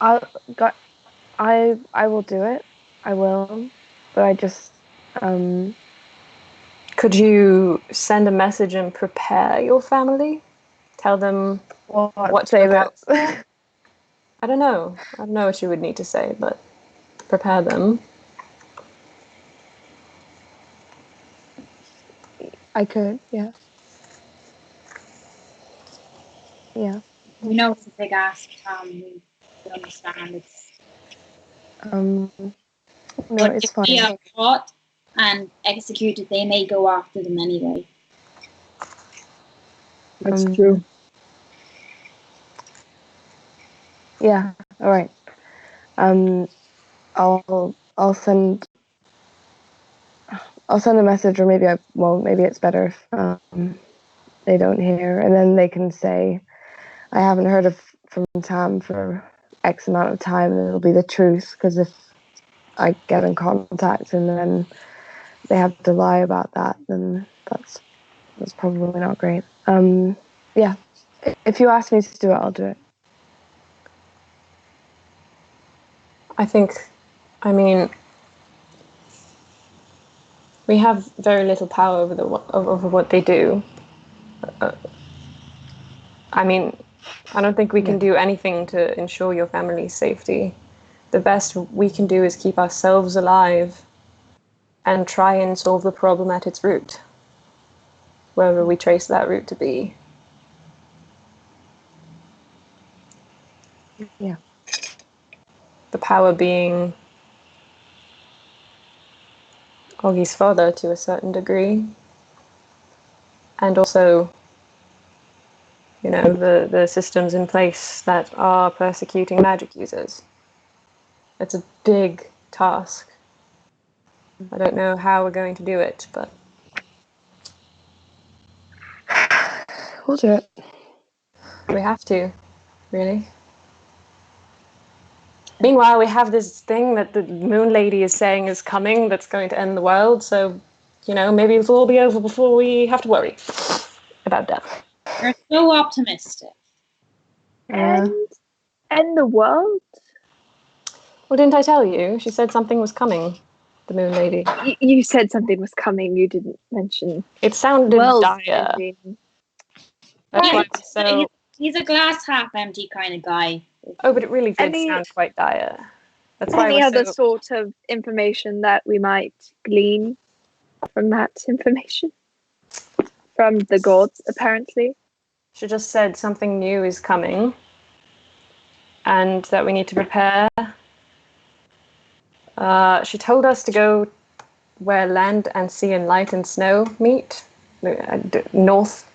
I will do it. I will. But I just Could you send a message and prepare your family? Tell them what to say look out that. for? I don't know what you would need to say, but prepare them. I could, yeah. Yeah. We know it's a big ask, Tom. We understand it's. No, But it's if we fine. are caught and executed, they may go after them anyway. That's true. Yeah. All right. I'll send a message, or maybe I won't. Maybe it's better if they don't hear, and then they can say, "I haven't heard from Tam for X amount of time," and it'll be the truth. Because if I get in contact and then they have to lie about that, then that's probably not great. Yeah. If you ask me to do it, I'll do it. I mean, we have very little power over what they do. I mean, I don't think we can do anything to ensure your family's safety. The best we can do is keep ourselves alive and try and solve the problem at its root, wherever we trace that root to be. Yeah. The power being Augie's father to a certain degree, and also, the systems in place that are persecuting magic users. It's a big task. I don't know how we're going to do it, but We'll do it. we have to, really. Meanwhile, we have this thing that the Moon Lady is saying is coming that's going to end the world, so, maybe it'll all be over before we have to worry about death. You're so optimistic. And the world? Well, didn't I tell you? She said something was coming, the Moon Lady. You said something was coming. You didn't mention. It sounded dire. Ending. That's why it's so... He's a glass half empty kind of guy. Oh, but it really did sound quite dire. That's why any other sort of information that we might glean from that information? From the gods, apparently. She just said something new is coming and that we need to prepare. She told us to go where land and sea and light and snow meet. North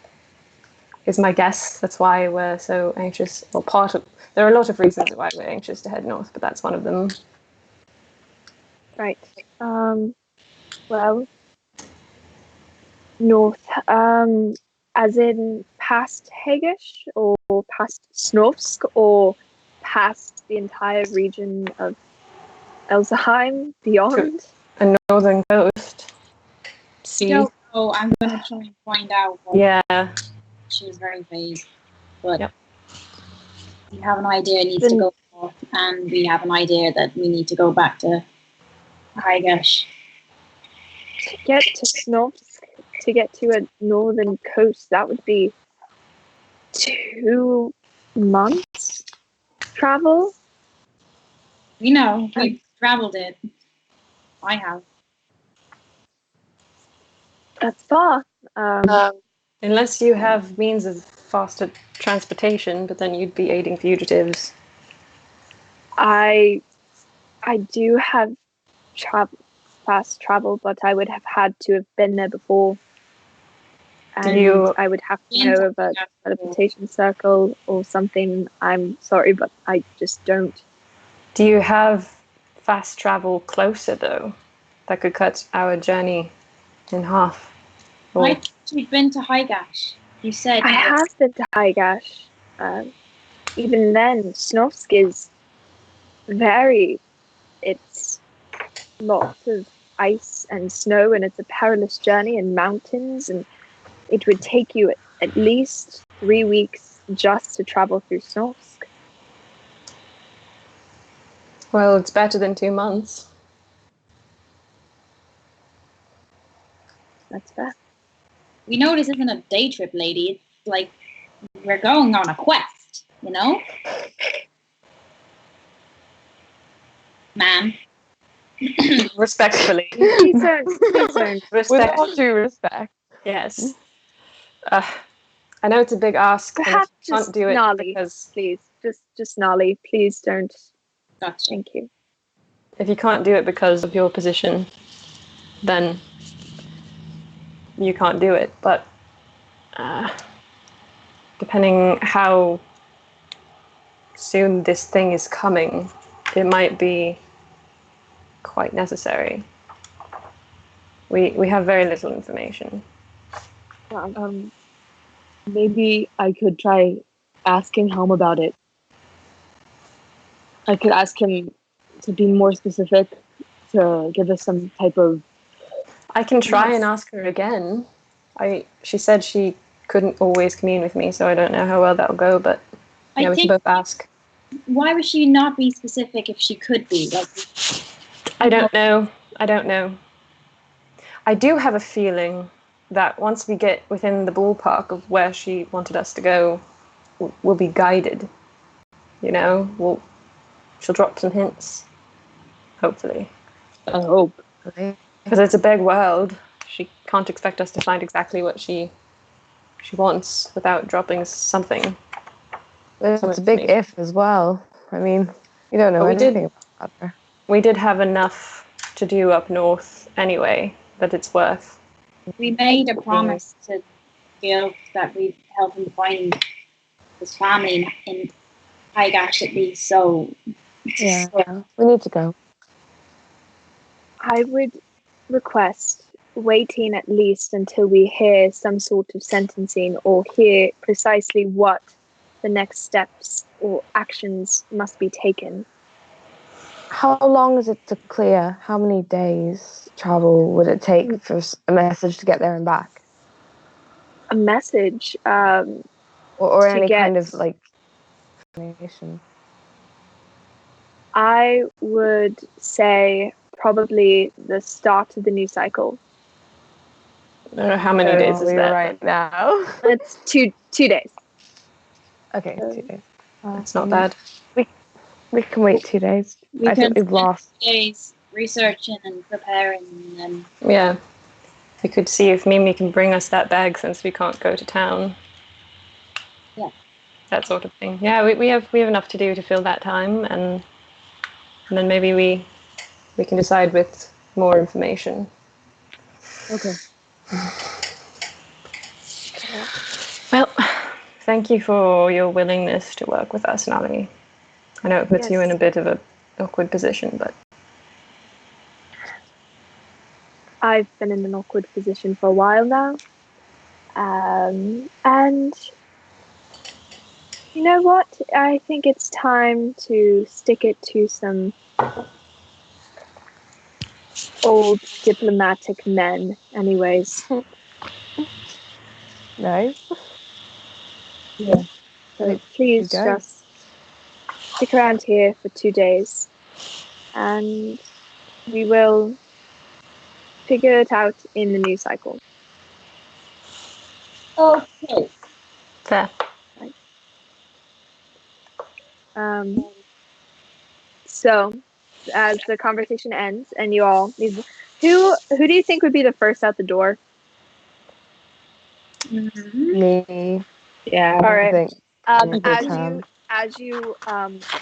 is my guess. That's why we're so anxious. Well, there are a lot of reasons why we're anxious to head north, but that's one of them. Right. Well, north, as in past Hagish, or past Snorsk, or past the entire region of Elsaheim, beyond? A northern coast. Sea. Oh, I'm going to try and find out. Yeah. She was very vague. But we have an idea it needs to go north, and we have an idea that we need to go back to Higash. To get to Snorsk, to get to a northern coast, that would be 2 months travel. We know. We've traveled it. I have. That's far. Unless you have means of faster transportation, but then you'd be aiding fugitives. I do have fast travel, but I would have had to have been there before. And I would have to know of a teleportation circle or something. I'm sorry, but I just don't. Do you have fast travel closer, though? That could cut our journey in half. Or... I thought you'd been to Highgash. You said... I have been to Highgash. Even then, Snovsk is it's lots of ice and snow, and it's a perilous journey in mountains, and it would take you at least 3 weeks just to travel through Snovsk. Well, it's better than 2 months. That's fair. We know this isn't a day trip, lady. It's like we're going on a quest, you know? Ma'am. Respectfully. Please don't. With all due respect. Yes. I know it's a big ask. Perhaps and just can't do it Nolly, because please. Just Nolly. Please don't. Gotcha. Thank you. if you can't do it because of your position, then you can't do it. But depending how soon this thing is coming, it might be quite necessary. We have very little information. Maybe I could try asking Helm about it. I could ask him to be more specific, to give us some type of... I can try and ask her again. She said she couldn't always commune with me, so I don't know how well that'll go, but we can both ask. Why would she not be specific if she could be? I don't know. I do have a feeling that once we get within the ballpark of where she wanted us to go, we'll be guided. You know, she'll drop some hints. Hopefully. I hope. Because it's a big world. She can't expect us to find exactly what she wants without dropping something. It's a big if as well. I mean, you don't know anything about her. We did have enough to do up north anyway that it's worth. We made a promise to Gil that we'd help him find his family in Highgash at least, so... Yeah, we need to go. I would request waiting at least until we hear some sort of sentencing or hear precisely what the next steps or actions must be taken. How long is it to clear? How many days travel would it take for a message to get there and back? A message? Or any kind of, like, information? I would say probably the start of the new cycle. I don't know how many days is that right now. It's two days. Okay, 2 days. It's not bad. We can wait 2 days. I think we've lost 2 days researching and preparing, and Yeah. We could see if Mimi can bring us that bag since we can't go to town. Yeah. That sort of thing. Yeah, we have enough to do to fill that time, and then maybe we can decide with more information. Okay. Well, thank you for your willingness to work with us, Nali. I know it puts you in a bit of an awkward position, but... I've been in an awkward position for a while now. And you know what? I think it's time to stick it to some old diplomatic men anyways. Nice. Yeah. So please just stick around here for 2 days and we will figure it out in the new cycle. okay. Fair. So as the conversation ends and you all leave, who do you think would be the first out the door? Me. Yeah. All right. I think. As you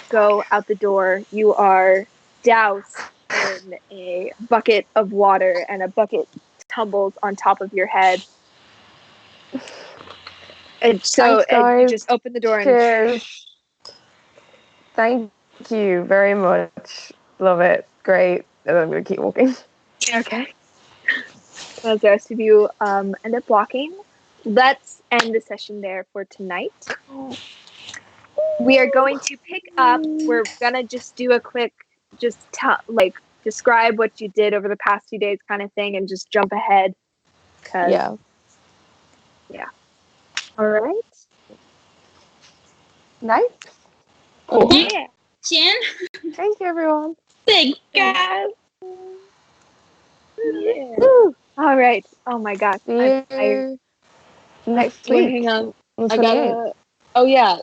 go out the door, you are doused in a bucket of water, and a bucket tumbles on top of your head. And so Thanks, guys. you just open the door Cheers. Thank you very much. Love it. Great. And I'm gonna keep walking. Okay. As the rest of you end up walking, let's end the session there for tonight. We are going to pick up. We're gonna just do a quick, describe what you did over the past few days, kind of thing, and just jump ahead. Yeah. All right. Nice. Cool. Yeah. Jen, Thank you, everyone. big guys. Yeah. All right. Oh my gosh. See I'm tired. you next Wait, week. hang on. On the I 28th. gotta. Oh yeah.